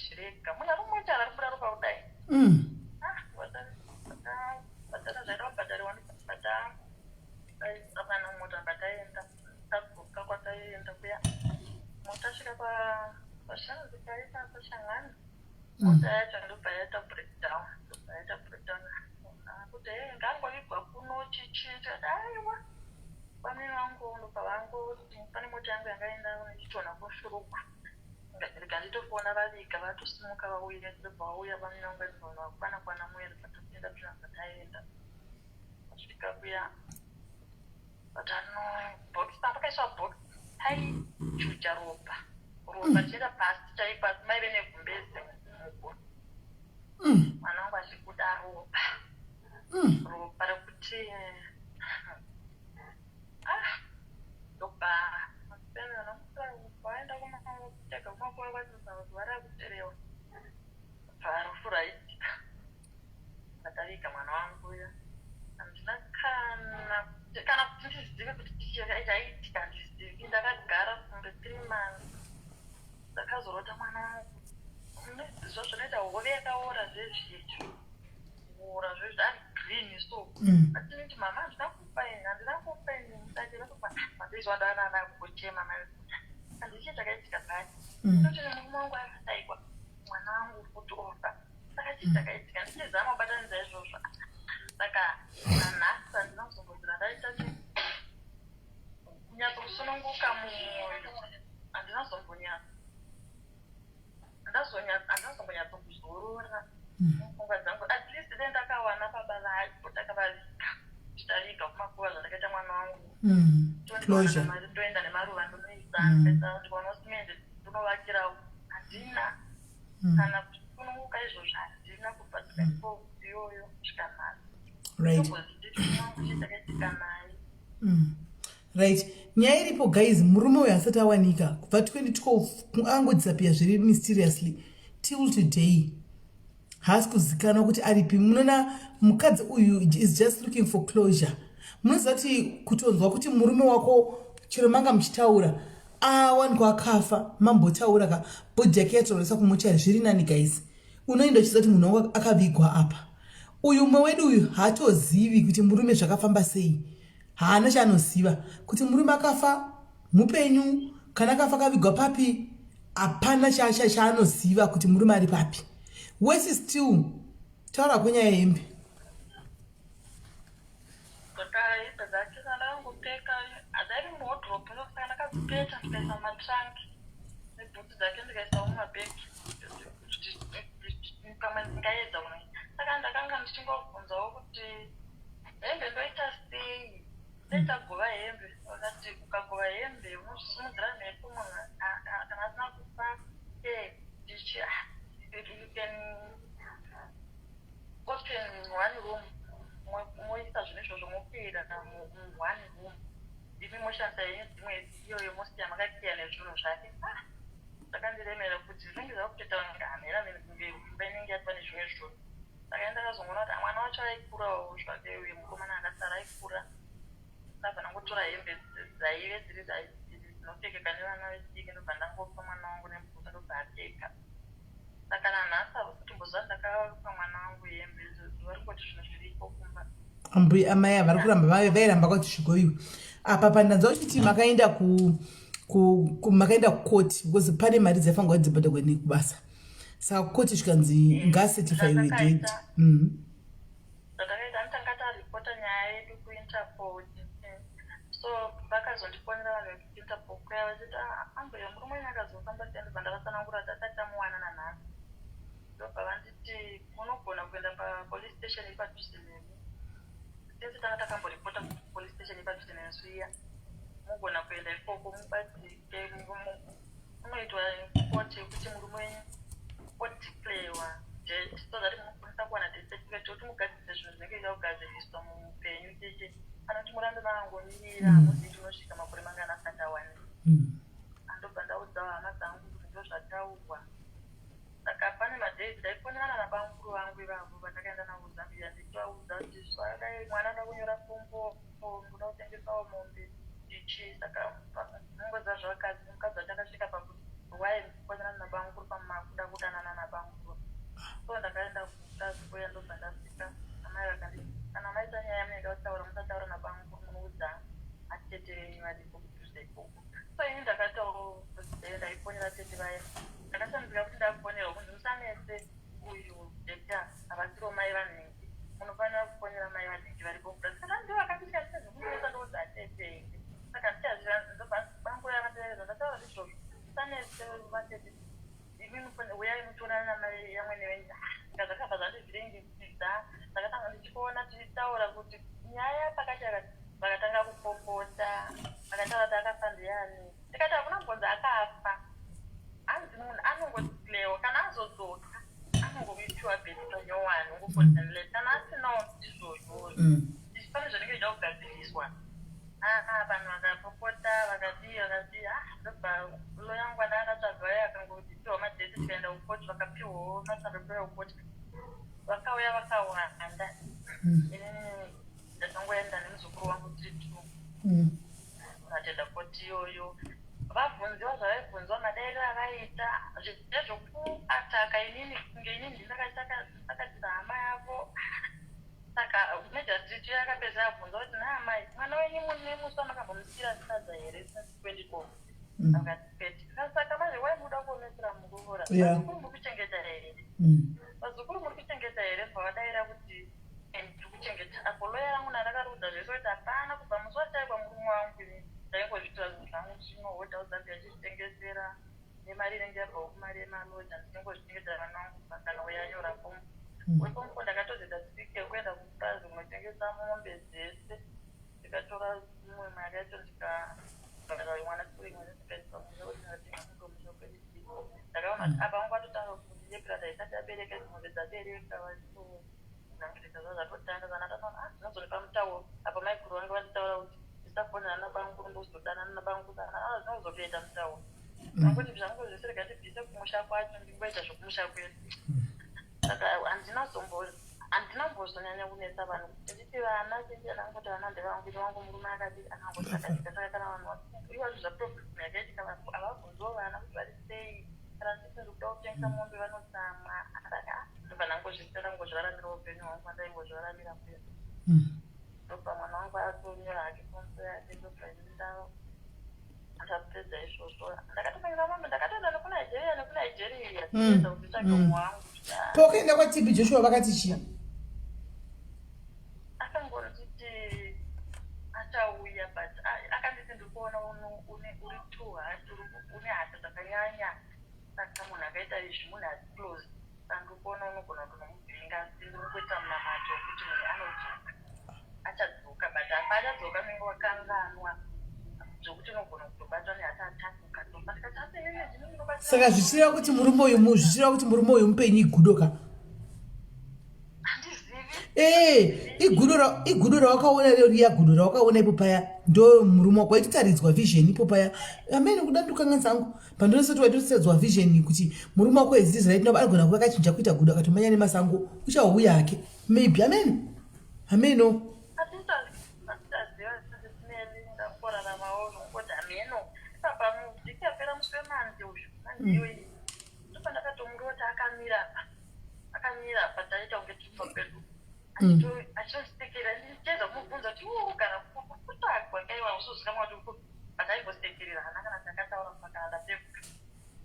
zvirega munhu ari mumochari ari kuda ropa kudai vatara zvaida kubhadhariwa ndibata apana mota ngataenda taguka kwataenda kuya motasvika pashanzi kaita pashangana mota yacho ndobva yaita breakdown kuti ngangorigwa kuno chichita aiwa pamwe vangu ndobva vangoti pane mota yangu yangaenda ndichitona kushuruka ndikanditofona vaviga vatosimuka vauya ndobva vauya pamwe vangu ndibva kwana mweri patopinda pazvataenda asvika kuya bhokisi pakaiswa bhokisi taichuja ropa tichienda pasi chaipasi maive negumbeze mugo mwana wangu achikuda ropa rekuti ndobva vaenda kutega kumakuva vazuva rakuterewa bvarufu raitika vataviga mwana wangu uya handina kana kuti ndizive kuti chaitika handizivi ndakagara kunge 3 months ndakazorota mwana wangu zvo zvinoita hove yakaora zvezvizvo kuora zvezvo ari green so atiniti mama handina kupaini mudaiziva ndaanana kuchema handisi chakaitika pati toti nemurume wangu akataikwa mwana wangu futi ofa saka chii chakaitika ndichizama kubatanidza izvozvo saka nanhasi handinazombodzira ndaita kunyatsa kusununguka mumwoyo handazombonyatsa kuzorora mupfungwa dzangu at least dai ndakawana baba vapo takavavika tichitaviga kumakuva zvandakaita mwana wangu tondowana mari toenda nemaruva ndonoisa ndikaona simende ndonovakirawo handina kana kusununguka izvozvo handina kubva tikaipo iyoyo kusvika nhasi chakaitika naye right. Nyaya iripo guys, murume uyu asati awanika kubva 2012 angodisappear zviri mysteriously till today haasi kuzikanwa kuti aripi. Munoona mukadzi uyu is just looking for closure. Munoziva kuti kutonzwa kuti murume wako chero manga muchitaura awanikwa akafa mambotaura ka bhodhi yake yatoresa kumuchari zviri nani guys. Unoenda uchiziva kuti munhu wangu akavigwa apa. Uyu mumwe wedu uyu haatozivi kuti murume zvakafamba sei. Haana chaanoziva kuti murume akafa mupenyu kana akafa akavigwa papi. Hapana chaanoziva kuti murume ari papi. Wesi still taura kwenyaya yembe. Zvakaita dzake dzandangopfeka hadzari muhodhropu ndosaka ndakadzipeta ndikaisa matrangi nebhutsu dzake ndikaisawo mumabhegi pamwe ndingaedza kuno. Saka ndakanga ndichingobvunzawo kuti hembe ndoita sei ndaitagova hembe vakati ukagova hembe unozvisimudzira mhepo munhu kana asina kufa ndichi you can open one room moisa zvinhu izvozvo mopera one room ivi moshandisa yenyu dzimwe iyoyo mosiya makakiya nezvinhu zvake. Ndakandiremera kuti zvinenge zvakuteta ngamera imba inenge yatwa nezvimwe zvinhu. Saka ndakazongoona kuti mwana wacho aikurawo zvake uye mukomana akasara aikura ndabva ndangotora hembe dzaive dziri dzinopfekeka nevana vechidiki ndobva ndangopa mwana wangu nebhutsu ndobva apfeka. Saka nanhasi akutimboziva ndakapa mwana wangu hembe zuva ringoti zvinhu zviripo kumba. Ambuya amai vari kuramba vairamba kuti zvigoiwe apa pandanzwa kuti makaenda makaenda kukoti because pane mari dzaifanirwa kuti dzibhadharwe nekubasa. Saka kukoti zvikanzi ngacertifyiwe dead. Zvandakaita nditanga taripota nyaya yedu kuInterpol. So vakazondifonera vanhu vekuInterpol kuya vachiti ambuya murume wenyu akazofamba sei ndobva ndavasanangura kuti asati tamuwana nanhasi. Ndobva vanditi munogona kuenda papolice station ipadhuze nemi. Since tanga takamboripota kupolice station ipadhuze nesu iya mugona kuenda ikoko mubatsike munoitwa ripoti yekuti murume wenyu odeclarewa dead so that munokwanisa kuwana death certificate kuti mugadzirisa zvinhu zvinenge zvaugadziriswa muupenyu cheche kana kuti murambe manangomirira muzi tinosvika makore mangana asati awanika. Andobva ndaudzawo hama dzangu kuti ndo zvataurwa. Saka pane madhays ndaifonana nabamukuru vangu ivavo vandakaenda navo Zambia ndichivaudza kuti zvakadai mwana ndakunyora fombo ndoda kutengesawo mombe ndichi. Saka mungoziva zvavakadzi mukadzi watakasvika pakuti waifonana nabamukuru pamakuda kudanana nabamukuru. So ndakaenda kukadzi kuya ndobva ndasvika amai vakanditi kana maita nyaya yamunenge vataura musataura nabamukuru kumuudza atete venyu varipo kudhuze ikoko. So ini ndakatawo ndaifonera tete vaya ndakatambudzika kuti ndakufonera kunzi musanetse uyu deta havasiro mai vanhingi munofanira kufonera mai vanhingi varipo kuda saka ndivo vakandishandisa zvokunesa ndoudza atete saka ndichazviva bangu yakateereza ndataura izvozvo musanetse vatete uyai mutoonana namai yamwene venyu saka zvakabva zvandizviringidza ndakatanga ndichiona tichitaura kuti nyaya pakati vakatanga kupopota vakataura kuti akafa ndiani tikati hakuna mbonzi akafa hanzi munhu anongotilewa kana azodzoka anongovipiwa bhedita nyowani ungopotanile kana asinawo ndizvozvo pane zvinenge ida kugadziriswa vanhu vakapopota vakati ndobva lo yangu ana akatsvagayo akangotipiwa madheti tikaenda kukoti vakapiwawo masandopera kukoti vakauya vakawanda ndatongoenda nemuzukuru wangu tiritu vatenda koti iyoyo vabvunziwa zvavaibvunziwa madairo avaita zvezvokuataka inini kunge inini ndakatisa hama yavo saka mejastriti yakapedza abvunza kuti naamai mwana wenyu munemusi wamakambomusira sadza here since 2012 akati saka manje waibuda kuonesera munguvura vazukuru muri kuchengeta here vazukuru muri kuchengeta here pavadaira kuti ndiri kuchengeta apo loya yangu narakarudza zvese kuti hapana kubva musi wataikwa murume wangu ndaingozvitora zvinhu zvangu zvinohodha uzambia achizvitengesera nemari inenge yabvawo kumari yemaloja ndinongozvitengesera vana vangu pakana uyanyurapo wepomupo ndakatozoita tsike kuenda kuprazi kunotengesa mombe dzese ndikatora mumwe mari yacho ndikabhadhara mwana kurimwe ndakaona kuti apa vangu vatotanga kuti yebrada isati abereka dzimombe dzabereka vachitonangirika zvazvatotanga zanatataona zvinozoripa mutauro apa maikuru vange vachitaura kuti ndisafonera nabangu ndozodanana nabangu zvinozotoita mutauro anguti zvangu zvese rega ndibvise kumusha kwacho ndingoita zvokumusha kwedu saka handinambozonyanya kunetsa vanhu nditi vana chendianangoti vana ndevangu wangu murume akadii akangosakatika saka kana vanhu iwazvo zvaproblem yakaitika havabvunziwo vana kuti vari sei kana ndisiri kuda kutengesa mombe vanotsamwa saka ndobva ndangozvisera ngozviraramira upenyu hwangu mandaingozviraramira kwedu ndobva mwana wangu atonyora hake fonso yake ndobva ndapedza izvozvo ndakatomangira mombe ndakatoenda nekunigeria tienda kuti tsvage umwe wangu paukaenda kwatb joshua vakati chii akangoriti achauya but akanditi ndikuona uri too hard une hata dzakanyanya saka munhu akaita izvi munhu ati close sandikuona unogona kunomubhinga ndingoita munamato wekuti munhu anodzoka achadzoka but apa achadzoka nenge wakanganwa zvokuti unogona kutobatwa nehata atakuka saka zvichireva kuti murume uyu mupenyu igudoka igudo rawakaona riya gudo rawakaona ipo paya ndo murume wako waitotaridzwa vision ipo paya amene kudandukangan zangu pandonosoti waitotaridzwa vision kuti murume wako eziisraeri anogona kuva akachinja kuita gudo akatomanya nemasango uchauya hake maybe ameno akamira pataita kunge tufa pedu achositekera ndicheza kumubvunza kuti kana kutakwa kaiwa usozikamwa kuti pataimbositekerera hana kana takataura pakana ndapepuka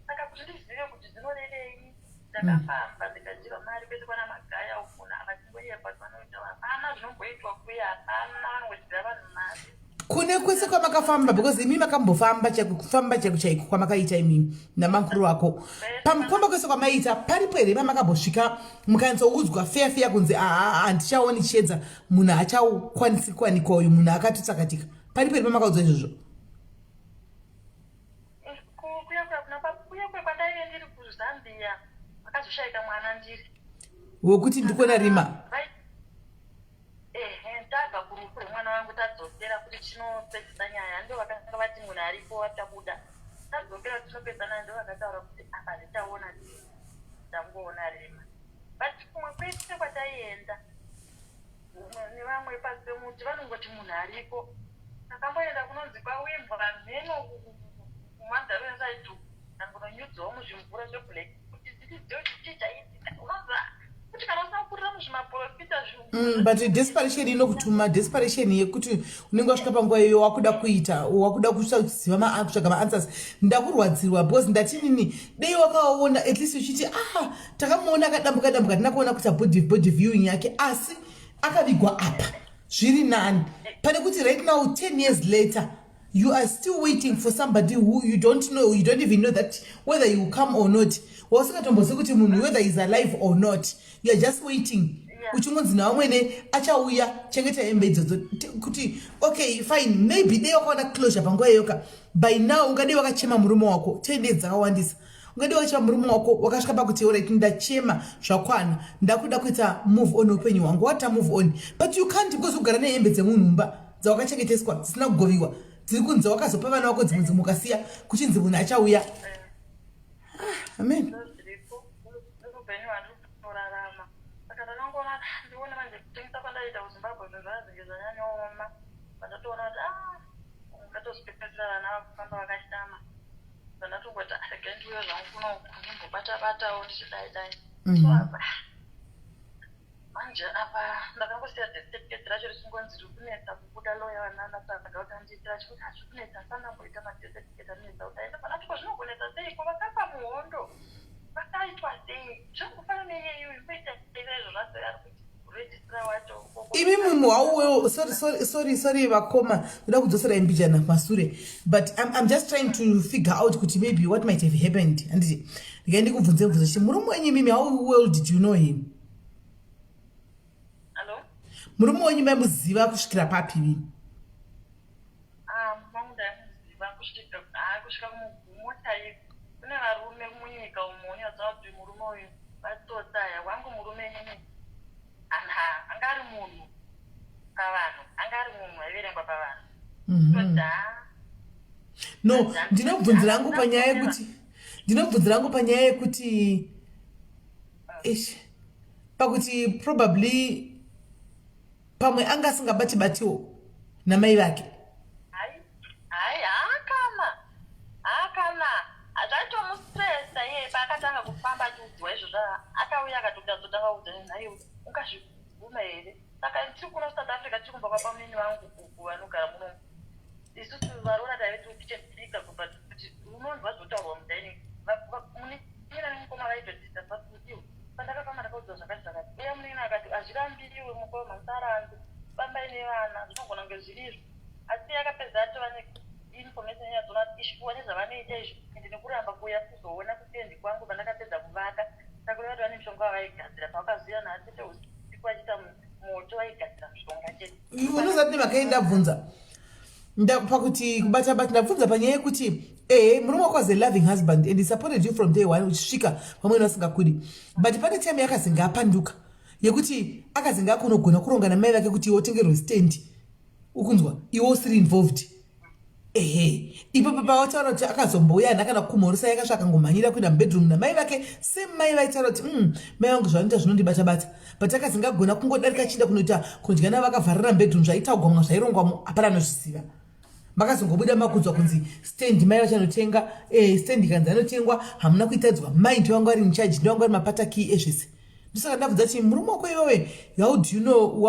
saka kuti ndizive kuti dzinorerei ndakafamba ndikajiva mari pese kwana magaya ukuna vachingoyepa vanoita hapana zvinomboitwa kuya hapana vanongodzira vanhu mari kune kwese kwamakafamba because imi makambofamba chaiko chaiko kwamakaita imimi namakuru wako pamufamba kwese kwamaita paripo here pamakambosvika mukanzoudzwa feya kunzi handichaoni chiedza munhu hachakwanisi kuwanikwa uyu munhu akatotsakatika paripo here pamakaudzwa izvozvo kuya kwandaive ndiri kuzambia vakazoshaika mwana ndiri wekuti ndikuona rima ndabva kurufu remwana wangu tadzokera kuti tinopedzisa nyaya ndo vakanga vati munhu aripo watabuda tadzokera tinopedzana ndo vakataura kuti apa nditaona ndangoona rima but kumwe kwese kwataienda nevamwe pasi pemuti vanongoti munhu aripo takamboenda kunonzi kwawimbwa mheno kumadharuensaitu nangononyudzawo muzvimvura zveblack kuti tichaitika unonza kuti kana usina kupurira muzvimaprofita but desperation inokutuma desperation yekuti unenge wasvika panguva iyo wakuda kuziva kutsvaga maanswers. Ndakurwadzirwa because ndatinini dei wakaona at least uchiti takamuona akadambuka dambuka tina kuona kuti body viewing yake asi akavigwa apa zviri nani pane kuti right now 10 years later you are still waiting for somebody who you don't know, you don't even know that whether you will come or not. Wasikatombozi kuti munhu whether is alive or not, you are just waiting. Uchingonzi na wamwene achauya chengeta hembe idzodzo kuti okay fine maybe dei wakaona closure panguva iyoka. By now ungade wakachema murume wako 10 days dzakawandisa, ungade wakachema murume wako wakasvika pakuti alright ndachema zvakwana ndakuda kuita move on upenyu hwangu, wata move on, but you can't because ugara nehembe dzemunhumba dzawakachengeteswa dzisina kugoviwa dziri kunzi wakazopa vana vako dzimwe mukasiya kuchinzi munhu achauya. Amen. manje apa ndakangosiya certificate racho richingonzi rikunetsa kubuda loya vanana saka vakandiitira chikuti hazvikunetsa sanamboita macertificate anetsa utaenda panati ko zvinogonetsa seiko vakafa muhondo vakaitwa sei zvakufana neyeyu ikuita izvo zvasoi ari kuti kuregistera wacho imi munhu hauwewo sorry vakoma ndoda kudzosera imbijana masure but I'm just trying to figure out kuti maybe what might have happened. Handiti ndikaendi kubvunze mvunzo chiti murume wenyu mimi how well did you know him? Murume wenyu maimuziva kusvikira papi mimi? Mangu ndaimuziva kusvika kumota iyi. Kune varume munyika umo unoziva kuti murume uyu vatotaya wangu murume nini angari munhu pavanhu, angari munhu aiverengwa pavanhu. No, ndinobvunzira rangu panyaya yekuti pakuti probably pamwe anga asingabati-batiwo namai vake. Hai haakana zvatomustresa iye paakatanga kufamba achiudzwa izvo akauya akatotanga kuudzana naye ungazvibvuma here. Saka tiri kuno South Africa tiri kumba kwapamweni vangu vanogara muno isusu varona taive tichipika kuti unonzwa zvotaurwa mudaini munina nemukoma vaitodisa pasiiwo pandakafamba ndakaudzwa zvakati uye munina akati hazvirambiriwe mukoma masaranzi fambai nevana zvinogona kunge zvirizvo asi akapedza atova neinformation yadzona ishuwa nezvavanoita izvo ende nekuramba kuuya kuzoona kutendi kwangu pandakapedza kuvaka takureva kuti vane mishonga wavaigadzira pavakaziva naatete usiku vachiita moto vaigadzira mishonga chete. Unozati nevakaenda bvunza pakuti kubata-bata ndabvunza panyaya yekuti murume wako was a loving husband and he supported you from day one uchisvika pamweni vasingakudi, but pane time yakazinga apanduka yekuti akazinga akonogona kuronga namai vake kuti iwo tengerwe stand ukunzwa iwo usiri involved. Ipo pawataura kuti akazombouya nakana kumhorisa yakasvaka ngomhanyira kuenda mubedroom namai vake semai vaitaura kuti mai vangu zvanoita zvinondibata-bata, but akazinga agona kungodarika achienda kunoita kudya navakavharira mubedroom zvaitaugwamwa zvairongwamo hapana anozviziva. Makazongobuda makudzwa kunzi stand mai vachanotenga stand kanzi anotengwa hamuna kuitadzwa mai ndivangu ari incharge ndivangu ari mapata key ezvese. Ndosaka ndabvunza kuti murume wako iwewe how well do you know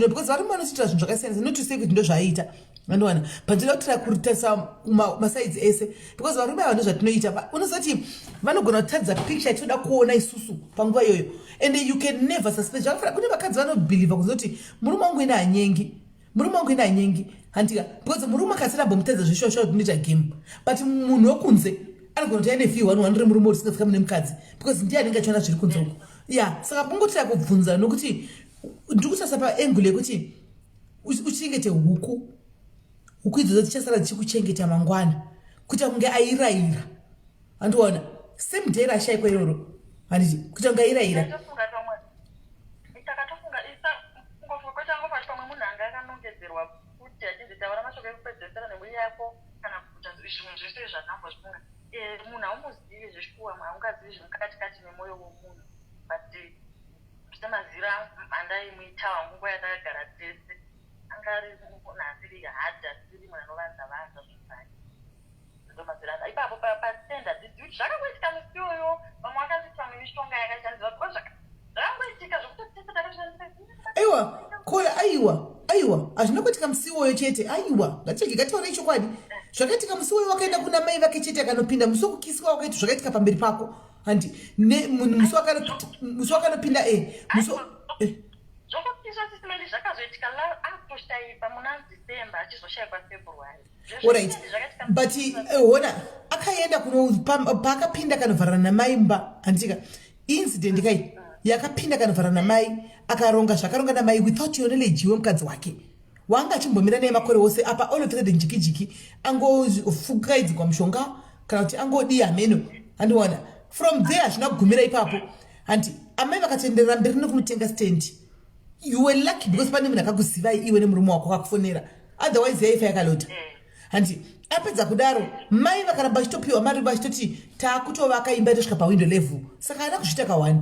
because varume vanochiita zvinhu zvakasiyana not to say kuti ndozvaaita vandowana but ndoda kutira kutarisa masides ese because varume ava ndozvatinoita unoziva kuti vanogona kutadza picture yatinoda kuona isusu panguva iyoyo and you can never suspect zvakafana. Kune vakadzi vanobhilivha kunzi kuti murume wangu ina hanyengi handika because murume akasirambomutadza zvishosho zvinoita game but munhu wekunze anogona kuti aine view 100 murume usingasvika mune mukadzi because ndiye anenge achiona zviri kunze uko. Saka kungotira kubvunza nokuti ndikutarisa paangle yekuti uchengete huku idzodzo dzichasara dzichikuchengeta mangwana kuita kunge airaira andiona same day rashayikwa iroro handiti kuita kunge airaira. Takatofunga isa ngofa pamwe munhu anga akanongedzerwa kuti achinzi taura mashoko ekupedzesera nembuya yako kana kuita zvinhu zvese zvakambozvifunga munhu haumuzivi zvechikuwa haungazivi zvemukati nemwoyo womunhu but semazira handai muitawa nguva yatakagara tese angari munhu asiri hadha asiri munhu anovanza zvakare ndomazira ipapo patenda dzidziuti zvakangoitika musiyoyo vamwe vakaziti pamwe mishonga yakashandiswa because zvakangoitika aiwa azvinokuitika musi iwoyo chete aiwa ngatione chokwadi zvakaitika musi iwoyo wakaenda kuna mai vake chete akanopinda musi wokukiswa wakaita zvakaitika pamberi pako handi musi wakanopinda zvokukiswa sisimeli zvakazoitika apostaipa muna December achizoshayikwa February. Alright, but hona akaenda paakapinda kanovharana namai mba handika incident kai yakapinda kanovharana namai akaronga zvakaronga namai without your knowledge wemukadzi wake wanga achimbomira naye makore ose apa all of a sudden jikijiki angofukaidzwa mushonga kana kuti angodi ameno handiwana from there hazvina kugumira ipapo handi amai vakatenderera mberi nekunotenga stand. You were lucky because pane munhu akakuzivai iwe nemurume wako akakufonera otherwise yaifa yakalota handi apedza kudaro mai vakaramba vachitopiwa mari vachitoti taakutovaka imba yatosvika pawindow level saka haana kuzvita kawani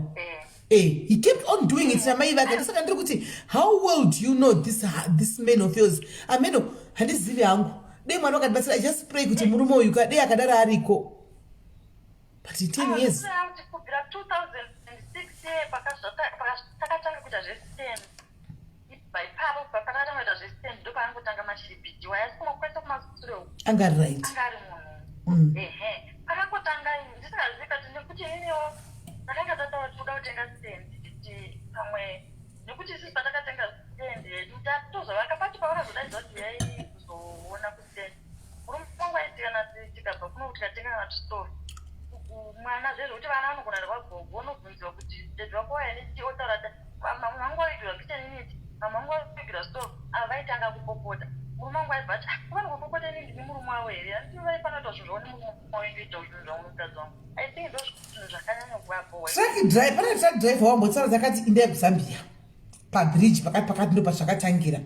he kept on doing it namai vake ndosaka ndiri kuti how well do you know this man of yours ameno handizivi hangu dei mwana wakatibatsira I just pray kuti murume uyu dei akadaro ariko but 10 years kubvira 2006 pakatanga kuita zvestand bypapo pakatanga kuita zvestand ndo paangotanga mashibhiji wayasikumokwaisa kumasure angari right angari munhu pakangotanga ndisingazivi kati nekuti inewo takanga tataura toda kutenga stand titi pamwe nekuti isisi patakatenga stand yedu tozovaka pacho pavakazodaidza kuti yai kuzoona kustand murume wangu aitikana tikabva kuno kuti tikatenga kana tustori mwana zvezvo kuti vana vanogona rwagogo unobvunziwa kuti dedi wako wainiti otaura mama wangu waigirwa kitchen unit mama wangu waigirwa stove avaitanga kupopota murume wangu aibva ati vana kupopota ini ndini murume wavo here anditi vaifanoita zvinhu zvaone murume wavo indoita zvinhu zvaunotadzi wangu I think ndo zvinhu zvakanyanya kuvapo pane truck driver wambotsara dzakati indai kuzambia pabridge pakati ndo pazvakatangira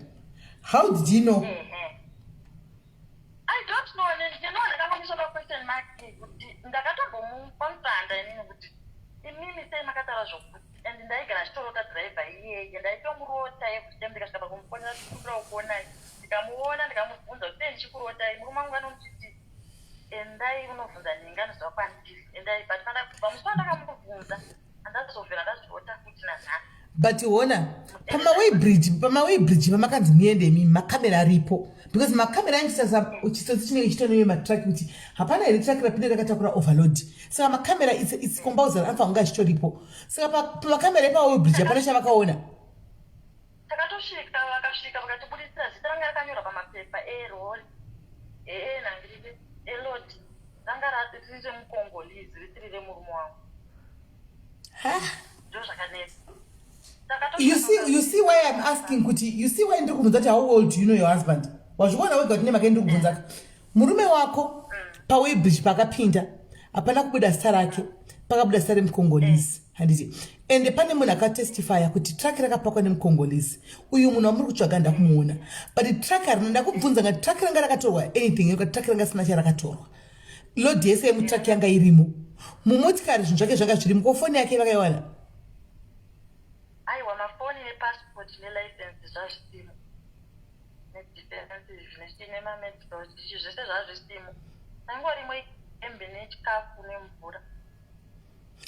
how did you know I don't know ndinoona ndakambonyeswa question mark kuti ndakatombomupamusanda inini kuti imimi sei makataura zvokuti and ndaigara ndichirota driver iyeye ndaitomurota yekuti ndikasvika pakumufonera tikura ukuonai ndikamuona ndikamubvunza kuti sei ndichikurotai murume wangu anomuchiti endai unobvunza ninganiziva kwandiri endai but pamusiwa ndakamubvunza handazovhera ndazvirota kuti nanhasi but wona pamaway bridge pamakanzi muende mimi makamera aripo because makamera anchitaza uchitsotsi chinenge chitoneye matrack kuti hapana here track rapinde rakatakura overload saka makamera it's compulsory anfa unga chitoripo saka pamakamera epaway bridge hapana chavakaona takatosvika vakasvika vakatibuditsira zita ranga rakanyora pamapepa erori nangirive elodi ranga riri remukongolizi risiri remurume wangu ndo zvakanesa. You see why I'm asking kuti you see why ndiri kubvunza kuti how old do you know your husband wazviona wega kuti nemaka ndiri kubvunza murume wako paway bridge pakapinda hapana kubuda zita rake pakabuda zita remukongolisi handiti ende pane munhu akatestifya kuti truck rakapakwa nemukongolisi uyu munhu wamuri kutsvaga ndakumuona but truck harina ndakubvunza ngati truck ranga rakatorwa anything kuti truck ranga sina charakatorwa lodi yese yemutruck yanga irimo mumotikari zvinhu zvake zvanga zvirimo kofoni yake vakaiwana aiwa mafoni nepassport nelicense zvazvisimo nedefense nemamedical zvese zvazvisimo nangorimo embe nechikafu nemvura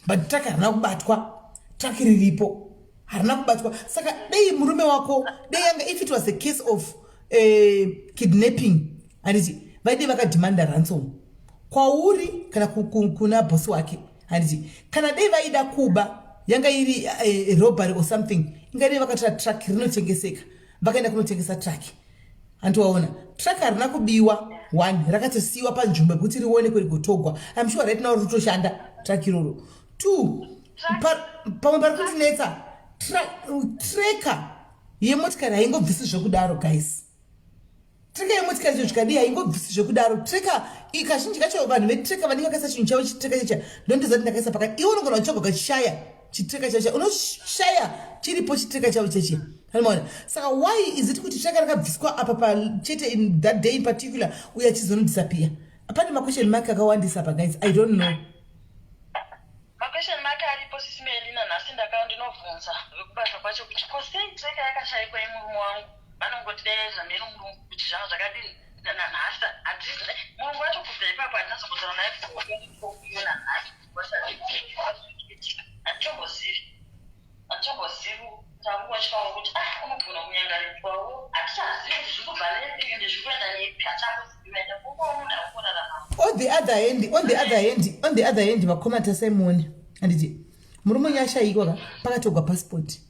but truck harina kubatwa truck riripo harina kubatwa saka dei murume wako dei yanga if it was a case of kidnapping handiti vaide vakadhimanda ransom kwauri kana kuna bosi wake handiti kana dei vaida kuba yanga iri robbery or something ingadi vakatora truck rinotengeseka vakaenda kunotengesa truck antiwaona truck harina kubiwa one rakatosiiwa panzvimbo yekuti rione kurigotogwa I'm sure right now ritoshanda truck iroro two pamwe pari kutinetsa tracker yemotikari haingobvisi zvekudaro guys tracker yemotikari cho zvikadii haingobvisi zvekudaro tracker kazhinji kacho vanhu vetracker vanenge vakaisa chinhu chavo chitracker checha ndondizati ndakaisa pakati iwe unogona uchogwa kachishaya chitreka chacha unoshaya chiripo chitreka chavo cheche hanimaona saka why is it kuti treka rakabviswa apa chete in that day in particular uye achizonodisappear apane maquestion mark akawandisa pa guys I don't know maquestion mark aripo sisimelina nhasi ndinobvunza vekubasa kwacho kuti kosei treka yakashayikwa imurume wangu vanongoti dai zvamene mulungu kuti zvanga zvakadii nanhasi handisi mulungu wacho kubva ipapo handinazokuzana naye kuona nanhasi Antongozivi takuwa chikawo kuti unogona kunyangarira the other hand vakomata Simon anditi murume yashayikwa pakatogwa passport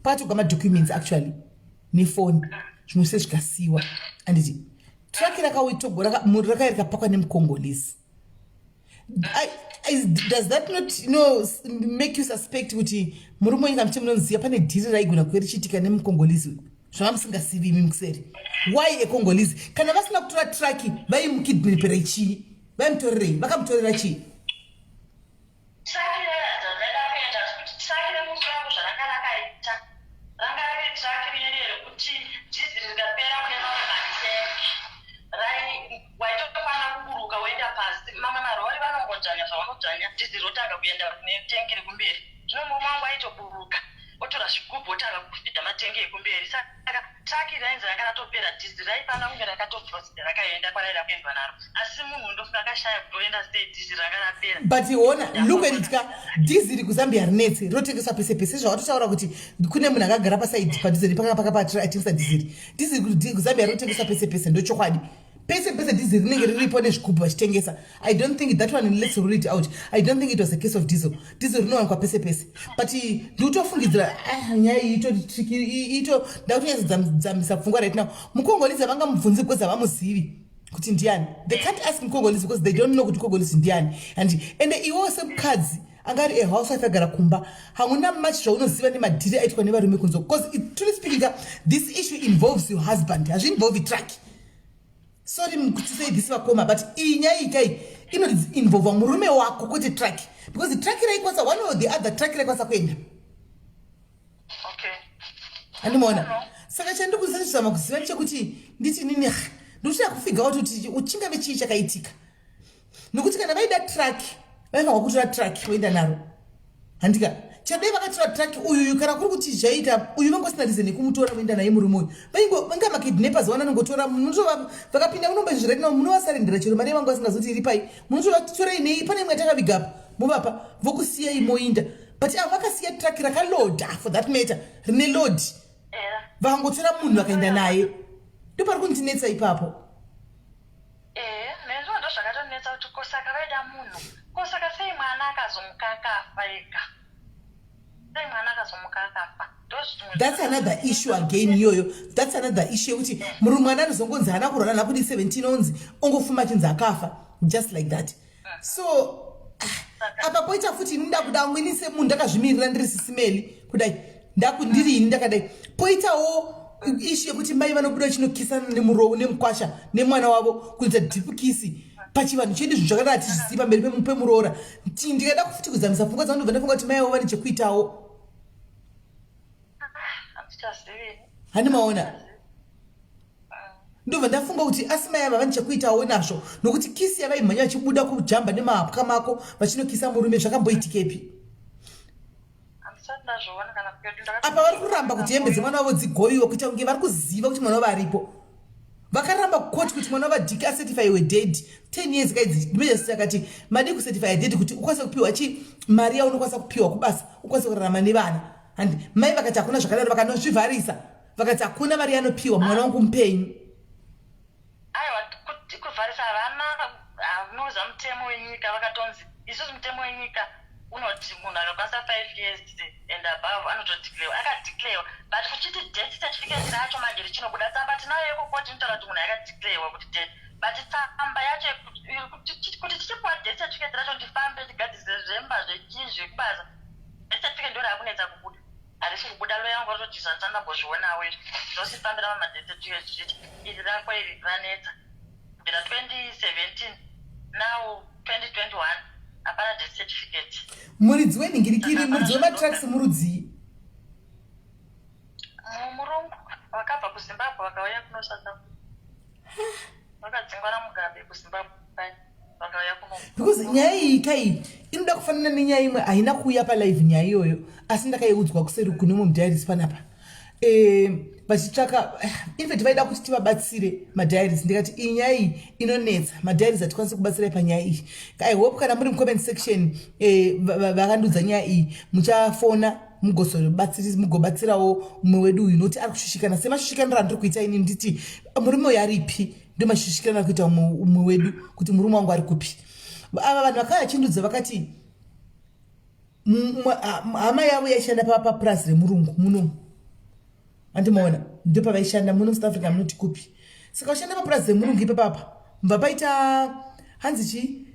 pakatogwa madocuments actually nefoni zvimwe zvikasiyiwa anditi traki rakauitogwa rakaenda rakapakwa nemukongolese. Does that not make you suspect kuti murume wenyu kamuti munoziva pane dhiri raigona kuve richiitika nemukongolese zvanga musingasivi imi mukuseri? Why ekongolese? Kana vasina kutora traki vaimukidnapera chii? Vaimutorerei? Vakamutorera chii? otora zvigubhu otanga kufidha matenge ekumberi saka traki rainzi rakanatopera dhizi raifana kunge rakatofrosida rakaenda kwaraida kuendwa naro asi munhu ndofunga akashaya kutoenda sei dhizi ranga rapera. But ona look at it dhizi riri kuzambia rinetsi rotengeswa pese pese zvawatotaura kuti kune munhu akagara pasaidi padhizeri pakapaka patengesa dhiziri. Dhizi kuzambia rotengeswa pese pese ndochokwadi. Pese diesel rinenge riripo nezvigubhu vachitengesa. I don't think that one, let's rule it out. I don't think it was a case of diesel. Diesel rinowanikwa pese pese. But ndotofungidzira nyaya ito ndakunyadzamisa pfungwa right now. Mukongolese vangamubvunzi because havamuzivi kuti ndiani. They can't ask mukongolese because they don't know kuti mukongolese ndiani. And iwo semukadzi angari housewife agara kumba hamuna much zvaunoziva nemadhiri aitwa nevarume kunzo. Because truly speaking this issue involves your husband. Hazviinvolve truck. Sorry to say this vakoma, but inyaikai involve murume wako kuti track, because the track raikwanza one or the other track raikwanza kuenda. Okay. Andimona. Saka chandikuzama kuziva chekuti nditi nini ndochida kufiga kuti uchinga vechi chakaitika. Nokuti kana vaida track, vaiva kutora track kuenda naro. Handika chadai vakatora track uyu kana kuri kuti zvaita uyu vangosina reason kumutora kuenda naye murume uyu vanga makidnappers vanangotora munotova vakapinda munombezvireka munovasarendera chero mari vangu vasingazoti iri pai munotovatorei nei pane imwe yatakavigapa muvapa vokusiyai moinda but vakasiya track rakaloda for that matter rine load vakangotora munhu vakaenda naye ndopari kundinetsa ipapo. Nezvo ndo zvakatonetsa kuti kosaka vaida munhu kosaka sei mwana akazomukaka afa ega. That's another issue again yoyo. That's another issue kuti murume anozongonzi hana kurwana nakudi 17 onzi ongofuma chinzi akafa just like that. So apa poita futi nda kuda ngwinise munhu ndakazvimirira ndiri sisimeli kudai ndakundiri ndakadai poitawo issue kuti mai vanobuda chinokisana nemukwasha nemwana wavo kuita deep kiss pachivanhu chedu zvakadati zvisipa mberi pemuroora ndikada kufuti kuzamisa pfungwa dzangu ndobva ndafunga kuti mai vavo vane chekuitawo. Handimaona ndobva ndafunga kuti asi mai ava vane chekuitawo nazvo nokuti kisi yavaimhanya vachibuda kujamba nemahapwa mako vachinokisa murume zvakamboitikepi apa vari kuramba kuti hembe dzemwana wavo dzigoviwe kuita kunge vari kuziva kuti mwana wavo aripo. Vakaramba kukoti kuti mwana wava diki acertify we dead 10 years kaidzi emergency akati madi kucertify dead kuti ukwanise kupiwa mari yaunokwanisa kupiwa kubasa ukwanise kurarama nevana. And mai vakati hakuna zvakadaro vakanozvivharisa vakati hakuna mari yanopiwa mwana wangu mupenyu. Aiwa kuvharisa vana unoza mutemo wenyika vakatonzi isusu mutemo wenyika unoti munhu akakwanisa 5 years and above anotodeclarewa akadeclarewa but kuchiti death certificate racho manje richinobuda tsamba tinayo yekukoti inotaura kuti munhu akadeclarewa kuti death but tsamba yacho kuti tichipuwa death certificate racho ndifambe tigadzise zvemba zvechii zvekubasa death certificate ndo raakunetsa kubuda harisi kubuda lo yangu rototi zvandambozvionawo zvosifambira madeath certificate zvichiti iri rako iri ranetsa kubvira 2017 now 2021 hapana death certificate. Muridzi wenhingirikiri muridzi wematracks murudzii murungu vakabva kuzimbabwe vakauya kuno South Africa vakadzingwa namugabe kuzimbabwe vakauya kuno because nyaya iyi kai inoda kufanana nenyaya imwe haina kuuya palive nyaya iyoyo asi ndakaiudzwa kuseri kune mumudhairis panapa vachitsvaka infact vaida kuti tivabatsire madhairis ndikati iyi nyaya iyi inonetsa madhairis hatikwanisi kubatsirai panyaya iyi. I hope kana muri mucomment section vakandudza nyaya iyi muchafona mugobatsirawo mumwe wedu uyu noti ari kushushikana semashushikana andiri kuita ini nditi murume uyu aripi ndio mashushikana kuita mumwe wedu kuti murume wangu ari kupi. ava vanhu vakayachindudza vakati hama yavo yaishanda papurazi remurungu muno handimaona ndo pavaishanda muno south africa munoti kupi saka vashanda papurazi remurungu ipapapa mbva paita hanzi chi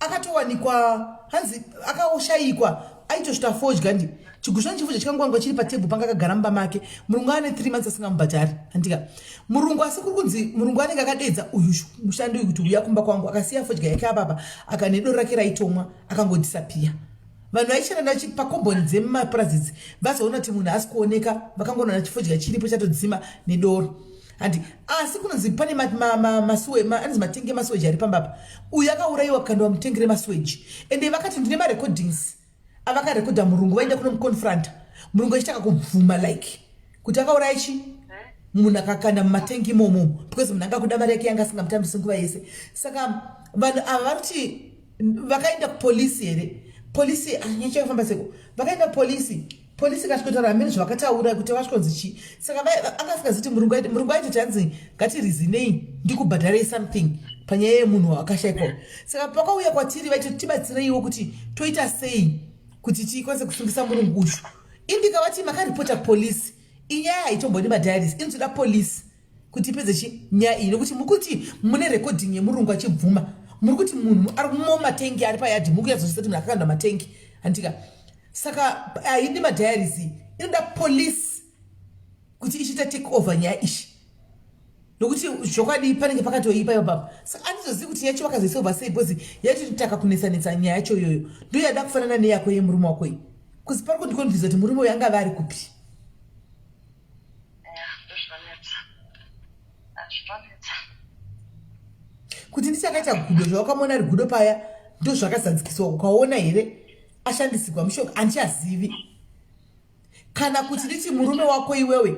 akatowanikwa hanzi akaoshayikwa aitosvita fodya ndi chigushani chifudya chikangwangwa chiri patebhu panga akagara mumba make murungu ane 3 months asingamubhadhari handika murungu asi kuri kunzi murungu anenge akadedza uyu mushandi uyu kuti uya kumba kwangu akasiya fodya yake apapa akanedoro rake raitomwa akangodhisapiya vanhu vaishanda pakomboni dzemapurazi vazoona kuti munhu asi kuoneka vakangoona chifodya chiripo chatodzima nedoro handi asi kunonzi pane anzi matenge emasweji ari pambapa uyu akaurayiwa kukandiwa mutenge remasweji ende vakati ndine marecordings avakarekodha murungu vaenda kunomuconfranta murungu achitaka kubvuma like kuti akauraya chi munhu akakanda mumatengi imomo because munhu anga kuda mari yake yanga asingamutambisi nguva yese saka vanhu ava varuti vakaenda kupolisi here polisi anyachakafamba seko vakaenda polisi kasvikotaura hamene zvavakataura kuti vasvikonzi chi saka akasvika ziti murungu aitoti hanzi ngatirezinei ndikubhadharei something panyaya yemunhu akashayikwa saka pakauya kwatiri vaitoti tibatsireiwo kuti toita sei kuti tikwanise kusungisa murungu uyu indikavati makaripota polisi inyaya haitomboni madiaris inotoda polisi kuti ipedze chi nyaya iyi nokuti mukuti mune rekodhingi yemurungu achibvuma muri kuti munhu ari kumo matengi ari payadhi mukuyazochisa kuti munhu akakanda matengi handika saka haidi madiaris inoda polisi kuti ichiita take over nyaya ishi nokuti zvokwadi panenge pakatoipa ipapa saka andizozivi kuti yacho vakazoisova sei bhozi yaitotaka kunesanetsa nyaya yacho iyoyo ndo yada kufanana neyako yemurume wako iyi kuzi pari kundikonfisa kuti murume uyu anga vari kupi kuti ndichakaita gudo zvawakamuona ari gudo paya ndo zvakazadzikiswa ukaona here ashandisigwa mushoko handichazivi kana kuti nditi murume wako iwewe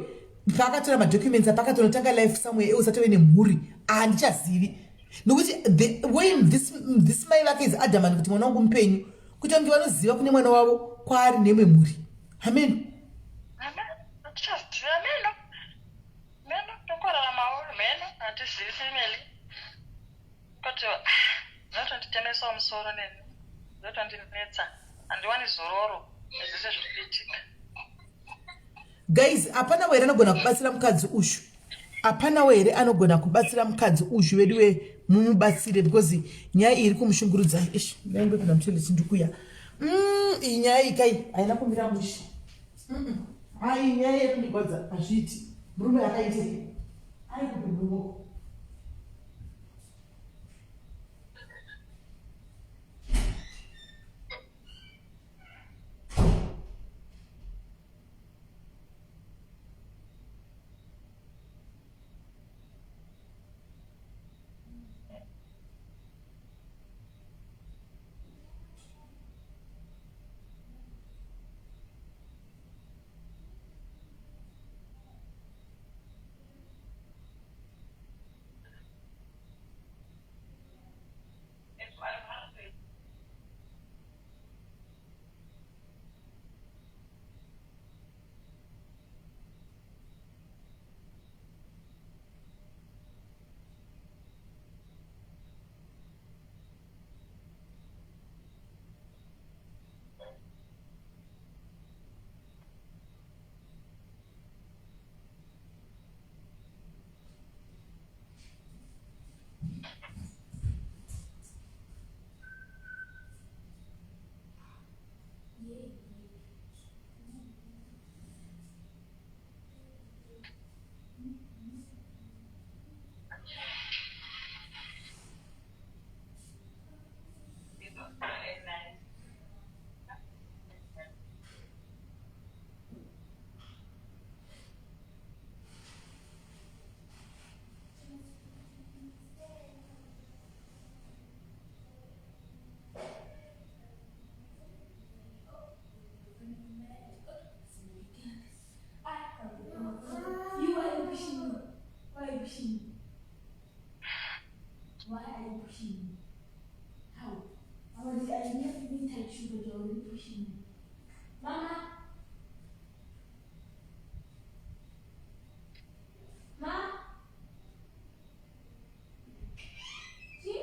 paakatora madocuments apakatonotanga life somewhere usatove nemhuri handichazivi nokuti when this mai vake is adamant kuti mwana wangu mupenyu kuti vange vanoziva kune mwana wavo kwaari nemwe mhuri amen zvotonditemesawo musoro neni zvotondinetsa handiwani zororo nezvese zvirikuitika guys hapana here anogona kubatsira mukadzi ushu hapana here anogona kubatsira mukadzi ushu vedu mumubatsire because nyaya iri kumushungurudza ish ndaimbe kuna mutele chindikuya iyi nyaya ikai haina kumira mushe hai nyaya yekundigodza hazviiti murume akaitei ai kupindungo Why are you pushing me? How? I never even touched you, but you're already pushing me. Mama? Ma? See?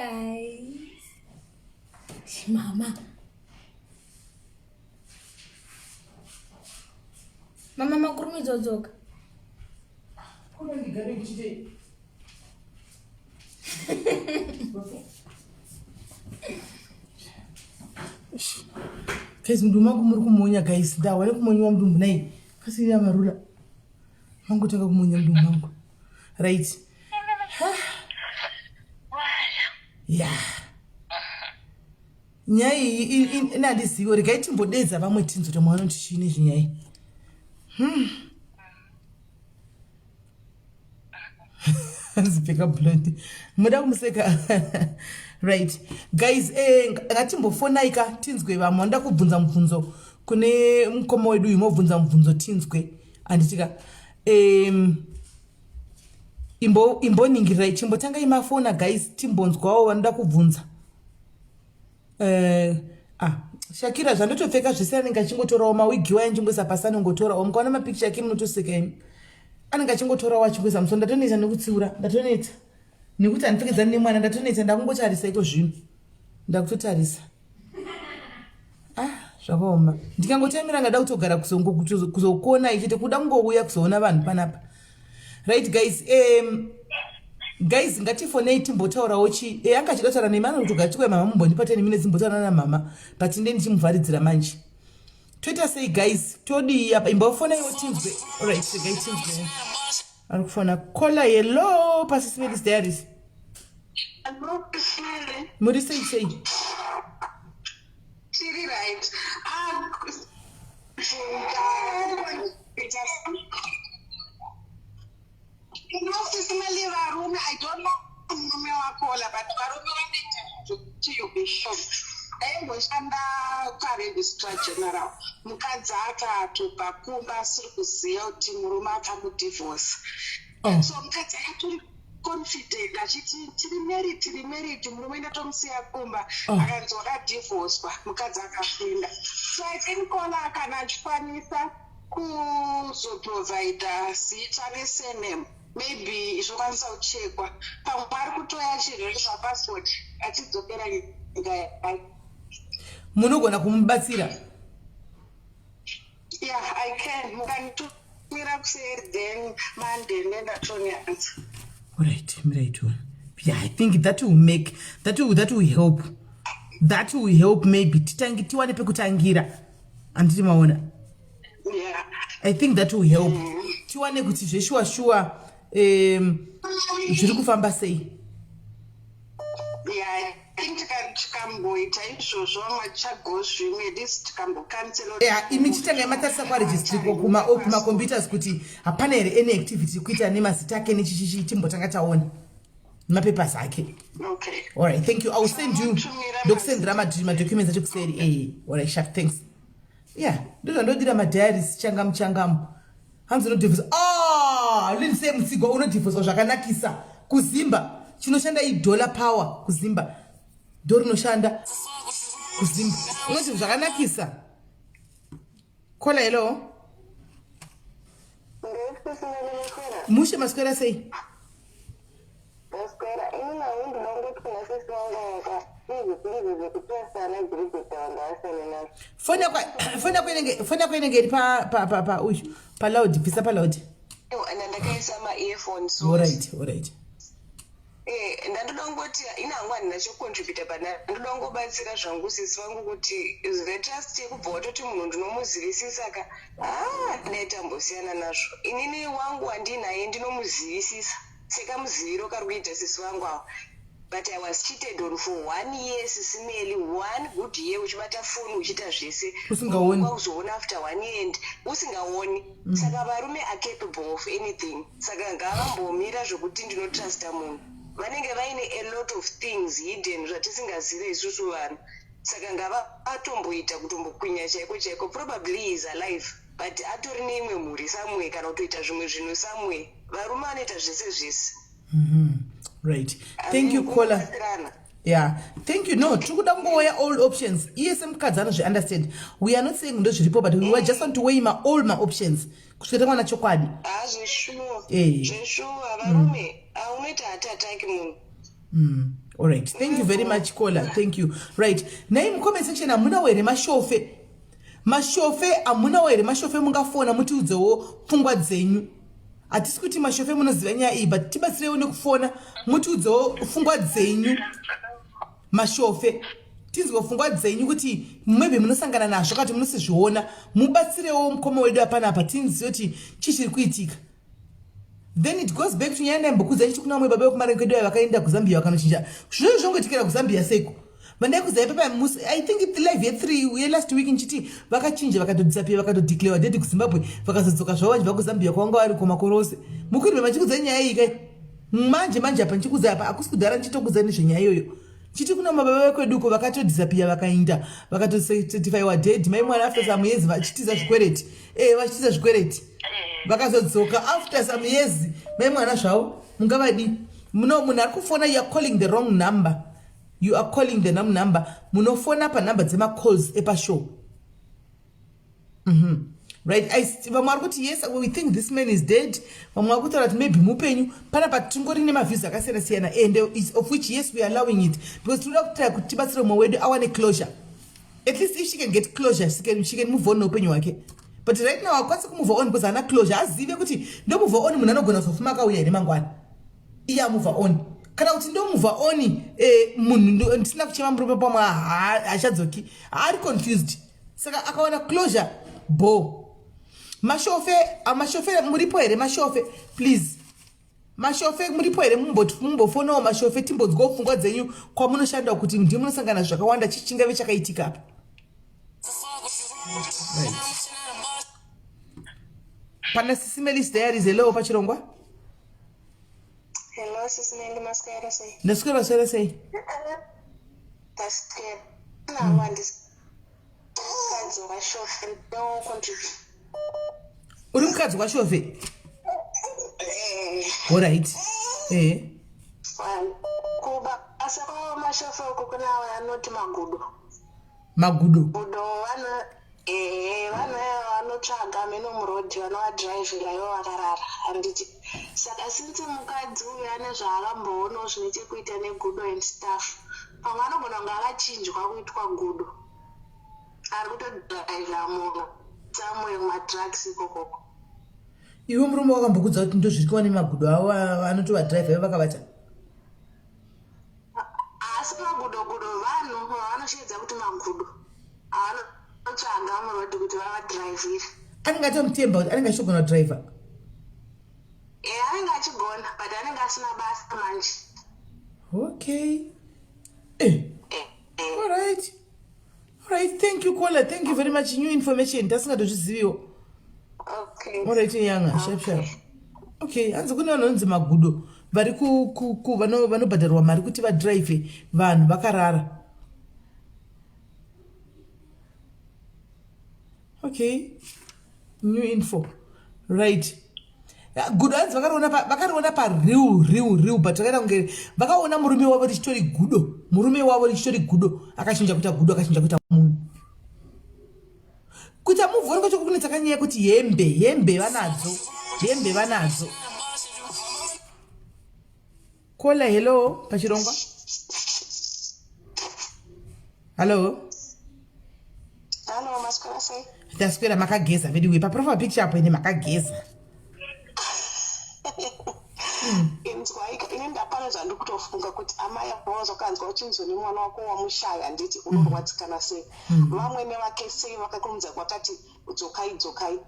guys. Mama. Mama makurumi dzodzoka. Kuna ndigare ngichite. Guys, mduma kumuri kumonya guys. Da wale kumonywa mdumbu nai. Kasi ya marula. Mangu tanga kumonya mdumbu mangu. Right. Yeah. Nyai inadiziwo rikaiti mbodedza vamwe tinzo tomwana kuti chini zvinyai. Zipeka blood. Muda kumuseka. Right. Guys, ngatimbofonaika tinzwe vamwe vanoda kubvunza mubvunzo kune mukoma wedu imovhunza mubvunzo tinzwe. Anditika imboningirirai chimbotanga imafona guys timbonzwawo vanoda kubvunza. Shakira zvandotopfeka zvese anenge achingotorawo mawigi wayo anjingoisa pasi anongotorawo mukaona mapikicha ake munotoseka imi anenge achingotorawo achingoisa musoro ndatoneta nekutsiura ndatoneta nekuti handipfekedzani nemwana ndatoneta ndakungotarisa iko zvino ndakutotarisa zvakaoma ndikangotaimira ngada kutogara kuzokuona ichite kuda kungouya kuzoona vanhu panapa. Right guys, guys ngatifonei timbotaurawo chi anga chidataura nemana kuti gatikwe mama mumbondipa 10 minutes mbotaura namama but ndeni chimuvharidzira manje toita sei guys todi apa imbofonaiwo tinzwe. Alright guys tinzwe ari kufona kola hello Participants Diaries muri sei sei Siri right I don't know but to you be sure. Aimboshandanda karegistrar general mukadzi akatupa kumba asiri kuziva kuti murume akamudivhorce. So mukadzi akatori confident achiti tiri married murume ndatomusiya kumba akanzi wakadivhorswa mukadzi akapinda. So I think kola kana achikwanisa kuzoprovida zita nesurname maybe zvokwanisa kuchekwa pamwe ari kutoya chirwere chapassport achidzokera nyika yake. Munogona kumubatsira? Yeah, I can. Mukanitumira kuseri then Monday nendatoneanza. Alright, miraitu. Yeah, I think that will help. That will help maybe tiwane pekutangira. Anditi maona. Yeah. I think that will help. Tiwane kuti zveshua zviri kufamba sei. Yeah. Tikamboita izvozvo vamwe tichagozvimwe disi tikambocancela. Imi chitanga yamatarisa kwaregistry kumacomputers kuti hapana here any activity kuita nemazita ake nechichichi timbotanga taona mapapers ake. Okay. Alright, thank you. I will send you ndokusendera madocuments acho kuseri. Alright, sharp, thanks. Yeah, ndodira madiaries changamu hanzi unodivorce. Lindise mutsigo unodivorce zvakanakisa kuzimba chinoshanda iDollar Power kuzimba ndorinoshanda kuzimba unoti zvakanakisa. Kola hello mushe maswera sei? Fona kwenenge iri pa uyu pa loud bvisa pa loud. Ndakaisa ma-earphones. Alright. Ndandoda ngoti inangwa handina chokontributa pana ndoda ngobatsira zvangu sisi vangu kuti zvetrust yekubva watoti munhu ndinomuzivisisa ka ndaitambosiyana nazvo inini wangu wandinaye ndinomuzivisisa sekamuziviro kari kuita sisi vangu avo but I was cheated on for 1 year sisimeli 1 good year uchibata foni uchiita zvese uzoona after 1 year usingaoni. Saka varume are capable of anything. Saka ngavambomira zvokuti ndinotrusta munhu vanenge vaine a lot of things hidden zvatisingazive isusu vanhu. Saka ngava atomboita kutombokwinya chaiko probably he is alive but atori neimwe mhuri somewhere kana kutoita zvimwe zvinhu somewhere. Varume vanoita zvese. Right. Thank you, Kola. Yeah. Thank you. No, tikuda kungoweya all options. Yes, mukadzi anozvi-understand. We are not saying ndo zviripo but we just want to weigh all my options. Kusvika mwana chokwadi. Zveshuwa varume aunoita hatati munhu. All right, thank you very much caller, thank you. Right, nai mcomment section amuna were mashofe amuna were mashofe mungafona mutiudzewo pfungwa dzenyu. Hatisi kuti mashofe munoziva nyaya iyi, but tibatsirewo nekufona mutiudzewo pfungwa dzenyu. Mashofe tinzwe pfungwa dzenyu kuti maybe munosangana nazvo kati munosizviona, mubatsirewo mukoma wedu apana apa tinzive kuti chichiri kuitika. Then it goes back to nyaya mbokudza ichi kuna mwe baba wekumare kwedu vakaenda kuZambia vakanochinja. Zvino zvongotikira kuZambia seko. Vandai kuziva papa I think it's live ye last week nchiti vakachinja vakatodisappear vakatodeclare dead kuZimbabwe vakazodzoka zvavo vachibva kuZambia kwanga vari komakorose. Mukuri machikudza nyaya iyi kai. Manje apa nchikudza apa akusi kudhara nchitokudza nezvenyaya iyoyo. Chiti kuna mababa vekweduko vakatodisappear vakaenda vakatocertifyiwa dead mai mwana after some years vachitiza zvikwereti. Vachitiza zvikwereti. Vakazodzoka after some years mai mwana zvavo mungavadi. Munhu ari kufona you are calling the wrong number. You are calling the wrong number. Munofona pa number dzema calls epa show. Right, vamwe vari kuti yes we think this man is dead, vamwe vari kutaura kuti maybe mupenyu panapa tingori nemaviews akasiyana siyana, and of which yes we are allowing it because tinoda kutira kuti tibatsire mumwe wedu awane closure. At least if she can get closure she can move on neupenyu hwake. But right now akwanisi kumove on because haana closure. Azive kuti ndo move on munhu anogona kuzofuma akauya ine mangwana iya move on. Kana kuti ndo move on munhu ndisina kuchema murume pamwe haachadzoki ari confused, saka akawana closure bo. Mashofe muripo here mashofe please. Mashofe muripo here mumbofonawo mashofe timbodzwawo pfungwa dzenyu kwamunoshanda kuti ndi munosangana zvakawanda chichingave chakaitika apa. Right. Pana Sisimelis Diaries hello pachirongwa. Hello Sisimelis maswera sei. Ndaswera swera sei. Taswera. Na wandis. Kanzo mashofe no contribute. Uri mukadzi washofe? All right. Kuba asako mashofe uko kuna wanoti magudo. Gudo vanotsvaga meno murodhi vanovadhiraivhira ivo vakarara. Handiti saka since mukadzi uyu ane zvaakamboonawo zvine chekuita negudo and stuff, pamwe anogona kunge akachinjwa kuitwa gudo, ari kutodhiraivhira munhu somewhere mumadrugs ikokoko. Iwe murume wakambokudza kuti ndozvirikiwa nemagudo avo anotovadhiraivha ivo vakavata? Asi magudo vanhu vanoshedza kuti magudo avanotsvaga murodhi kuti vavadhiraivhire. Anenge atomutemba kuti anenge achitogona kudhiraivha? Anenge achigona but anenge asina basa manje. Okay. All right, thank you caller, thank you very much. New information tasingatozviziviwo. Okay. All right nyanga sharp. Okay, hanzi kune vanhu vanonzi magudo vari vanobhadharwa mari kuti vadhiraivhe vanhu vakarara. Okay, new info. Right. Gudo hanzi vakariona pareal but vakaita kunge vakaona murume wavo richitori gudo akachinja kuita gudo akachinja kuita munhu. Kuti amuvhoni kwacho kunetsa kanyaya kuti hembe vanadzo. Kola hello pachirongwa. Hello maswera sei. Ndaswera makageza vediwe paprofile picture apo ine makageza. Ine ndapano zvandiri kutofunga kuti amai vazokanzwa uchinzwa nemwana wako wamushaya nditi unorwadzikana sei. Vamwene vake sei vakakurumidza kwakati dzokai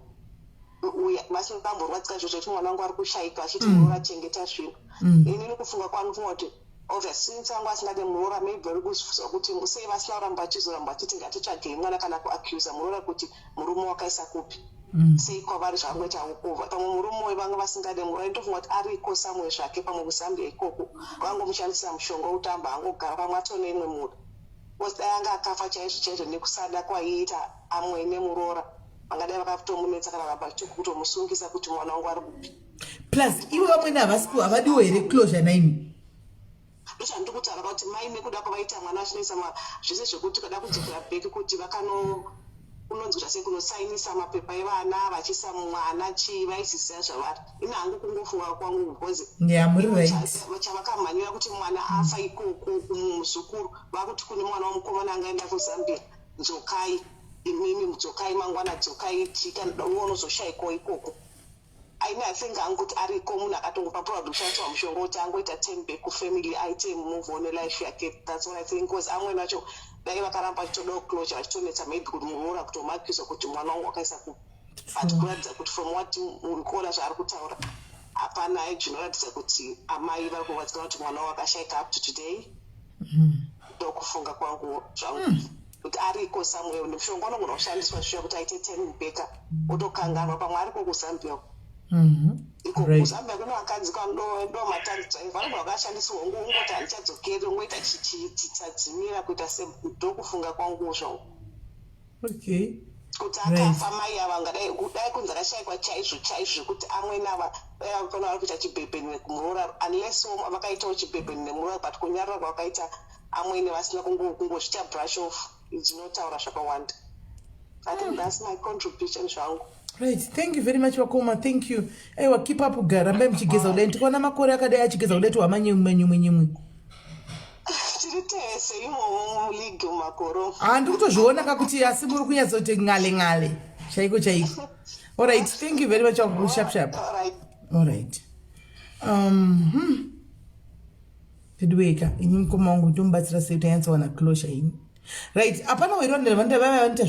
uya vasingamborwadzika zvozvo kuti mwana wangu ari kushayika achiti murora chengeta zvino. Inini kufunga kwanofunga kuti obviously since angu asingade murora maybe vari kuzwa kuti sei vasina kuramba achiti ngatitsvagei mwana kana kuaccuse murora kuti murume wakaisa kupi. Sei kwavari zvangoita ukova pamwe murume uyu vanga vasingade murora ndofunga kuti ariko samwe zvake pamwe kuZambia ikoko vangomushandisa mushonga utamba angogara pamwe ato neimwe munhu because dai anga akafa chaizvo nekusada kwaiita amwene murora vangadai vakatomunetsa kana vakutomusungisa kuti mwana wangu ari kupi. Plus ivo vamwene havadiwo here closure naimi. Ndochandiri kutaura kuti mai nekuda kwavaita mwana vachinoisa zvese zvekuti kada kudzokera bheki kuti kunonzi kuti sekunosainisa mapepa evana vachisa mwana chii vaisisira zvavari ina hangu kungofunga kwangu because muri right chavakamhanyira kuti mwana afa ikoko muzukuru vakuti kune mwana womukomana angaenda kuzambia dzokai imimi dzokai mangwana dzokai chika unozoshaikwa ikoko aina think anguti ariko munhu akatongopa probably kushandiswa mushonga kuti angoita 10 back kufamily aite move on life yake. That's what I think because amweni vacho dai vakaramba vachitoda closure vachitonetsa maybe kuti munoona kutomakiswa kuti mwana wangu wakaisa ku but kuratidza kuti from what muri kuona zvaari kutaura hapana zvinoratidza kuti amai vari kuvatsika kuti mwana wavo akashaika up to today ndokufunga kwangu zvangu kuti ariko somewhere mushonga unogona kushandiswa shuya kuti aite 10 beka otokanganwa pamwe ariko kuzambia iko kuzambia kuno vakadzi ndo matanzi vanogona vakashandisa hongu ungoti handichadzokeri ungoita chichadzimira kuita ndokufunga kwangu zvangu kuti akafa mai ava ngadai kunzi akashayikwa chaizvo kuti amweni ava kana vari kuita chibhebheni nekumurora unless vakaitawo chibhebheni nemurora but kunyarara kwakaita amweni vasina kungozvita brush off dzinotaura zvakawanda. I think that's my contribution zvangu. Right, thank you very much Wakoma, thank you. Aiwa keep up kugarambe mchigeza udai ndikuona makore akadai achigeza udai tu wamanyemwe tiritese imo muligi makoro ndikutozviona kakuti asi muri kunyadzoti ngale chaiko all right, thank you very much sharp all right tidweka ini mukoma wangu tombatsira sei tanyatsawana closure ini right apana wairondera vanhu vanoita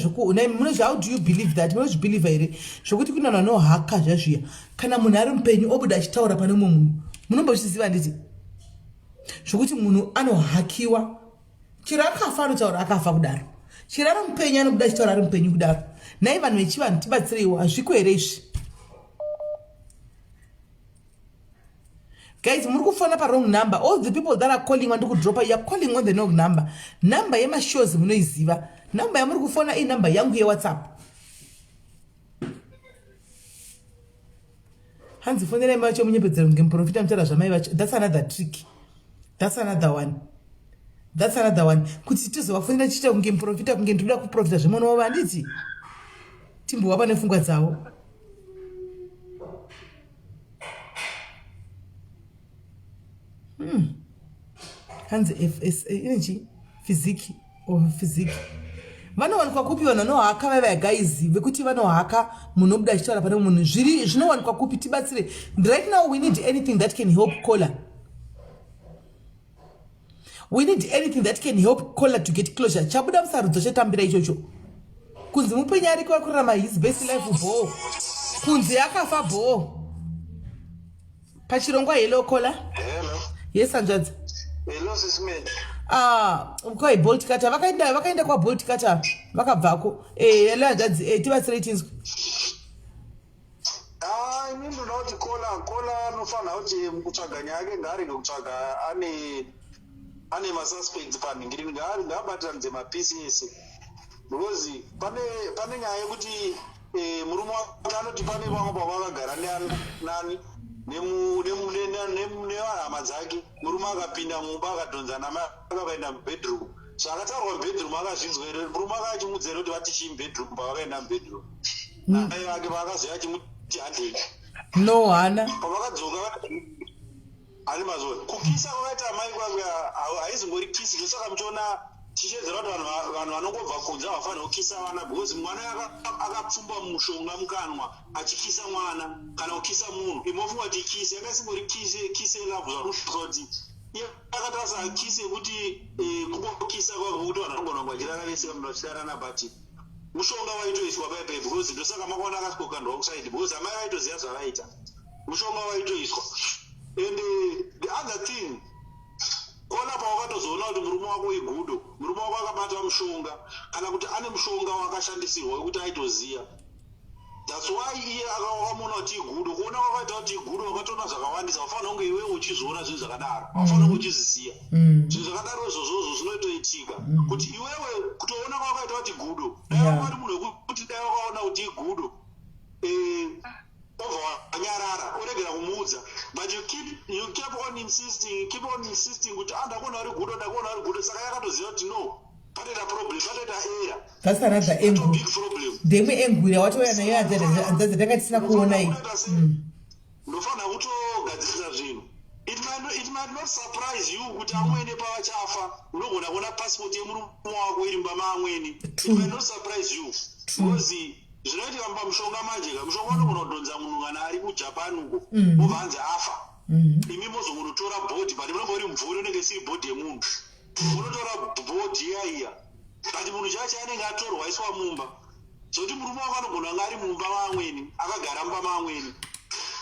munozvi how do you believe that munozvibelieve here zvokuti kuna vanhu vanohaka zvazviya kana munhu ari mupenyu obuda achitaura pane umwe munhu munombozviziva nditi zvokuti munhu anohakiwa chero akafa anotaura akafa kudaro chero ari mupenyu anobuda achitaura ari mupenyu kudaro nai vanhu vechivanhu tibatsireiwo hazviko here izvi guys muri kufona pa-wrong number. All the people that are calling want to drop you are calling on the wrong number. Number yemashows munoiziva. Number yamuri kufona i number yangu ye WhatsApp. Hanzi fonera imacho munyepedzero ngemprofita mutara zvamai vacho. That's another trick. That's another one. Kuti tizovafonera chiita ngemprofita kunge ndinoda kuprofita zvemono wava nditi. Timbo wapa nefungwa dzavo. Hanzi energy physics vanowanikwa kupi vanhu vanohaka vaiva guys vekuti vanohaka munhu obuda achitaura pane munhu zvinowanikwa kupi tibatsire. Right now we need anything that can help Kola. We need anything that can help Kola to get closure. Chabuda musarudzo chetambira ichocho kunzi mupenyu ari kurarama his best life bho kunzi akafa bho pachirongwa hello Kola. Hello. Yes Anjadzi. Hello Sisman. Kwa Bolt Kata vakaenda kwa Bolt Kata vakabvako. Hello Anjadzi, tibatsire tinzwe. Inini ndinoti Kola anofana kuti mukutsvaga nyaya ngaarege kutsvaga ane masuspects panhingiri ngaabatanidze mapisi ese because pane nyaya yekuti murume wake anoti pane vamwe pavakagara nani nehama dzake murume akapinda mumba akadhonza namai akaenda mubedroom zvakataurwa mubedroom akazvinzwere murume akachimudzera kuti vatichii mubedroom pavakaenda mubedroom mai vake vakazoya achimuti handeki no hana pavakadzoka ari mazori kukisa kwakaita mai kwake haizongori kisi ndosaka muchiona tichedzera kuti vanhu vanongobva kunze havafanira kukisa vana because mwana akapfumba mushonga mukanwa achikisa mwana kana kukisa munhu imofunga kuti kisi yakasimbori kise lavu zvarusa kuti iye akatarisa kisi yekuti kungokisa kwake kuti vanhu vanogona kungachirara vese vanhu vachirarana but mushonga waitoiswa paipai because ndosaka makaona akasipokandwa kusaidi because amai vaitoziva zvavaita mushonga waitoiswa. And the other thing Kola pawakatozoona kuti murume wako igudo murume wako akabata mushonga kana kuti ane mushonga wakashandisirwa wekuti aitoziya. That's why iye akaona kuti igudo kuona kwakaita kuti igudo wakatona zvakawandisa wafanira kunge iwewe uchizoona zvinhu zvakadaro wafanira kunge uchiziziya zvinhu zvakadaro izvozvo zvinotoitika kuti iwewe kutoona kwakaita kuti igudo dai wakati munhu wekuti dai wakaona kuti igudo wanyarara uregera kumuudza but you keep on insisting kuti ndakuona uri gudo saka yakatoziva kuti no patoita problem, patoita error. That's another angle. Big problem. Ndemwe angle yawatoya nayo hanzadza takatisina kuona iyi. Ndofana kutogadzirisa zvinhu. It might not surprise you kuti amwene pavachafa unogona kuona passport yemurume wako iri mumba maamweni. It might not surprise you because zvinoitika pamushonga manje mushonga unogona kudonza munhu kana ari kujapan uko obva hanzi afa. Imi mozokunotora bhodhi but munongori mvuri unenge isiri bhodhi yemunhu. Unotora bhodhi iya but munhu chacho anenge atorwa aiswa mumba. Zoti murume wako anogona kunge ari mumba maamweni akagara mumba maamweni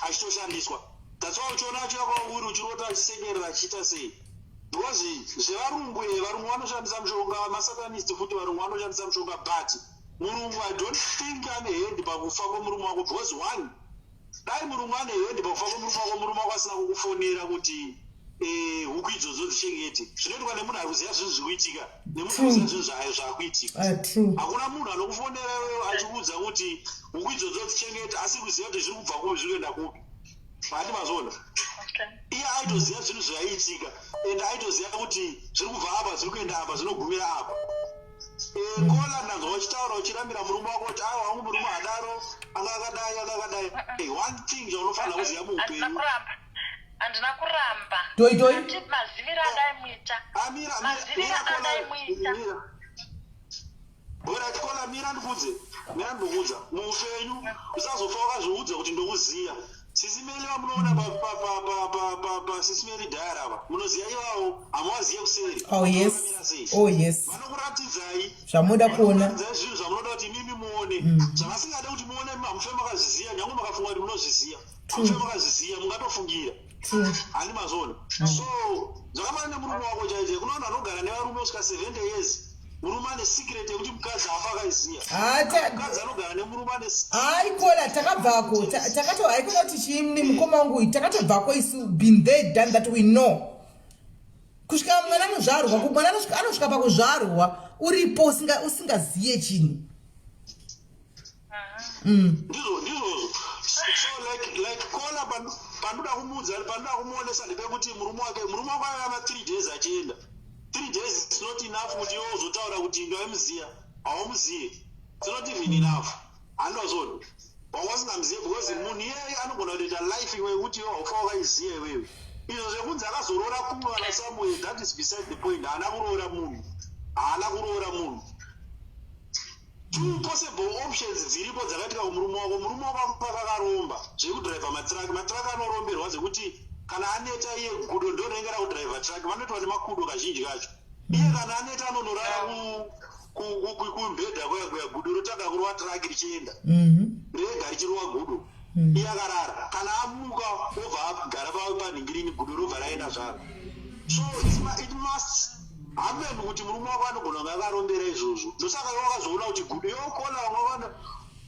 achitoshandiswa. That's why uchiona achiyakwauri uchirota achisekerera achiita sei. Because zvevarungu varungu vanoshandisa mushonga, masatanist futi varungu vanoshandisa mushonga but murungu I don't think ane hand pakufa kwemurume wako because one dai murungu ane hand pakufa kwemurume wako asina kukufonera kuti huku idzodzo dzichengete. Zvinoitwa nemunhu ari kuziva zvinhu zvikuitika nemunhu ari kuziva zvinhu zvakuitika. Hakuna munhu anokufonera iwewe achikuudza kuti huku idzodzo dzichengete asi kuziva kuti zviri kubva kupi zviri kuenda kupi. Hati mazona. Iye aitoziva zvinhu zvaiitika and aitoziva kuti zviri kubva apa zviri kuenda apa zvinogumira apa. Kola ndanzwa uchitaura uchirambira murume wako kuti aiwa wangu murume adaro akakadai. One thing zvaunofanira kuziva muupenyu. Handina kuramba. Toi. Mazivira adaimuita. Bora tikola mira ndikudza. Muupenyu usazofa wakazviudza kuti ndokuziya. Sisimeli vamunoona pa sisimeli dhara apa. Munoziya ivavo hamuvaziye kuseri. Oh yes. Vanokuratidzai. Zvamunoda kuona. Zvinhu zvamunoda kuti mimi muone. Zvavasingade kuti muone hamufe makazviziya nyange makafunga kuti munozviziya. Hamufe makazviziya mungatofungira. Handi mazona. So zvakamana nemurume wako chaizve kuno vanhu vanogara nevarume kusvika 70 years. Murume ane secret yekuti mukadzi afa akaiziya. Mukadzi anogara nemurume ane Kola takabvako haikona kuti chimni mukoma wangu takatobvako isu been there done that we know. Kusvika mwana anozvarwa mwana anosvika pakuzvarwa uripo usingaziye chinhu. Ndizvozvo. So like Kola pandoda kumuudza pandoda kumuonesa ndepekuti murume wako ava 3 days achienda. 3 days is not enough kuti iwe uzotaura kuti ndoemuziya haumuziye. It's not even enough. Handozona. Wasingamuziye because munhu iyeye anogona kuita life iwe kuti iwe haufa wakaiziya iwewe. Izvo zvekunzi akazorora kumwe kana Samuel, that is beside the point. Haana kuroora munhu. Two possible options dziripo dzakatika kumurume wako akakaromba zvekudhiraivha matiraki anoromberwa zvekuti kana aneta iye gudo ndonengera kudhiraivha tiraki vanoitwa nemakudo kazhinji kacho. Iye kana aneta anonorara kumbedha kuya gudo rotanga kurova tiraki richienda rega richirowa gudo iye akarara. Kana amuka obva agara panhingirini gudo robva raenda zvaro. So it must happen kuti murume wako anogona kunge akarombera izvozvo. Ndosaka iwe wakazoona kuti gudo yokola wangavana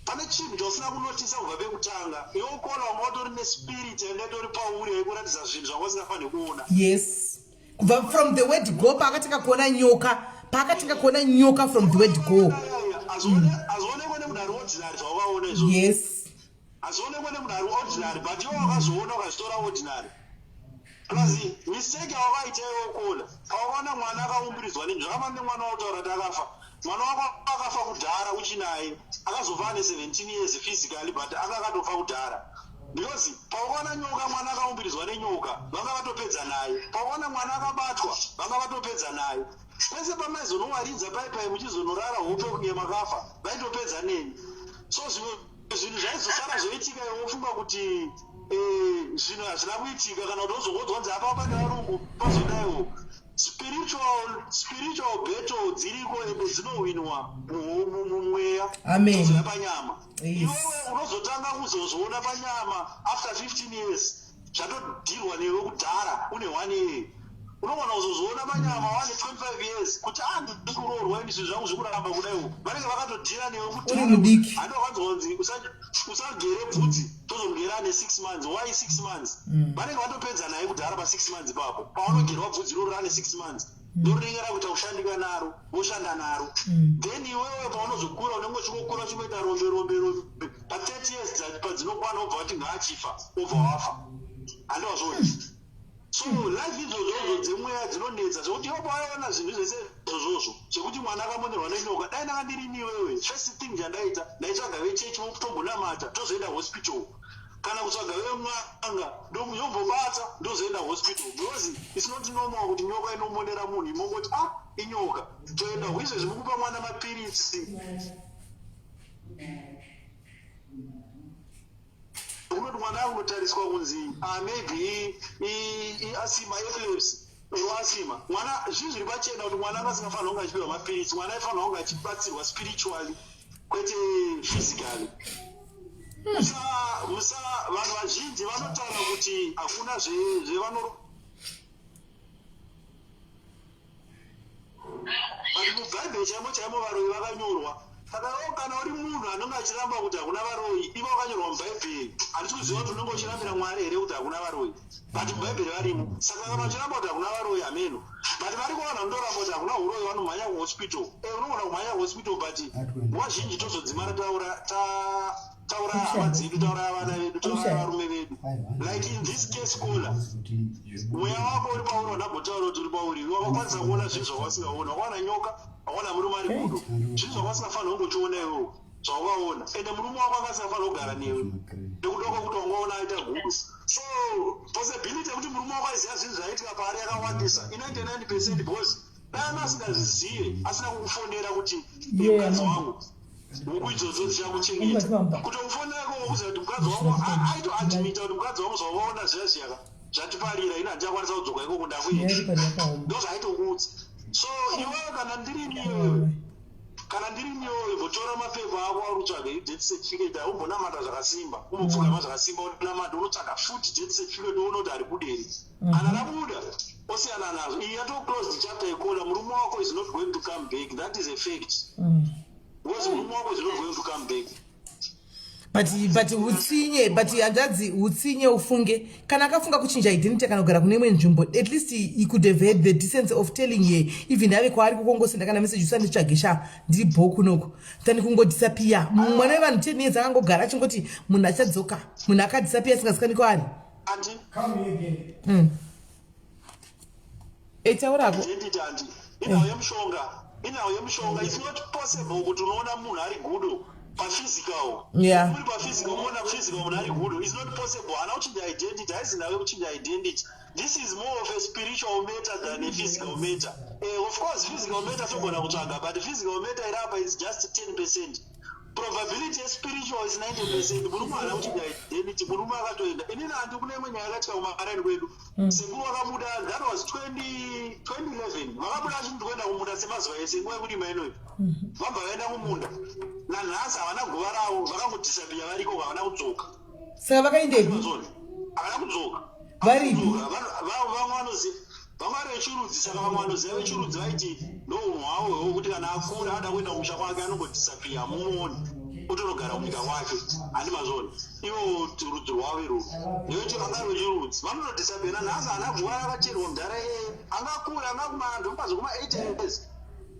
pane chinhu chausina kunotisa kubva pekutanga. Yokola wanga watori nespirit yanga itori pauri yaikuratidza zvinhu zvanga usingafaniri kuona. Yes. Kubva from the word go paakatanga kuona nyoka from the word go. Hazionekwe nemunhu ari ordinary zvawakaona izvozvo. Yes. Hazionekwe nemunhu ari ordinary but iwe wakazoona ukazvitora ordinary. Plus mistake yawakaita Yokola awakaona mwana akaumbiridzwa nenzvi zvakama nemwana wautaura kuti akafa. Mwana wako akafa kudhara uchinaye akazova ane 17 years physically but akatofa kudhara. Because paukaona nyoka mwana akaumbiridzwa nenyoka vanga vatopedza naye. Paukaona mwana akabatwa vanga vatopedza naye. Pese pamaizonowaridza paipai muchizonorara hope kunge makafa vaitopedza neni. So zvinhu zvaizosara zvoitika iwe wofunga kuti zvinhu hazvina kuitika kana kuti wozokodzwa nzi apa pane varungu pazodaiwo. Spiritual battle dziriko ende dzinowinwa mumweya dzozoya panyama. Iwewe unozotanga kuzozviona panyama after 15 years zvatodhirwa newe kudhara une 1 year. Unogona kuzozviona panyama wane 25 years kuti ndiri kuroorwa ini zvinhu zvangu zvikuramba kudaiwo. Vanenge vakatodhira newe kuti handokanzonzi usagere bvudzi tozomugera ane 6 months. Why 6 months? Vanenge vatopedza naye kudhara pa6 months ipapo. Paunogerwa bvudzi roro rane 6 months ndorinengera kuita kushandika naro woshanda naro. Then iwewe paunozokura unenge uchingokura uchingoita rombe pa30 years padzinokwana obva kuti ngaachifa obva wafa. Handozvoni. So life idzodzo dzemweya dzinonetsa zvokuti iwe pawaona zvinhu zvese zozo chekuti mwana akamonerwa nenyoka dai ndanga ndiri niwewe first thing chandaita ndaitsvaga vechechi vokutombonamata tozoenda hospital kana kutsvaga vemwanga ndomuyombobata ndozoenda hospital because it's not normal kuti nyoka inomonera munhu imongoti inyoka toenda izvezvi mukupa mwana mapiritsi unoti mwana anotariswa kunzi maybe asima epilepsy asima mwana zvinhu zviri pachena kuti mwana akasingafanira kunge achipiwa mapiritsi mwana aifanira kunge achibatsirwa spiritually kwete physically musa vanhu vazhinji vanotaura kuti hakuna zvevano but mubhaibheri chaimo varoyi vakanyorwa saka kana uri munhu anenge achiramba kuti hakuna varoyi ivo vakanyorwa mubhaibheri handisi kuziva kuti unenge uchirambira mwari here kuti hakuna varoyi but mubhaibheri varimo saka kana vachiramba kuti hakuna varoyi ameno but vari kuvanhu vandoramba kuti hakuna uroyi vanomhanya kuhospital unogona kumhanya kuhospital but nguva zhinji tozodzimara taura hama dzedu taura vana vedu taura varume vedu like in this case kola mweya wako uri pauri wanambotaura kuti uri pauri wakakwanisa kuona zvinhu zvavasingaona wakaona nyoka wakaona murume ari kudo zvinhu zvavasingafanira kungochiona iwewo zvawakaona ende murume wako akasingafanira kugara newe nekuda kwekuti wangaona aita gudu so possibility yekuti murume wako aiziva zvinhu zvaitika paari yakawandisa 99% because dai asingazizive asina kukufonera kuti mukadzi wangu mukuidzodzo dzichakuchengeta kuti ufoneko wokuziva kuti mukadzi wangu aitoadimita kuti mukadzi wangu zvawakaona zviyazviyaka zvatiparira ina handichakwanisa kudzoka iko kunda kuiti ndo zvaitokuudza so iwewe kana ndiri niwewe votora mapepa ako arutsvaga death certificate aumbonamata zvakasimba umbopfugama zvakasimba unamata unotsvaga futi death certificate uona kuti ari kuderi kana rabuda osiyana nazvo iyi yatoclosed chapter ikola murume wako is not going to come back that is a fact because murume wako is not going to come back but utsinye but hanzvadzi utsinye ufunge kana akafunga kuchinja identity kana kugara kune imwe nzvimbo at least he could have had the decency of telling ye even ave kwaari kukongosenda kana message usanditsvagisha ndiri bhoku noko tani kungodisapia mwana wevanhu 10 years akangogara achingoti munhu achadzoka munhu akadisapia asingazikanwi kwaari etaurako inawo yemushonga it's not possible kuti unoona munhu ari gudo paphysical muri paphysical unoona physical munhu ari gudo is not possible haana kuchinja identity haizinawe kuchinja identity this is more of a spiritual matter than a physical matter of course physical matter togona kutsvaga but physical matter irapa is just 10%. Probability spiritual is 90%. Murume haana kuchinja identity murume akatoenda inini handi kune imwe nyaya yakatika kumakarani kwedu sekuru wakabuda that was 2011 vakabuda achinzi kuenda kumunda semazuva ese nguva yekuti mainoyi vabva vaenda kumunda nanhasi havana guva ravo vakangodisapia variko havana kudzoka saka vakaendepi havana kudzoka varipi vamwe vanoziva vamwe vari vechirudzi saka vamwe vanoziva vechirudzi vaiti ndounhu hwavo hwokuti kana akura ada kuenda kumusha kwake anongodisapia mumuoni otonogara kunyika kwake handi mazoni ivo rudzi rwavo irwo nevecho vanga rwechirudzi vanonodisapia nanhasi haana guva rakacherwa mudhara angakura angakumandu mupazo kuma 8 years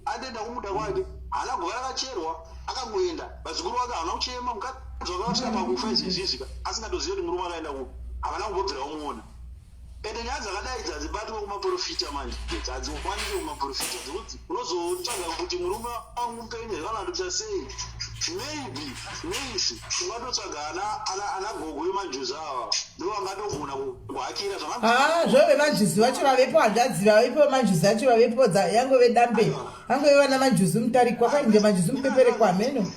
andoenda kumunda kwake haana guva rakacherwa akangoenda vazukuru vake havana kuchema mukadzi wakavasvika pakufa izvizvizvika asingatozivi kuti murume akaenda ku havana kumbobvira umuona ende nyaya dzakadai dzadzibatwa kumaprofita manje hadzikwanise kumaprofita dzekuti unozotsvaga kuti murume wangu mupenyu zvakanandopisa sei maybe ungatotsvaga ana gogo vemanjuzi ava ndo vangatogona kuhakira zvove manjuzi vacho vavepo hanzvadzi vavepo manjuzi acho vavepo yangove dambe angove vana manjuzi mutarikwa kwainge manjuzi mupeperekwa hameno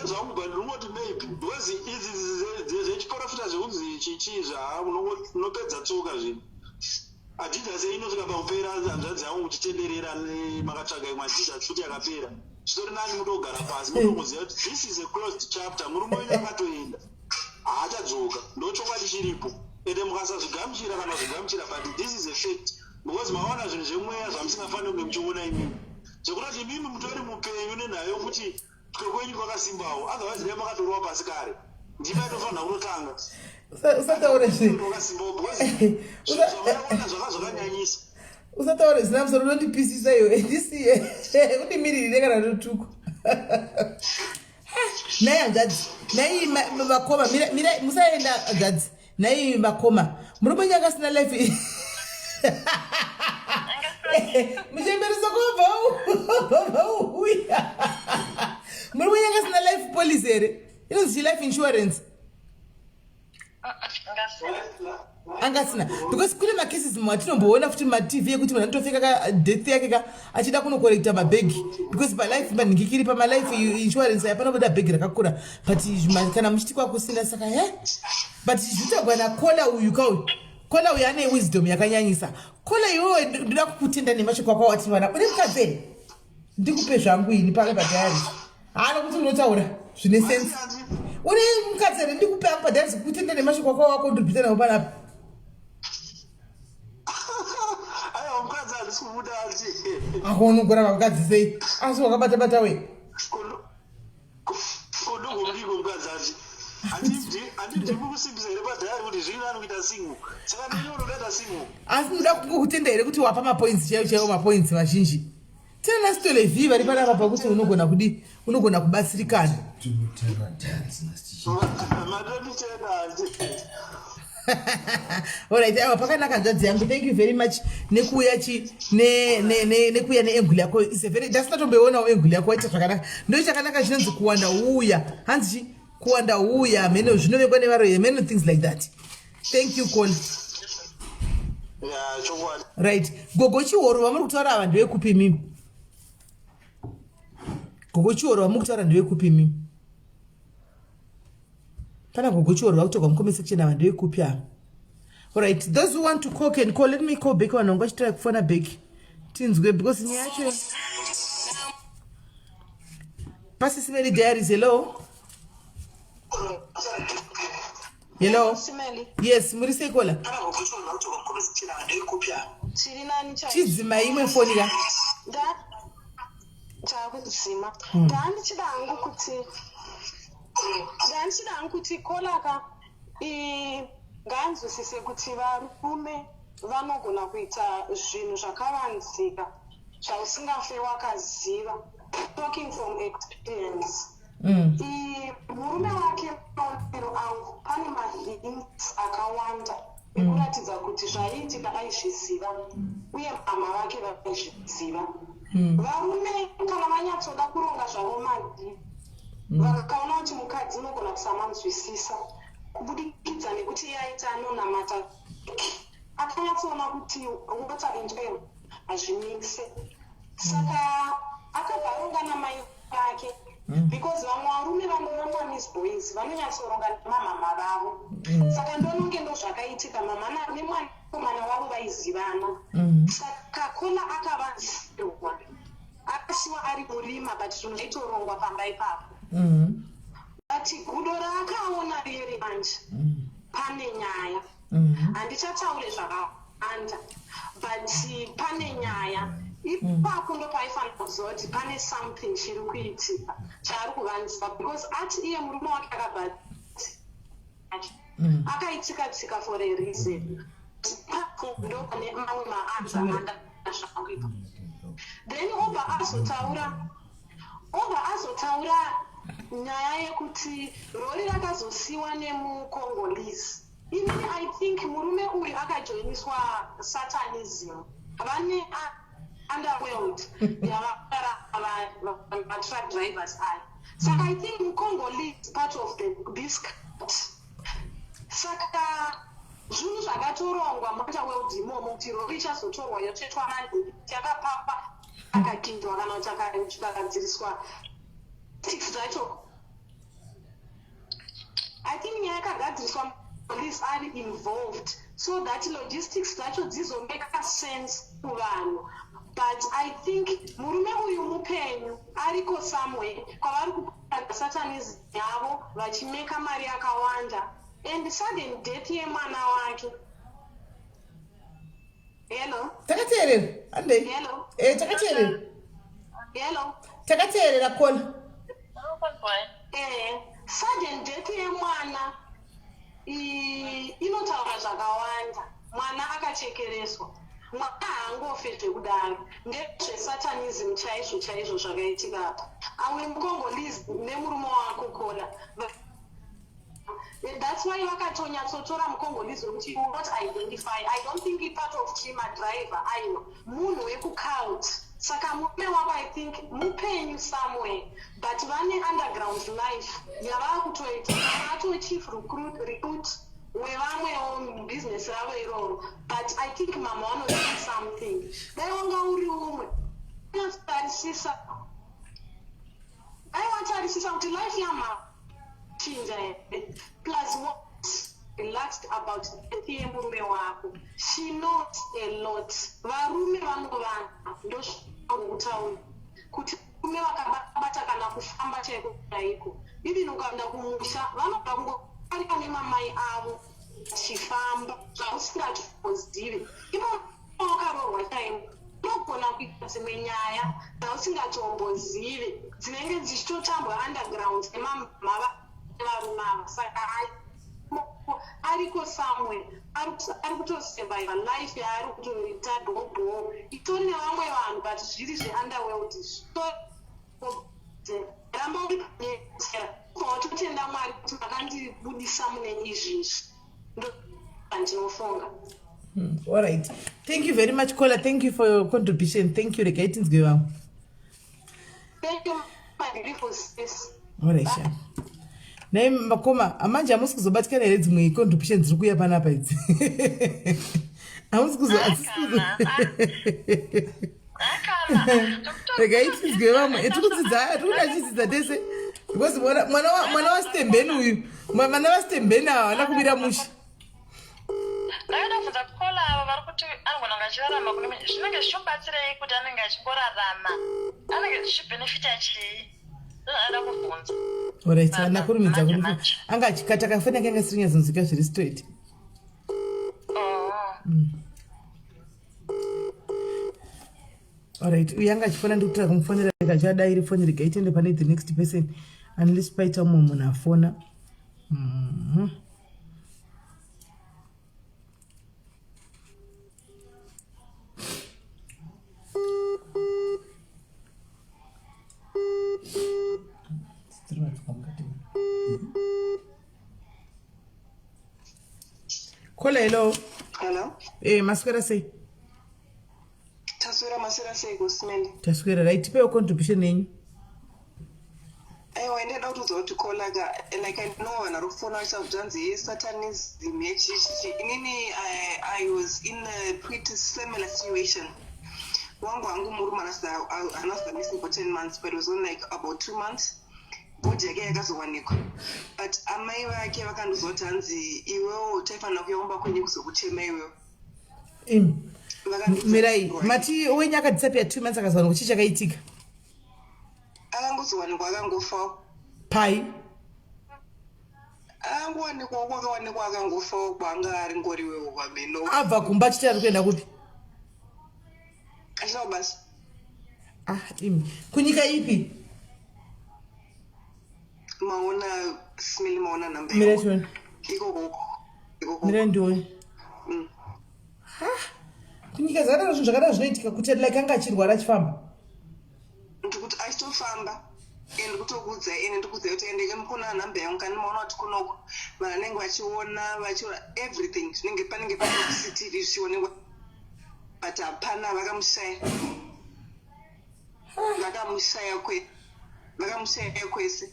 zvangu ndinoti maybe because idzi zvechiprofita zvekunzi chichizva unopedza tsoka zvinhu adhidhasi inosvika pamupera hanzvadzi yangu kuchitenderera makatsvaga imwe adhidhasi futi yakapera zvitori nani mutogara pasi mutokuziva kuti this is a closed chapter murume wenyu akatoenda haachadzoka ndochokwadi chiripo ende mukasazvigamuchira kana zvigamuchira but this is a fact because maona zvinhu zvemweya zvamusingafaniri kunge muchiona imimi zvekutoti imimi mutori mupenyu nenhayo yokuti kwenyu kwakasimbawo otherwise dai makatorwa pasi kare ndima inofanira kunotanga usataure zvakanyanyisa usataure zvina musoro unondipisisa iwe ndisiye undimirire kana notuko nai hanzvadzi nai makoma mirai musaenda hanzvadzi nai makoma murume nyanga asina life Muchemberiso ko uya. Muri kunyanga sina life policy ere. Inonzi life insurance. Angasina because kule macases mwatinomboona futi ma-TV ekuti munhu anotofika ka death yake ka achida kunokorekta mabhegi because palife manhingikiri pamalife insurance hapanoboda bhegi rakakura but kana muchiti kwakusina saka but zvitagwana kola uyu kauyu kola uyu ane wisdom yakanyanyisa kola iwewe ndoda kukutenda nemashoko akwawati mwana une mukadzere ndikupe zvangu ini pake padhayari haana kuti unotaura zvine sense une mukadzere ndikupe angu padhayari kutenda nemashoko akwawako ndiripita nawo panapa akonogora vakadzi sei asi wakabata we asi ndoda kutenda here kuti wapa mapoints chaiwo mapoints mazhinji tena sitolevi vari panapa pakuti unogona kudi unogona kubatsirikana alright awa pakanaka nzvadzi yangu thank you very much nekuuya nekuuya neenguli yako ndasinatomboionawo enguli yako waita zvakanaka ndo chakanaka chinonzi kuwanda uya hanzi kuwanda uya meno zvinovekwa nevaro meno things like that thank you Cole. Right gogo chihoro vamuri kutaura ava ndevekupi mimi gogo chihoro vamuri kutaura ndevekupi mimi pana gogo chihoro vakutogwa mukome section ava ndevekupi ava. Alright, those who want to call can call. Let me call back one. I'm going to try to phone a back. Tinzwe because ni actually. Pastor Simeli Diaries, hello. Hello. Yes, Murise kola. Chizima imwe phone ga. Chakudzima. Ndanichida kuti kolaka nganzwisise kuti varume vanogona kuita zvinhu zvakavanzika zvausingafe wakaziva talking from experience. Murume wake maonero angu pane mahints akawanda ekuratidza kuti zvaiitika aizviziva uye mama vake vaizviziva. Varume kana vanyatsoda kuronga zvavo madhi vakaona kuti mukadzi unogona kusamanzwisisa kubudikidza nekuti yaita anonamata akanyatsoona kuti water and oil hazvimikise saka akabvaronga namai vake because vamwe varume vanonamamis boys vanonyatsoronga nemamama vavo saka ndononge ndo zvakaitika mama nemukomana wavo vaizivana saka Kola akavanzirwa akasiwa ari murima but zvinhu zvaitorongwa pamba ipapo. But gudo raakaona riri manje pane nyaya handichataure zvakawanda but pane nyaya ipapo ndo paifanira kuziva kuti pane something chiri kuitika chaari kuvanzisa because ati iye murume wake akabva akaitika for a reason ipapo ndo pane mamwe maanza andazvakuipa then obva azotaura nyaya yekuti rori rakazosiwa nemukongolese. Inini I think murume uyu akajoiniswa satanism vane underworld truck drivers aya saka I think mukongolese part of this cult. Saka zvinhu zvakatorongwa muunderworld imomo kuti rori ichazotorwa yotsvetwa mandi yakapapa akakindwa kana kuti akagadziriswa six dzacho. I think nyaya yakagadziriswa police are involved so that logistics dzacho dzizomeka sense kuvanhu but I think murume uyu mupenyu ariko somewhere kwavari kupanga satanism yavo vachimeka mari yakawanda and sudden death yemwana wake. Hello takateerera ande hello takateerera hello takateerera Kola. Sudden death yemwana inotaura zvakawanda. Mwana akachekereswa mwana haangofe zvekudaro ndezvesatanism chaizvo zvakaitika apa. Amwe mukongolese nemurume wako Kola that's that's why vakatonyatsotora mukongolizwe kuti you will not identify. I don't think it's part of team a driver aino munhu wekucult. Saka mume wako I think mupenyu somewhere, but vane underground life yava kutoita ato chief recruit wevamwewo business ravo iroro, but I think mama wanoziva something. Dai wanga uri umwe unotarisisa kuti life yamachinja here plus what relaxed about death yemurume wako. She knows a lot. Varume vanovana ndozvakutaura kuti rume vakabata kana kufamba chaiko chaiko, even ukaenda kumusha vanobva kungoarika nemamai avo chifamba zvausingatozive. Ivo wakarorwa chaimo unogona kuita dzimwe nyaya dzausingatombozive dzinenge dzichitotambwa underground nemamava evarume ava. Saka ariko somewhere ari kutosurviva life yaari kutoita dhobho itori nevamwe vanhu, but zviri zveunderworld ramba urinyesera watotenda mwari kuti makandibudisa mune izvizvi. Ndandinofunga. All right, thank you very much caller, thank you for your contribution. Thank you. Rega itinzwe vamwe. Thank you my beautiful sis. All right, sha nai makoma amanje hamusi kuzobatikana here dzimwe contribution dziri kuuya panapa idzi. Hamusi rega itinzwe vamwe etikudzidza tese because mwana wasitembeni uyu mwana wasitembeni hawana kumira musha. Ndakadabvunza kukola avo vari kuti anogona kunge achirarama kune zvinenge zvichimubatsirei kuti anenge achimborarama, anenge zvichibhenefita chii? Ndozvandada kubvunza. Alright, ndakurumidza kuti anga achikata kafanira kanga sirinyazinzwika zviri straight. Alright, uyu anga achifana ndikutora kumufonera rega chadairi foni rega itende pane the next person unless paita umwe munhu afona. Kola hello. Hello. Maswera sei? Taswira maswera sei kusimende? Taswira right, tipewo contribution yenyu. Aiwa ndenda kutodza kuti kola ka like I know vanhu varikufona vachabvunzi satanism yechichi. Inini I was in a pretty similar situation. Wangu murume anasa missing for 10 months, but it was only like about 2 months. Bodi yake yakazowanikwa, but amai vake vakandozoti hanzi iwewo taifanira kuyaumba kwenye kuzokuchema iwewo. Mirai mati wenyu akadisapia 2 months akazowanikwa chii chakaitika? Akangozowanikwa akangofa. Pai? Akawanikwa akangofa kwanga ari ngori iwewo kwameno. Abva kumba chiti ari kuenda kupi? Achina basi. Kunyika ipi? Maona smili maona namba. Mirachoni. Iko. Mirandoni. Kunyika zvakadaro zvinhu zvakadaro zvinoitika kuti like anga achirwara achifamba. Ndikuti achitofamba ende kutokudza ende ndikudza kuti endeke mukona namba yangu kana maona kuti kunoko vanenge vachiona everything zvinenge panenge pane CCTV zvichionekwa, but hapana vakamushaya kwese.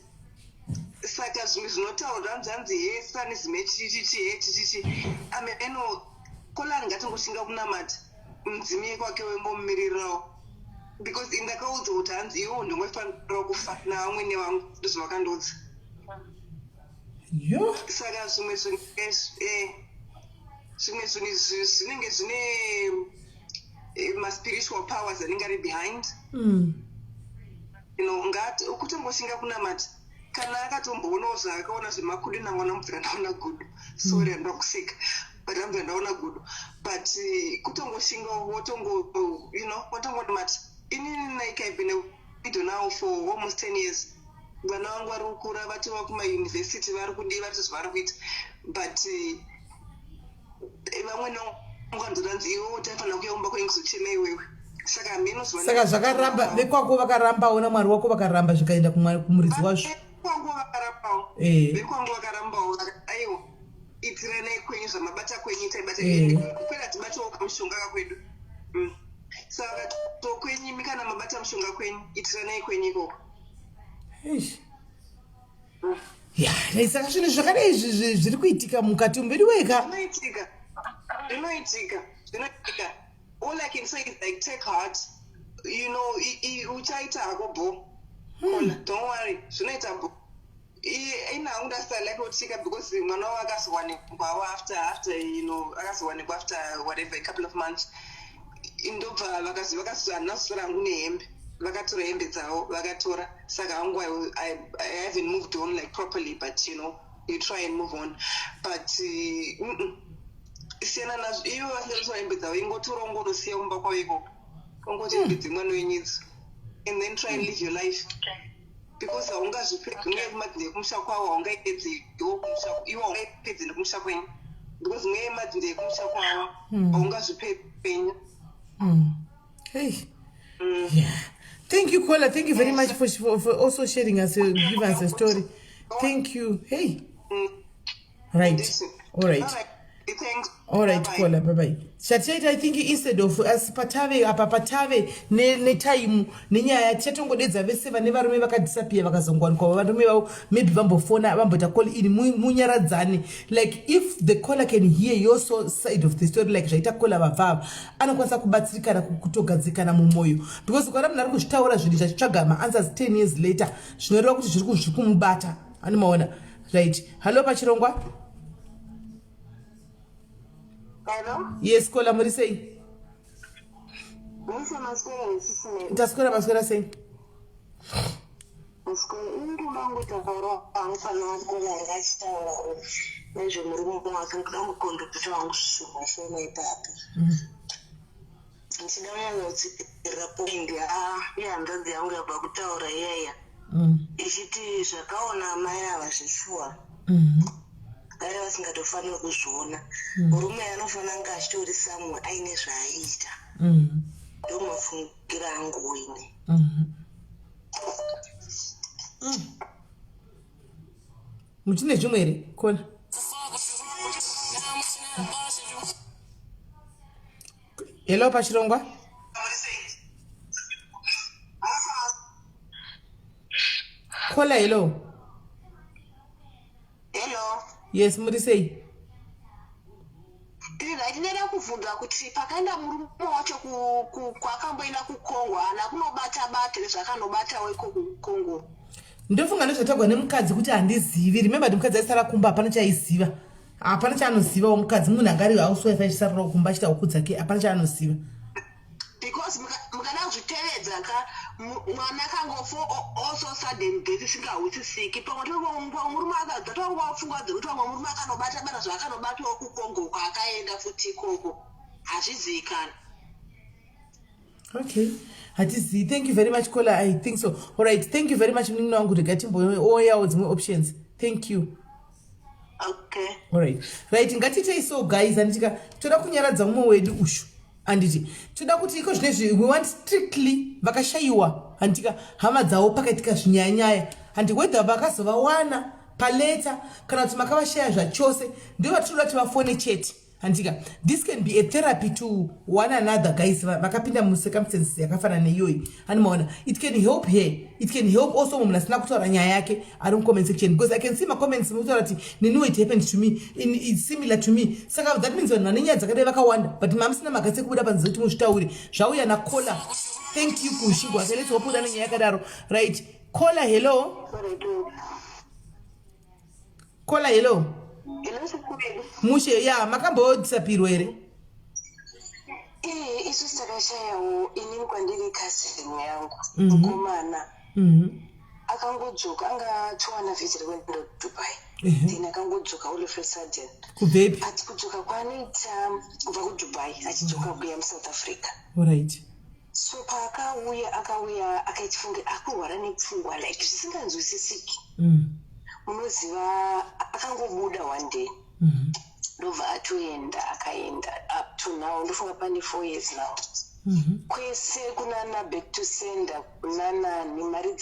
Saka zvimwe zvinotaurwa nzanzi hesanism chichichi eno kolani ngatingoshinga kunamata mudzimi kwake wembomumirirawo, because indakaudza kuti hanzi iwo ndingofanira kufa navamwene vangu ndozvavakandoudza. Saka zvimwe zvinenge zvine maspiritual powers anenge ari behind. Ngati ukutongoshinga kunamata kana akatomboona zvaakaona zvemakudu namwana mubvira ndaona gudu, sorry ndakuseka, but ambvira ndaona gudu, but kutongoshinga watongonamata. Inini like I've been a widow now for almost 10 years. Vana vangu vari kukura vati vakumayunivhesiti vari kudii vari zvari kuita, but vamwe vanganzonzi iwewo taifanira kuyaumba kwenyu kuzochema iwewe. Saka zvakaramba vekwako vakarambawo namwari wako vakaramba zvikaenda kumuridzi wazvo. Vekwangu vakarambawo aiwa itiranai kwenyu zvamabata kwenyu taibata kwera tibatawo kamushonga kakwedu saka tokwenyu kana mabata mushonga kwenyu itiranai kwenyu ikoko ya saka zvinhu zvakadai zviri kuitika mukati mberi weka zvinoitika all I can say is like take heart, you know, uchaita hako bo don't worry zvinoita bo ina understand like utika because mwana wakazowanikwa after you know akazowanikwa after whatever a couple of months indobva vakazvanasura nehembe vakatora hembe dzavo vakatora saka hangu I haven't moved on like properly, but you know you try and move on, but siyana nazvo ivo vasingatora hembe dzavo ingotora ungonosiya kumba kwavo ikoko ungoti hembe dzemwana wenyidzi and then try and live your life because haungazvipedzi ungaemadzi ndekumusha kwavo haungaipedzi iwo haungaipedzi ndekumusha kwenyu because ungaemadzi ndekumusha kwavo haungazvipedzi penyu. Hey. Yeah. Thank you, Kola. Thank you very much for also sharing us, give us a story. Thank you. Hey. Right. All right. Thanks. All right, Kola. Bye-bye. Chachita, I think instead of us patave ne time nenyaya chatongodedza vese vane varume vakadisappear vakazongwanikwa varume vavo maybe vambofona vambota call in munyaradzane, like if the caller can hear your side of the story like zvaita Kola vavava anokwanisa kubatsirikana kutogadzikana mumwoyo, because ukara munhu ari kuzvitaura zvinhu zvachitsvaga maanswers 10 years later zvinoreva kuti zviri kumubata anomaona. Right. Hello Pachirongwa. Hello? Yes, Kola, muri sei? Taskora maswera sei? Ichiti zvakaona mai avazvishuwa dai vasingatofanira kuzviona murume anofanira kunge achitori samwe aine zvaaita ndo mafungiro angu ine. Muchine zvimwe here Kola? Hello Pachirongwa. Kola, hello. Hello. Yes, muri sei? Ndinoda kubvunza kuti pakaenda murume wacho kwakamboenda kuKongo hana kunobata nezvakanobata weko kuKongo. Ndofunga nezvatagwa nemukadzi kuti handizivi. Remember mukadzi aisara kumba hapana chaiziva. Hapana chaanoziva mukadzi munhu angari housewife achisara kumba achita ukudzake hapana chaanoziva. Because mukada kuzvitevedza mwana kangofo also sudden death isingawisisiki pamwe murume akadza wafunga kuti murume akanobata zvaakanobatawo kuKongo kwaakaenda futi ikoko hazvizikana. Okay. Hatizi. Thank you very much Kola. I think so. All right. Thank you very much munini wangu regatimboyawo dzimwe options. Thank you. Okay. All right. Right. Ngatitei so guys anditika toda kunyaradza mumwe wedu ushu. Anditi toda kuti iko zvinezvi we want strictly vakashayiwa andika hama dzavo pakaitika zvinyanyaya andi whether vakazovawana paleta kana kuti makavashaya zvachose ndio vatinoda kuti vafone chete andika this can be a therapy to one another guys vakapinda mucircumstances yakafanana neiyoyi anomaona it can help her, it can help also munhu asina kutaura nyaya yake ari mucomment section because I can see my comments mutaura kuti nini it happened to me it's similar to me saka that means vanhu vane nyaya dzakadai vakawanda but mamusina magatsi ekubuda panze kuti muzvitaure zvauya naKola. Thank you kushigwa. Okay, let's open nyaya yakadaro. Right. Kola, hello. Kola, hello. Mushe ya makambodisapirwa here? Isu takashayawo inini kwandiri kasini yangu mukomana akangodzoka anga towana vhiziri kwenda kuDubai then akangodzoka all of a sudden kubvepi ati kudzoka kwaanoita kubva kuDubai achidzoka kuya muSouth Africa. Alright. So akauya akaitifunge akurwara nepfungwa like zvisinganzwisisiki. Munoziva akangobuda one day ndobva akaenda up to now ndofunga pane 4 years now. Kwese kunana back to sender kunana ni mari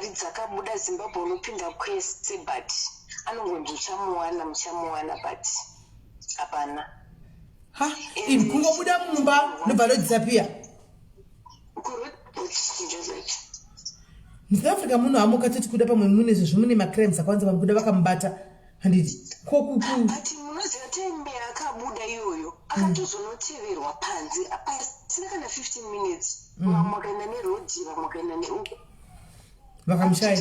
dzakabuda Zimbabwe unopinda kwese but anongonzi muchamuwana but hapana. Ha, kungobuda mumba nobva disappear. South Africa munhu amukatiti kuda pamwe mune zvimune macrimes akwanza vamukuda vakamubata handiti kokuku ati munoziva tembe akabuda iyoyo akatozonoteverwa panze pasina kana 15 minutes vamwakaenda nerodhi vamwakaenda neuko vakamushaya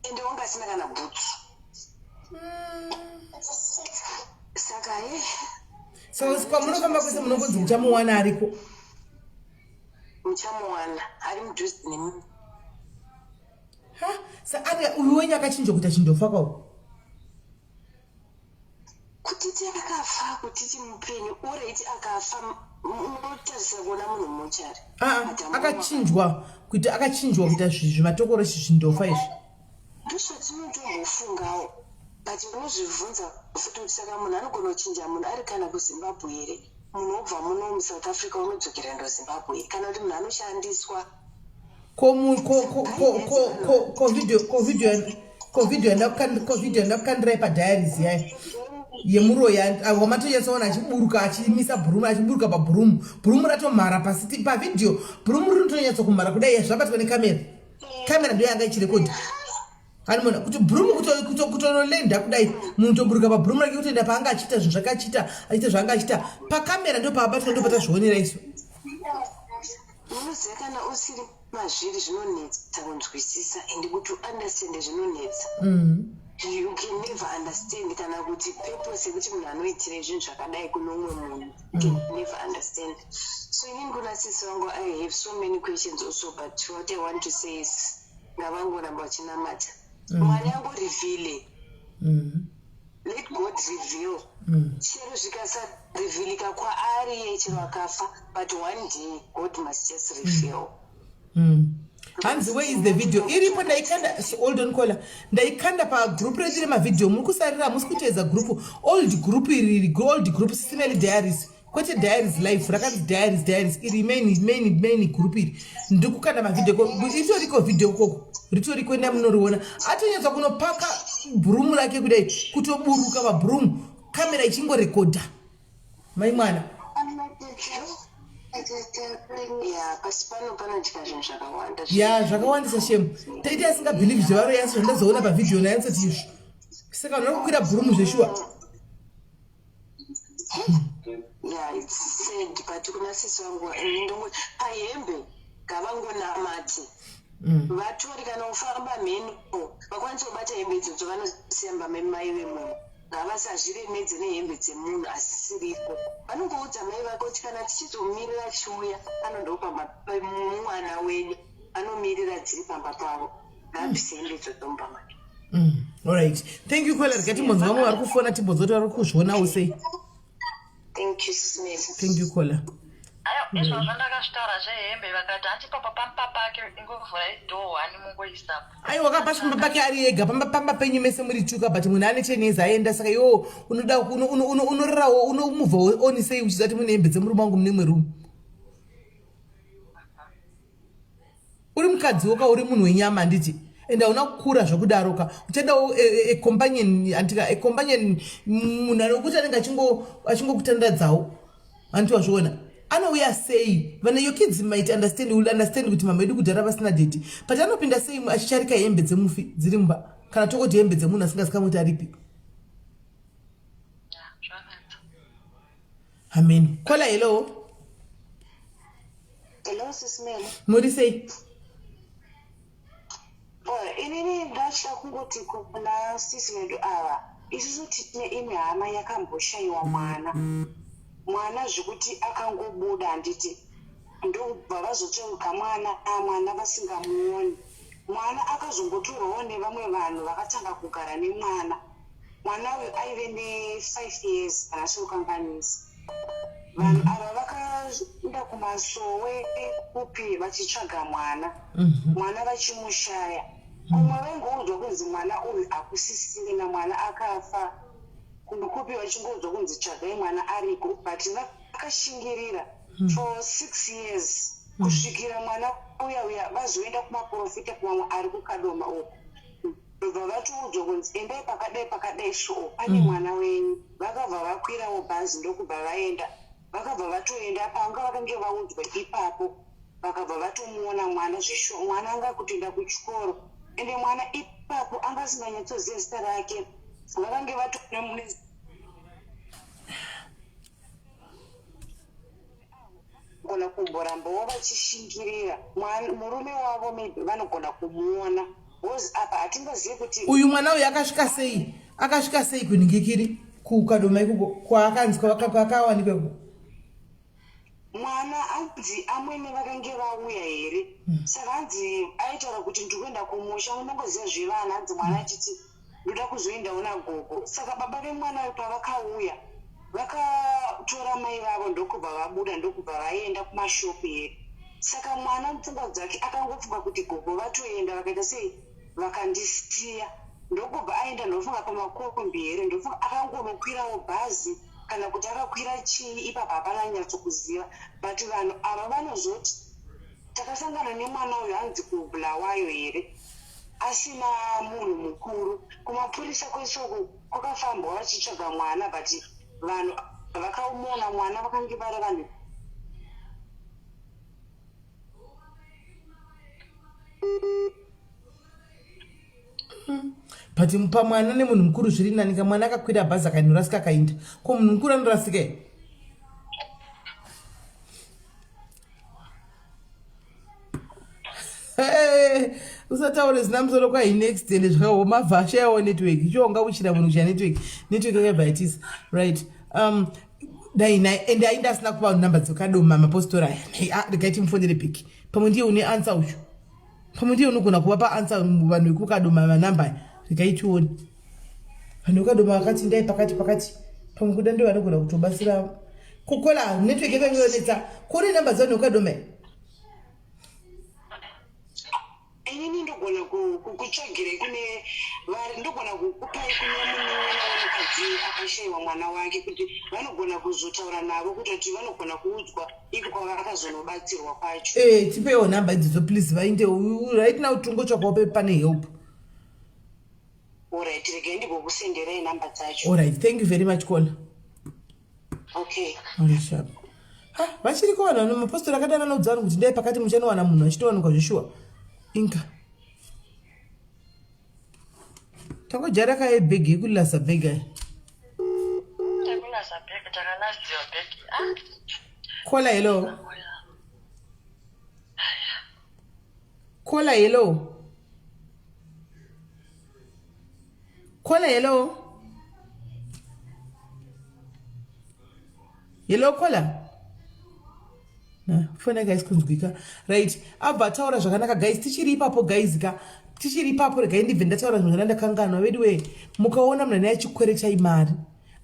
ende wanga asina kana bhutsu saka so kwamunofamba kwese munongonzi muchamuwana ariko muchamuwana ari mudhuze nemi. Ha, sa ari uyu wenyu akachinjwa kuita chindofa kwawo kutiti akafa kutiti mupenyu oraiti akafa unotarisa kuona munhu mumochari akachinjwa kuita zvimatokoro zvindofa izvi ndozvatinotombofungawo but unozvibvunza futi kuti saka munhu anogona kuchinja munhu ari kana kuzimbabwe here munhu obva muno muSouth Africa unodzokera ndozimbabwe kana kuti munhu anoshandiswa covid ndakukandirai padiaries yayo yemuroya wamatonyatsaona achiburuka achimisa bhurumu achiburuka pabhurumu bhurumu ratomhara pasi pavidhio bhurumu rinotonyatsa kumhara kudai zvabatwa nekamera ndiyo yanga ichirekodhi animona kuti bhurumu kutonolenda kudai munhu toburuka pabhurumu rake kutoenda paanga achiita zvinhu zvakachita achiita zvaanga achita pakamera ndo paabatwa ndopata zvionera isu unoziva kana usiri mazviri zvinonetsa kunzwisisa ende kuti understand zvinonetsa you can never understand kana kuti purpose yekuti munhu anoitire zvinhu zvakadai kuno umwe munhu you can never understand. So inini kuna sisi wangu I have so many questions also but what I want to say is ngavangoramba vachinamata mwari yangu reveal let God reveal chero zvikasarevealika kwaari yechero akafa but one day God must just reveal. Hands, where is the video? Iripo ndaikanda hold on caller. Ndaikanda pa group ready ma video. Mukusarira musikuteza group old group iri old group system diaries. Kwete diaries live rakati diaries iri main group iri. Ndikukanda ma video ito riko video koko. Rito riko enda munoriona. Atonyatsa kunopaka broom rake kudai kutoburuka pa broom kamera ichingo recorder. Mai mwana. Zvakawandisa shame. Taiti asinga believe zvaro yaso ndazoona pa video na yansati izvo. Saka unokukwira bhurumu zveshua. It's sad but kuna sisi wangu ndongo payembe ngavangonamati. Vatori kana ufamba mheni vakwanisa kubata hembe idzodzo vanosiamba mai vemunhu. Ngavasazviremedze nehembe dzemunhu asisiripo vanongoudza mai vake kuti kana tichizomirira chiuya anondopa mwana wenyu anomirira dziri pamba pavo ngabvise hembe idzodzomba make. Alright, thank you kwela rikati mudzi vamwe vari kufona tibvozoti vari kuzvionawo sei. Thank you Smith. Thank you kwela. Ayo izvo zvandakazvitaura zvehembe vakati hatipapa pamba pake ingovhura idhoo hani mungoisapo. Ai wakapasha pamba pake ari ega pamba penyu mese muri tuka but munhu ane chenezi aenda saka iwo unoda unorirawo unomuvha oni sei uchizati mune hembe dzemurume wangu mune mwerumu. Uri mukadzi woka uri munhu wenyama handiti ende hauna kukura zvokudaroka uchaendawo companion antika companion munhu anokuti anenge achingokutandadzawo handiti wazviona. Anouya sei vana your kids might understand will understand kuti mama edu kudhara vasina deti but anopinda sei achicharika hembe dzemufi dziri mumba kana tokoti hembe dzemunhu asingazikamoti aripi. Amen. Kola hello. Hello Sismel. Muri sei? Inini ndatya kungoti kuna sisi vedu ava isusu tine imwe hama yakamboshayiwa mwana zvekuti akangobuda handiti ndobva vazotsveuka mwana vasingamuoni. Mwana akazombotorwawo nevamwe vanhu vakatanga kugara nemwana uyu aive ne5 years kana seukanganisi. Vanhu ava vakaenda kumasowe kupi vachitsvaga mwana vachimushaya. Umwe vaingoudzwa kunzi mwana uyu hakusisiri namwana akafa kupi vachingoudzwa kunzi tsvagai mwana ariko but vakashingirira for 6 years kusvikira mwana uya vazoenda kumaprofita kumamwe ari kukadoma uko vakabva vatiudzwa kunzi endai pakadai show pane mwana wenyu. Vakabva vakwirawo bhazi ndokubva vaenda. Vakabva vatoenda panga vakange vaudzwa ipapo. Vakabva vatomuona mwana zvesho. Mwana anga kutoenda kuchikoro. Ende mwana ipapo anga asinganyatsoziva zita rake. Vakange vatoona mune gona kumborambawo vachishingirira murume wavo maybe vanogona kumuona bcause apa hatingazivi kuti uyu mwana uyu akasvika sei kunhingikiri kukadoma ikoko kwaakanzi kwakawanikwepo. mwana anzi amwene vakange vauya here saka anzi aitaura kuti ndikuenda kumusha unongoziva zvevana anzi mwana achiti ndoda kuzoendawo nagogo. Saka baba vemwana uyu pavakauya vakatora mai vavo ndokubva vabuda ndokubva vaenda kumashopu here. Saka mwana pfungwa dzake akangofunga kuti gogo vatoenda vakaita sei vakandisiya ndokubva aenda ndofunga pamakombi here ndofunga akangonokwirawo bhazi kana kuti akakwira chii ipapo hapana nyatsokuziva. But vanhu ava vanozoti takasangana nemwana uyu anzi kubulawayo here asina munhu mukuru. Kumapurisa kwesoko kwakafambwa vachitsvaga mwana but vanhu vakamuona mwana vakange vari vanhu but pamwana nemunhu mukuru zviri nani. Kamwana akakwira bhazi akanorasika akaenda ko munhu mukuru anorasika here. Usataure zina musoro kwa next ende zvakawo mavhasha yawo network ichonga uchida munhu kuchira network yakabhaitisa right. Dai ende ainda asina kupa namba dzakadoma mapostora aya regaiti mufondere piki pamwe ndiye une answer ucho pamwe ndiye unogona kuvapa answer vanhu vekukadoma manamba aya regaitione vanhu vekukadoma vakati ndai pakati pamwe kuda ndiye vanogona kutobatsira kukola network yakanyonetsa kuri namba dzavanhu vekukadoma aya. inini ndogona kutsvagire kune vari ndogona kukupai kune munekadzi akashayiwa mwana wake kuti vanogona kuzotaura navo kuti vanogona kuudzwa iko kwavakazonobatsirwa kwacho. Tipewo namba idzodzo please vainde right now tungotsvakawo pane help. Alright, regai ndigokusenderai namba dzacho. Alright, thank you very much caller. Okay. Sharp. Vachiri kuwana mapostora akadana naudzana kuti ndai pakati muchanowana munhu achitowanikwa zveshuwa inka takojara kaye bhegi yekulasa bhega kola hello kola hello kola hello hello kola fona guys kunzwika right. Abva taura zvakanaka guys tichiri ipapo guys tichiri ipapo regai ndibve ndataura zvinhu zvandakanganwa vediwe mukaona munhu achikwere chaimari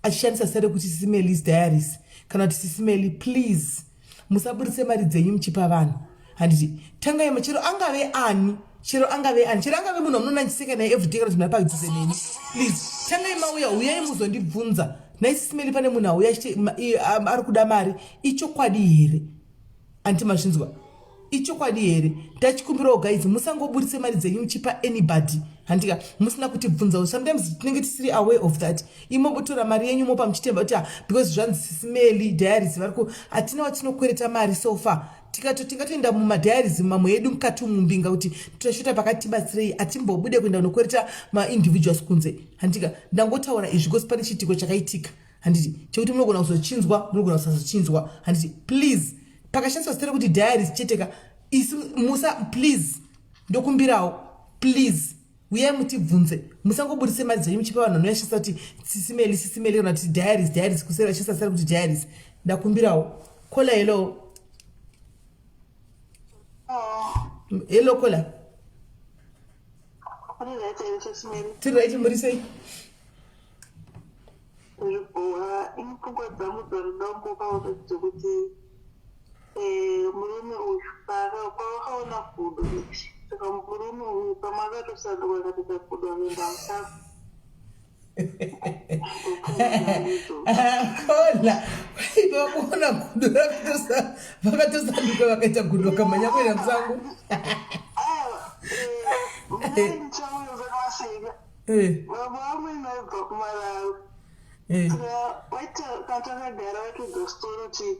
achishandisa sare kuti Sisimel's Diaries kana kuti Sisimeli please musaburitse mari dzenyu muchipa vanhu. Handiti tangai chero angave ani chero angave munhu amunonanjisika naye everyday kana kuti munapagdzise neni please tangai mauya uyai muzondibvunza nai Sisimeli pane munhu auya ari kuda mari ichokwadi here anti mazvinzwa ichokwadi here. Ndachikumbirawo guys musangoburitse mari dzenyu muchipa anybody handika musina kutibvunzawo. Sometimes tinenge tisiri aware of that. Imobotora mari yenyu mopa muchitemba kuti because zvanzi Sisimeli Diaries variko hatina watinokwereta mari so far tingatoenda mumadiaries mamwe edu mukati mumbinga kuti toshota pakati tibatsirei atimbobude kuenda kunokwereta maindividuals kunze handika ndangotaura izvi because pane chitiko chakaitika handiti chekuti munogona kuzochinzwa munogona kusazochinzwa handiti please pakashandiswa zita rekuti Diaries cheteka isi musa please ndokumbirawo please uyai mutibvunze musangoburitse mari dzenyu muchipa vanhu vanoyashandisa kuti Sisimeli kana kuti Diaries kusera vachisa zita rekuti Diaries. Ndakumbirawo kola hello hello kola tiri right muri sei murume uyu kwakaona kudo saka murume uyu pamakatosanduka katika kudo nenda msasa kola vakuona gudo vakatosanduka vakaita gudo kamanya kuenda musango chega. Eh. Vamwe naibva kumararo. Eh. Saka waita katakagara waitodza story kuti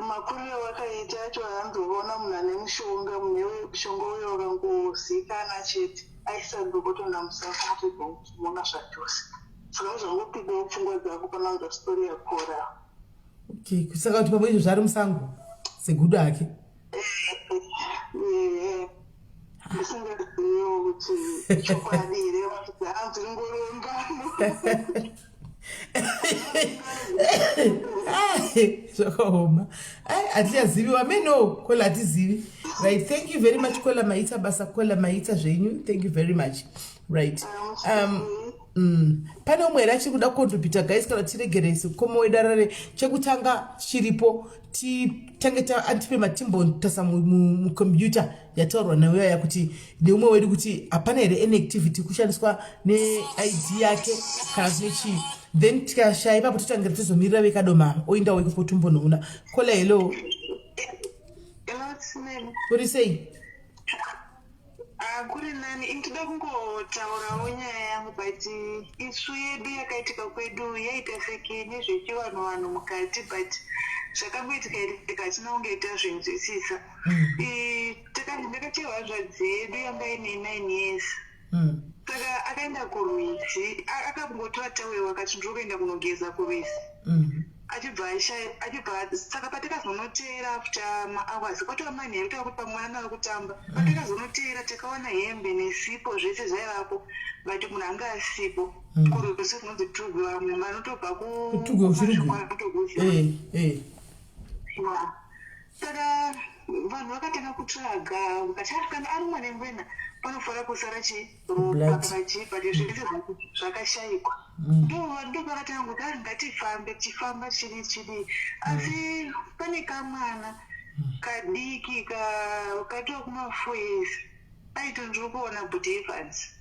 makuriro wakaita acho hanzoona munhu ane mushonga mushonga uyo wakangozikanwa chete aisa dhokoto namusaka atogomona zvachose. Saka zvangopindawo pfungwa dzako kana kunzwa story yakora. Okay, kusaka kuti pamwe izvo zvari musango segudo ake. Ndisingaziviwo kuti chokwadi here anzi ringorongano. Zvakaoma. Hatichaziviwa meno Kola hatizivi. Right, thank you very much Kola maita basa Kola maita zvenyu. Thank you very much. Right. Pane umwe achiri kuda kucontribute guys kana tiregerese komo wedarare chekutanga chiripo titange antipe matimbo tasa mucomputer yataurwa nayo yaya kuti neumwe wedu kuti hapana here inactivity kushandiswa neID yake kana zvechi then tikashaya ipapo totangira tozomirira vekadoma oinda wekupo tumbonoona. Kola hello. Uri sei? Kuri nani intoda kungotaurawo nyaya yangu but isu yedu yakaitika kwedu yaita seke nezvechivanhu mukati but zvakangoitika hatina kungeita zvinzwisisa. Ndakacherwa zvadzi yedu yanga ine 9 years. Saka akaenda kurwizi akangotora tawero akati ndiri kuenda kunogeza kurwizi. Achibva saka patakazonoteera after mahours kwatova manheru tava kuti pamwana ari kutamba patakazonoteera takaona hembe nesipo zvese zvaivapo but munhu anga asipo kurusi kunonzi tugwe vamwe vanotobva saka vanhu vakatanga kutsvaga ukati kana ari mwana ngwena panofanira kusara chiropa pachipa zvese zvakashayikwa. Ndopakatanga kuti ari ngatifambe tichifamba chiri asi pane kamwana kadiki katiwa kuma4 years aitonzviri kuona But Evans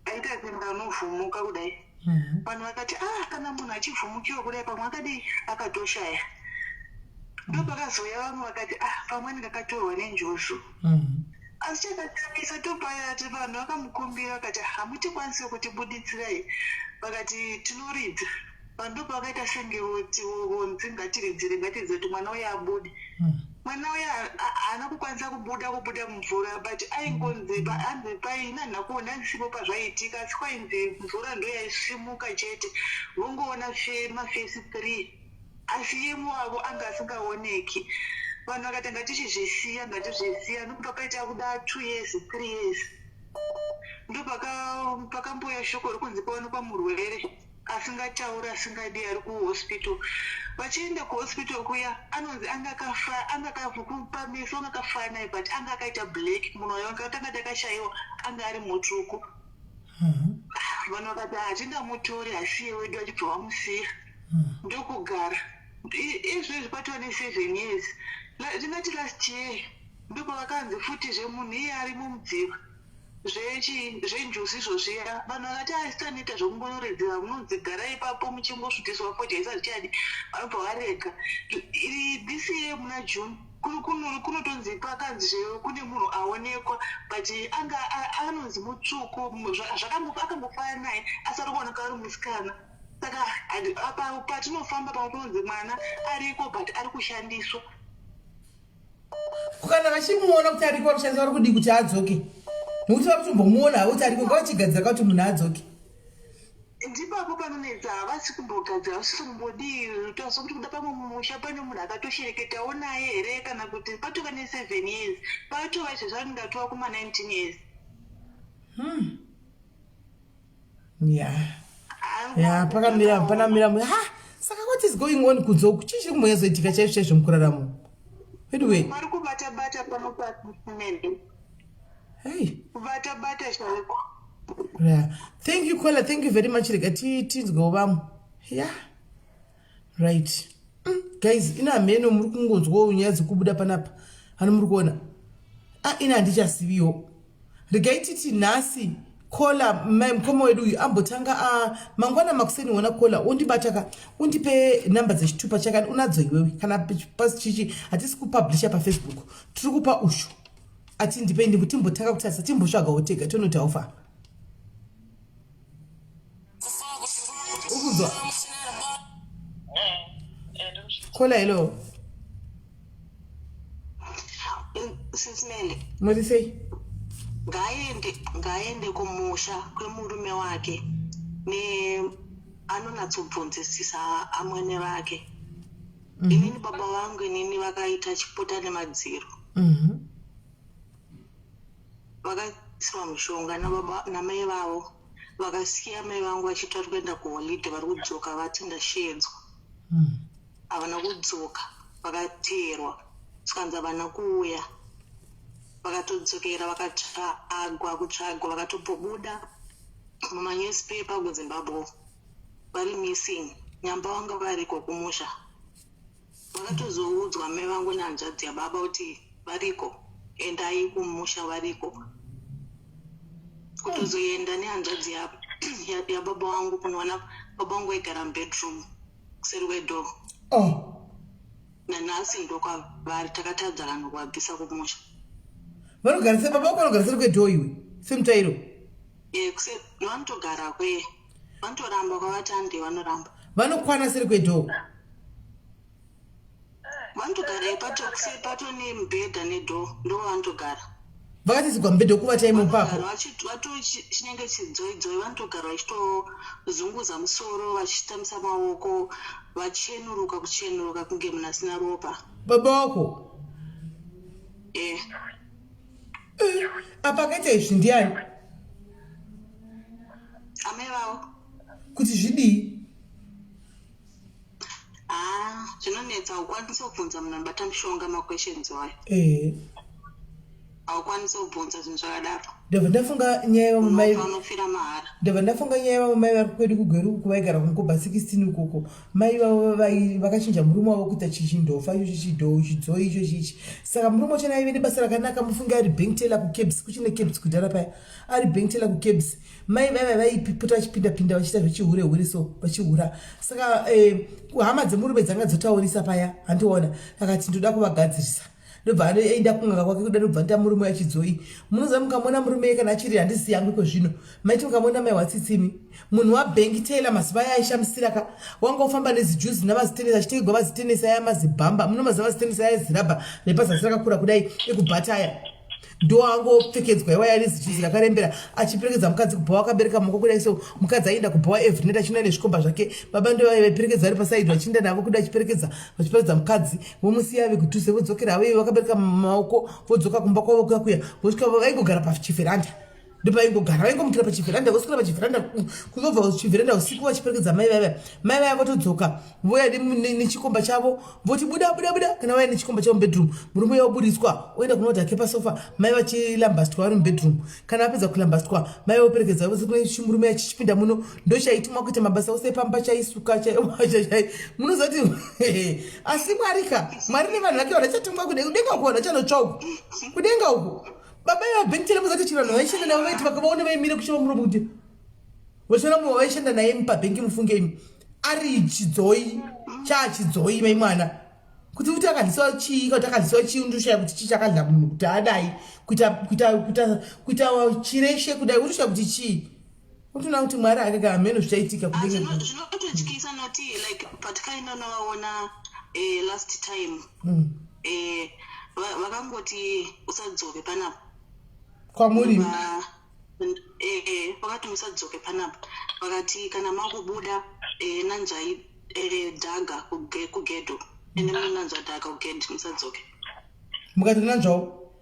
aita senge anovhumuka kudai. Vanhu vakati kana munhu achivhumukiwa kudai pamwe akadii akatoshaya. Ndopakazouya vamwe vakati pamweni kakatorwa nenjoso. Asi chakatambisa topayati vanhu vakamukumbira vakati hamutikwanisi kutibuditsira vakati tinoridza. Vanhu pakaita senge vonzi ngatiridzire ngatiridze kuti mwana uya abude. Mwana uya haana kukwanisa kubuda mumvura but aingonzi hanzi paina nhakuona nsipo pazvaitika asi kwainzi mvura ndo yaisimuka chete vongoona mafesi 3 asi yemu wavo anga asingaoneki. Vanhu vakatanga tichizvisiya ndopakaita kuda 2 years 3 years ndopakambouya shoko rekunzi paonekwa murwere asingatauri asingadi ari kuhospital. Vachienda kuhospital kuya anonzi anga akafa meso anga akafa naye but anga akaita black munhu wayo tanga takashayiwa anga ari mutsvuku. Vanhu vakati hatingamutori asiye wedu achibva vamusiya ndokugara izvezvi patova ne7 years. Tingati last year ndipo vakanzi futi zvemunhu iye ari mumudziva zvenjusi izvo zviya vanhu vakati asitanoita zvokungonoredzera munonzi garai ipapo muchingosvutiswa foti haisa zvichadi vanobva varega. This year muna June kunotonzi pakanzi kune munhu aonekwa but anonzi mutsvuku akangofana naye asi ari kuoneka ari musikana. Saka patinofamba pamwe panonzi mwana ariko but ari kushandiswa. Kana vachimuona kuti ariko kushandiswa vari kudii kuti adzoke nokuti vakutombomuona kuti ariko ngavachigadzira kuti munhu adzoke. Ndipapo panonetsa havasi kumbogadzira vasisi kumbodii toaso kuti kuda pamwe mumusha pane munhu akatoshereketawo naye here kana kuti patova ne7 years patova izvo zvaringatova kuma19 years. Panamira saka what is going on kudzoku chichiri kumbozoitika chaizvo mukuraramo anyway vari kubata panopasimende kubata chaiko. Thank you Kola, thank you very much. Rega tinzwewo vamwe. Right. Guys, ina meno muri kungonzwawo nyaya dzekubuda panapa ano muri kuona ina handichaziviwo. Regai titi nhasi Kola mukoma wedu uyu ambotanga mangwana makuseni wona Kola undipe namba dzechitupa chakani unadzo iwewe kana pasi chichi hatisi kupublisha paFacebook tiri kupa ushu ati ndipendi timbotaka kutasa timbosvagawo tega tonoti aufa ukuzwa kola hello Sisimele muri sei ngaende kumusha kwemurume wake anonatsobvunzisisa amwene vake. Inini baba vangu inini vakaita chipota nemadziro vakaiswa mushonga namai vavo vakasiya mai vangu vachitwa kuenda kuholidhe vari kudzoka vati ndashedzwa havana kudzoka vakateerwa sikanzi havana kuuya vakatodzokera kutsvagwa vakatobuda mumanewspaper kuzimbabwe vari missing nyamba vanga variko kumusha vakatozoudzwa mai vangu nehanzvadzi yababa kuti variko endai kumusha variko kutozoenda nehanzvadzi yababa vangu kunoona baba vangu aigara mubedroom kuseri kwedhoo nanhasi ndokwavari takatadza vanhu kuvabvisa kumusha vanogarisa baba vako vanogarisiri kwedhoo iwe semutairo vanotogara kwe vanotoramba kwavatande vanoramba vanokwana seri kwedhoo vanotogara pato nemubhedha nedhoo ndo vanotogara vakatizigwa mubhedha wokuvataimo papo chinenge chidzoidzoi vanotogara vachitozunguza musoro vachitamisa maoko vachenuruka kuchenuruka kunge munhu asina ropa baba wako apa akaita izvi ndiani amai vavo kuti zvidii zvinonetsa haukwanisi kubvunza munhu anobata mushonga maquestions wayo haukwanisi kubvunza zvinhu zvakadaro ndabva ndafunga nyaya vanofira mahara mai vari kwedu kugweru kuvaigara kumukobha 16 ukoko mai vavo vakachinja murume wavo kuita chichindofa icho chichidhoo chidzoi icho chichi saka murume wacho naive nebasa rakanaka mufunge ari bank teller kukebs kuchine kebs kudhara paya ari bank teller kukebs mai vaiva vaipota vachipindapinda vachiita zvechihure so vachihura saka hama dzemurume dzanga dzotaurisa paya handiona akati ndoda kuvagadzirisa ndobva enda kunganga kwake kuda ndobva nda murume wachidzoi munoza mukamona murume kana achiri handisi yangu iko zvino maiti mukamona mai watsitsimi munhu wabank teller mazuva aya aishamisira wanga ufamba nezijuzi namazitenesi achitengerwa mazitenesi aya mazibhamba munomaziva mazitenesi aya zirabha nepazasi rakakura kudai ekubhata aya ndo angopfekedzwa iwaya nezijuzi rakarembera achiperekedza mukadzi kubva wakabereka moko kudai so mukadzi aienda kubva evernet achina nezvikomba zvake baba ndo vaiperekedza vari pasaidi vachienda navo kuda vachiperedza mukadzi vomusiya vekudhuze vodzokera havo vakabereka maoko vodzoka kumba kwavo kuyakuya vosvika vaingogara pachiveranda ndopaingogara vaingomukira pachiveranda vosvika pachiveranda kuzobva chiveranda usiku vachiperekedza mai vaya votodzoka voya nechikomba chavo voti buda kana vaya nechikomba chavo mubedroom murume yauburiswa oenda kunoti hake pasofa mai vachilambastwa vari mubedroom kana vapedza kulambastwa mai voperekedza murume yachichipinda muno ndochaitumwa kuita mabasa ose pamba chaisuka munozati asi mwari nevanhu vake vanachatumwa kudenga uku vanachanotsva kudenga uku baba bank teller muzati chivanhu vaishanda navo vaiti vakavaona vaimire kushava muromo kuti vachona mumwe vaishanda naye pabhengi mufungemi ari chidzoi chachidzoi mai mwana kuti kuti akadlisiwa chii kuti akadlisiwa chii ndoshaya kuti chii chakadla munhu kuti adai kuita chireshe kudai utoshaya kuti chii utoona kuti mwari akaga ameno zvichaitika zvinototyisa noti like patikaenda navaona last time vakangoti usadzoke panapa kwamuri vakati musadzoke panapa vakati kana makubuda nanzvai dhaga kugedho ene munanzva dhaga kugedho musadzoke mukati nanzvawo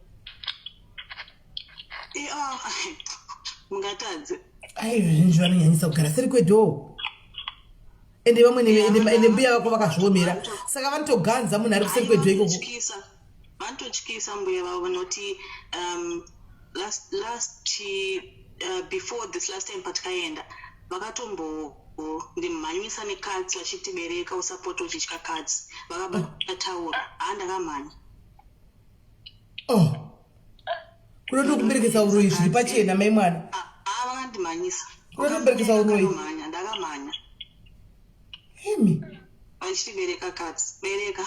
mungatadze zvinhu vanonyanyisa kugara seri kwedhoo ende vamwe ende mbuya vako vakazviomera saka vanotoganza munhu ari kuseri kwedhoo ikoko vanototyisa mbuya vavo noti before this last time patikaenda ndimhanyisa nekadzi vachitibereka usapoti uchitya kadzi vakabata tauro ndakamhanya kunoto kuberekesa uroi zviri pachena mai mwana vakandimhanyisa kunotoberekesa uroi ndakamhanya hemi vachitibereka kadzi bereka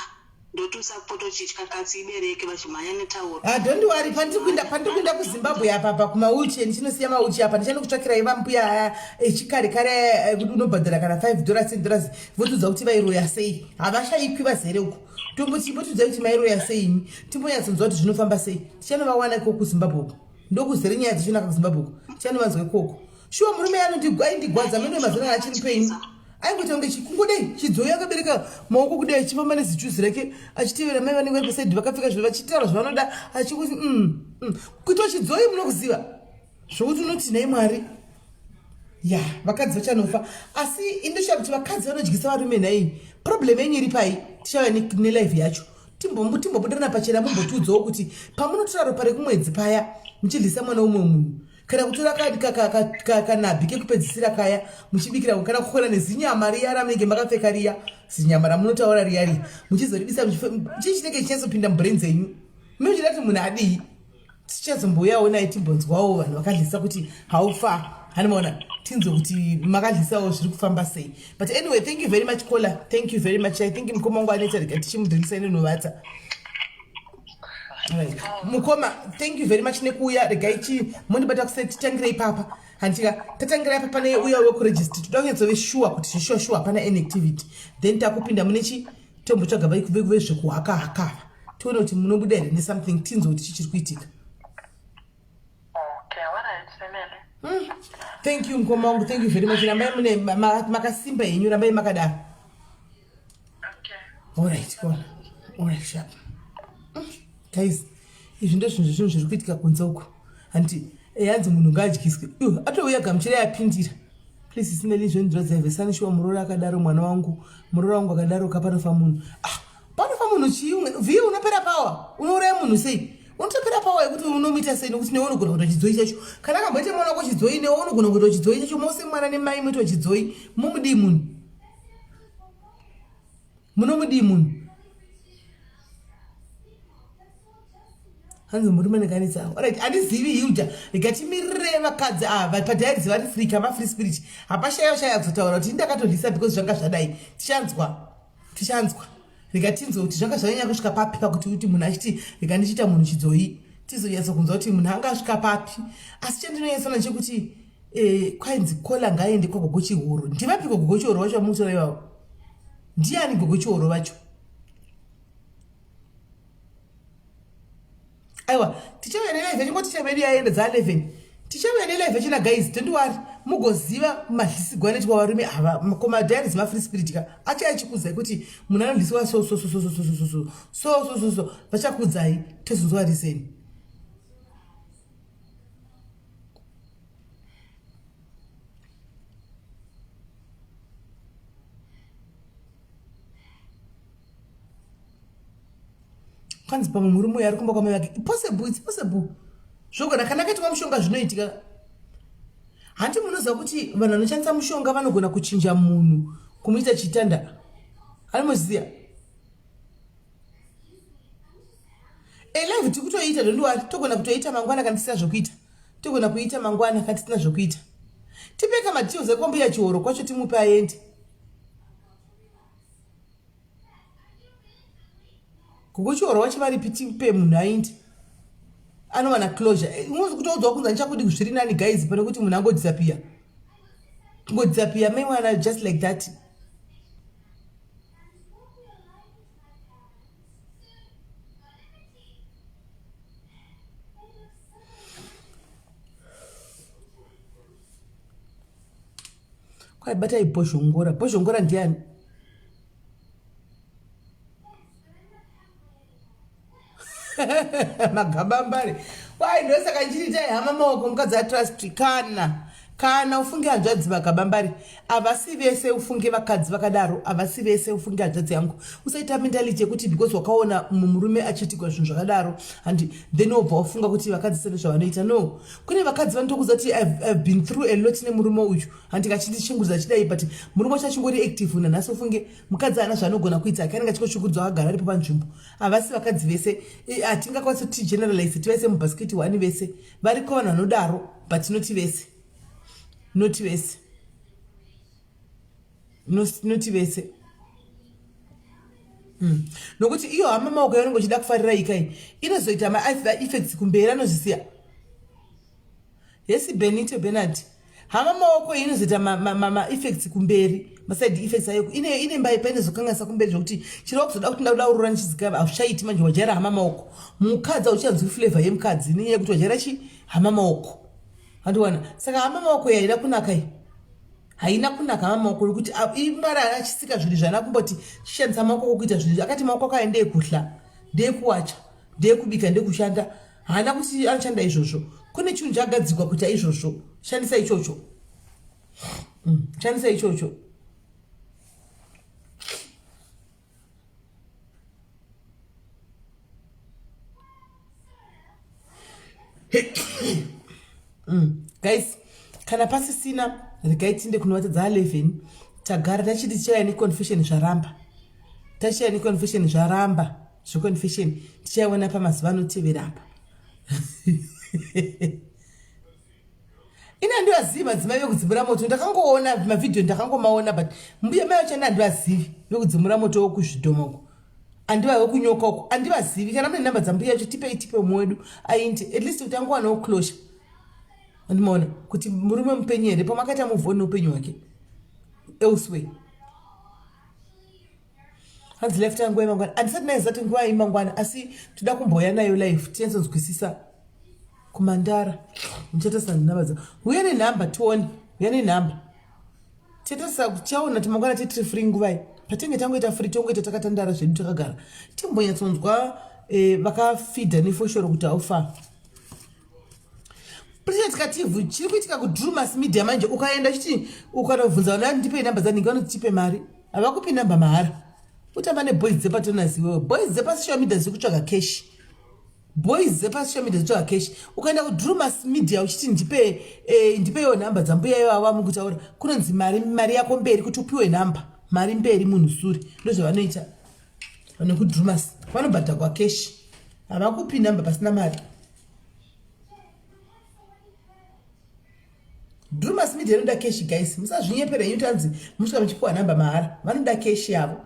ndotusapoto chityakatsi ibereke vachimhanya netauro. Don't worry, pandikuinda kuZimbabwe apa kumawheelchair ndinosiya mawheelchair apa ndichenda kutsvakira iva mbuya aya echikare kuti unobhadhara kana $5 $10 votudza kuti vairoya sei. Havashayikwi vazere uku. Timbotudza kuti mairoya sei, timbonyatsonzwa kuti zvinofamba sei. Tichanovawana ikoko kuZimbabwe uku. Ndokuzere nyaya dzichinaka kuZimbabwe uku. Tichanovanzwa ikoko. Shuwa murume aindigwadza mendo mazana achiri penyu. Aingoita kunge chikungodei chidzouya akabereka maoko kudai achifamba nezijuzi rake achitevera mai vanenge vari pasaidhi vakapfeka zvino vachitaura zvavanoda achikuti kuitwa chidzoi munokuziva zvokuti unoti nhai Mwari ya vakadzi vachanofa. Asi indoshaa kuti vakadzi vanodyisa varume nhai problem yenyu iri pai. Tichava nelife yacho timbobudirana pachena mumbotudzawo kuti pamunotora ropa rekumwedzi paya muchidyisa mwana umwe munhu kana kutora kanabhi kekupedzisira kaya muchibikira kana kukora nezinyama riya ramunenge makapfeka riya zinyama ramunotaura riya muchizoribisa chinenge chichazopinda mubrain dzenyu. Muchida kuti munhu adii tichazomboyawo naye timbonzwawo vanhu vakadyisa kuti haufa hanimaona tinzwe kuti makadyisawo zviri kufamba sei. But anyway, thank you very much caller, thank you very much. I think mukoma wangu aneta rega tichimudhirisa ine novata. Right. Mukoma, thank you very much nekuuya rega ichi mondibata kuseti titangire ipapa handika tatangira apa pane uya wekuregister toda kunyatso sure kuti sure hapana any activity then takupinda mune chi tombotsvaga vaikuve zvekuhaka tione kuti munobuda here nesomething tinzwe kuti chichiri kuitika. Okay, alright, semene. Thank you mukoma wangu, thank you very much. Rambai mune makasimba yenyu, rambai makadaro. Okay. Alright, sharp. Guys, izvi ndozvinhu zvinhu zviri kuitika kunze uko handi yanzi munhu ngaadyiswe atouya gamuchira yapindira. Please sineli zvendinodzavhesani shuwa muroro akadaro mwana wangu muroro wangu akadaro kapanofa munhu panofa munhu chiyungu vhiyo unopera pawa unouraya munhu sei unotopera pawa yekuti unomuita sei nokuti newe unogona kuita chidzoi chacho kana akamboita mwana wako chidzoi newe unogona kuita chidzoi chacho mose mwana nemai muita chidzoi mumudii munhu munomudii munhu hanzi murume nekanitsa. Alright, handizivi Hilda rikatimirire vakadzi ava padhairi vari free kama free spirit hapashaya kuzotaura kuti ndakatodhisa because zvanga zvadai tichanzwa rikatinzwa kuti zvanga zvanyanya kusvika papi pakuti kuti munhu achiti rika ndichiita munhu chidzoi tizonyatsa kunzwa kuti munhu angasvika papi. Asi chandinoyesana chekuti kwainzi kola ngaende kwagogo chihoro. Ndivapi gogo chihoro vacho vamutora ivavo? Ndiani gogo chihoro vacho? Aiwa, tichauya nelive chingoti tichamedu yaenda dza 11. Tichauya nelive china guys, don't worry. Mugoziva madhisigwa netwa varume ava koma diaries ma free spirit ka. Acha achikudzai kuti munhu anodhisiwa so vachakudzai tozonzwa riseni. Kanzi pamwe murume yari kumba kwamai vake it's possible zvogona kana akaitwa mushonga zvinoitika. Handi munoziva kuti vanhu vanoshandisa mushonga vanogona kuchinja munhu kumuita chitanda. Anomuziya live tikutoita ndondiwari togona kutoita mangwana kana tisina zvokuita togona kuita mangwana kana tisina zvokuita. Tipeka madetails ekwambuya chihoro kwacho timupe aende. Kukuchihoro wacho vari tipe munhu aindi anowana closure. Unozi kutoudzwa kunzi ndichakudi zviri nani guys pane kuti munhu angodisappear mai mwana just like that. Kwaibatai bhozhongora ndiani? Magabambari wai ndosaka nchiritai hama maoko mukadzi atrust kana ufunge hanzvadzi magabambari avasi vese ufunge vakadzi vakadaro avasi vese ufunge hanzvadzi yangu usaita mentality yekuti because wakaona murume achiitirwa zvinhu zvakadaro and then wobva wafunga kuti vakadzi sene zvavanoita. No, kune vakadzi vanotokuudza kuti I've been through a lot nemurume uyu and kachitichingurisa chidai but murume wacho achingori active nanhasi ufunge mukadzi ana zvaanogona kuita akaenenge achikoshukudza agara aripo panzvimbo. Avasi vakadzi vese hatingakwanisa kuti generalize tivaise mubhasiketi wani vese variko vanhu vanodaro but noti vese nokuti iyo hama maoko yaunenge uchida kufarira ikai inozoita ma-effects kumberi anozvisiya. Yes, Benito Bernard. Hama maoko inozoita ma-effects kumberi, ma-side effects ayo. Ine mbai pene zokangasa kumberi zvokuti chiro kuzoda kuti ndauda urura nichizika auchaiti manje wajaira hama maoko. Mukadzi auchanzwi flavor yemukadzi ni yekuti wajaira chi hama maoko. Handiwana. Saka hama maoko haina kunaka iyi. Haina kunaka hama maoko kuti imbara achisika zviri zvana kumboti shandisa maoko kuita zviri. Akati maoko akaende kuhla, ndekuwacha, ndekubika, ndekushanda. Hana kuti anoshanda izvozvo. Kune chinhu chagadzirwa kuita izvozvo. Shandisa ichocho. Shandisa ichocho. Guys, kana pasisina rikaitinde kunovatadza 11 tagara tachiti tichaya neconfusion zvaramba. Tachaya neconfusion zvaramba. Zveconfusion tichaiona pamazuva anotevera apa. Ina ndiwazivi madzimai vekudzimura moto. Ndakangoona mavidhio ndakangomaona but mbuya mai vacho andivazivi vekudzimura moto wokuzvidhomoko. Andiva wekunyoka uko andivazivi. Kana mune namba dzambuya vacho tipe mwedu ainde at least kuti angowanawo closure. Andimona kuti murume mupenyu here pamakaita muvhoni noupenyu hwake elsewhere. Hanzi left yangu yemangwana andisati naizati nguva yemangwana asi toda kumboya nayo live tienzonzwisisa kumandara muchatasa namba dza uye nenhamba tione uye nenhamba titatasa tichaona timangwana titiri free nguva iyi patenge tangoita free tongoita takatandara zvedu takagara timbonyatsonzwa vakafidha nefoshoro kuti haufa. Presentive chiri kuitika kudrew mass media manje ukaenda chiti ukanobvunza vana ndipe namba dzanenge vanotipe mari havakupi namba mahara. Utamba neboys dzepatonaziwewe boys dzepasocial media dzikutsvaga cash. Boys dzepasocial media dzikutsvaga cash. Ukaenda kudrew mass media uchiti ndipewo namba dzambuya ivava mukutaura kunonzi mari yako mberi kuti upiwe namba mari mberi munhu suri ndozvavanoita vanokudrew mass vanobhadhakwa cash havakupi namba pasina mari. Drew mass media inoda cash guys. Musazvinyepera yutanzi musvika muchipiwa namba mahara. Vanoda cash yavo.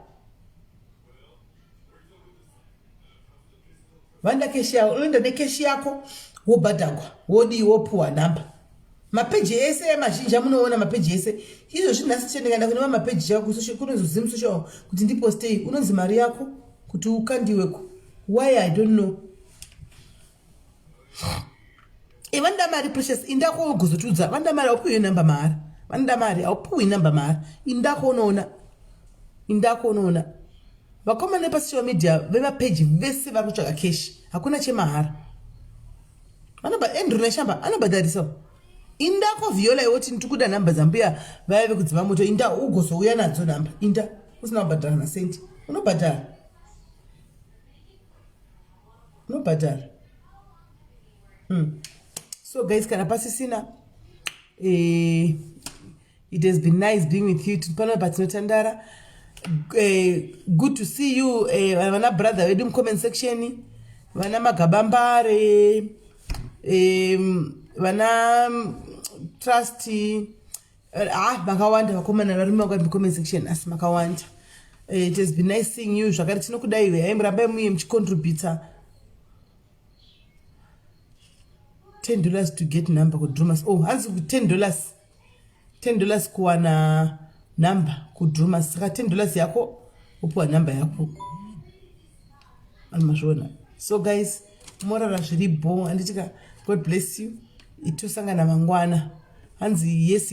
Vanoda cash yavo. Unoenda necash yako wobhadhakwa wopuwa namba. Mapeji ese emazhinji amunoona mapeji ese. Izvozvi nhasi chendikaenda kunema mapeji chako kunonzi Zim Social kuti ndipostei unonzi mari yako kuti ukandiweko. Why I don't know. Vanda mari precious indako ugozotudza vanda mari aupiwi namba mahara. Vanda mari aupiwi namba mahara. Indako unoona vakomana pasocial media vemapeji vese vari kutsvaga cash hakuna chemahara. Andrew Nashamba anobhadharisawo indako viola yoti ndikuda namba dzambuya vaya vekudzima moto inda ugozouya nadzo namba inda usina kubhadhara nasenti unobhadhara. So guys, kana pasisina it has been nice being with you. Pano patinotandara. Good to see you. Vana brother vedu comment section. Vana magabambare. Vana trusty. Makawanda vakomana varume vakati comment section asi makawanda. It has been nice seeing you. Zvakare tinokudai iwe. Haimuramba muye muchicontributor. $10 to get number kudrew mass. Oh, hanzi $10 kuwana number kudrew mass. Saka $10 yako upuwa number yako. Almashona. So guys, morara zviribo anditika God bless you. Itosangana mangwana. Hanzi yes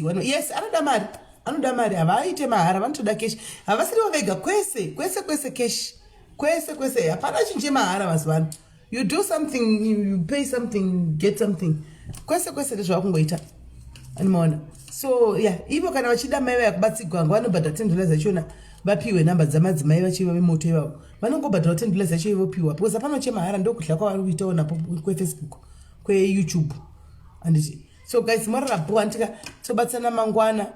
anoda mari havaite mahara vanotoda cash. Havasiri vavega kwese cash. Kwese hapana chinhu chemahara mazuvano. You do something, you pay something, get something. Kwese ndezvavakungoita. Animaona. So yeah, ivo kana vachida mai vaya kubatsigwa vanobhadha $10 achona vapiwe namba dzamadzimai vachiva vemoto ivavo. Vanongobhadhara $10 acho ivopiwa. Because hapana chemahara ndokudya kwavari kuitawo napo kweFacebook, kweYouTube. Anditi. So guys, mararapo antika tobatsana mangwana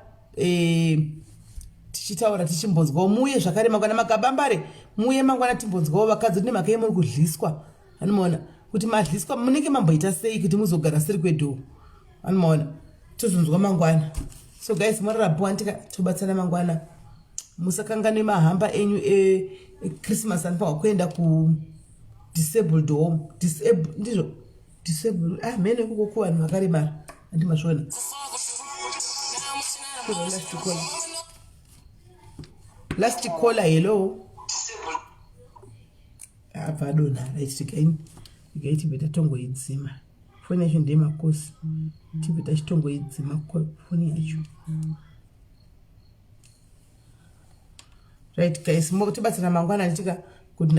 tichitaura tichimbonzwawo muye zvakare mangwana makabambare muye mangwana timbonzwawo vakadzi kuti nemhaka yemuri kudliswa. Anomaona kuti madliswa munenge mamboita sei kuti muzogara siri kwedho. Anomaona tozonzwa mangwana. So guys, morarapo antika tobatsana mangwana. musakangane mahamba enyu Christmas anofanwa kuenda ku disabled home. Ndizvo disabled mhene kuko kuvanhu vakaremara andimazvona. Last caller, hello. Pardon, right again. Igaiti beta tongo idzima. Foni yacho ndiye makosi. Tibeta chitongo idzima foni yacho. Right guys, tibatsira mangwana nditika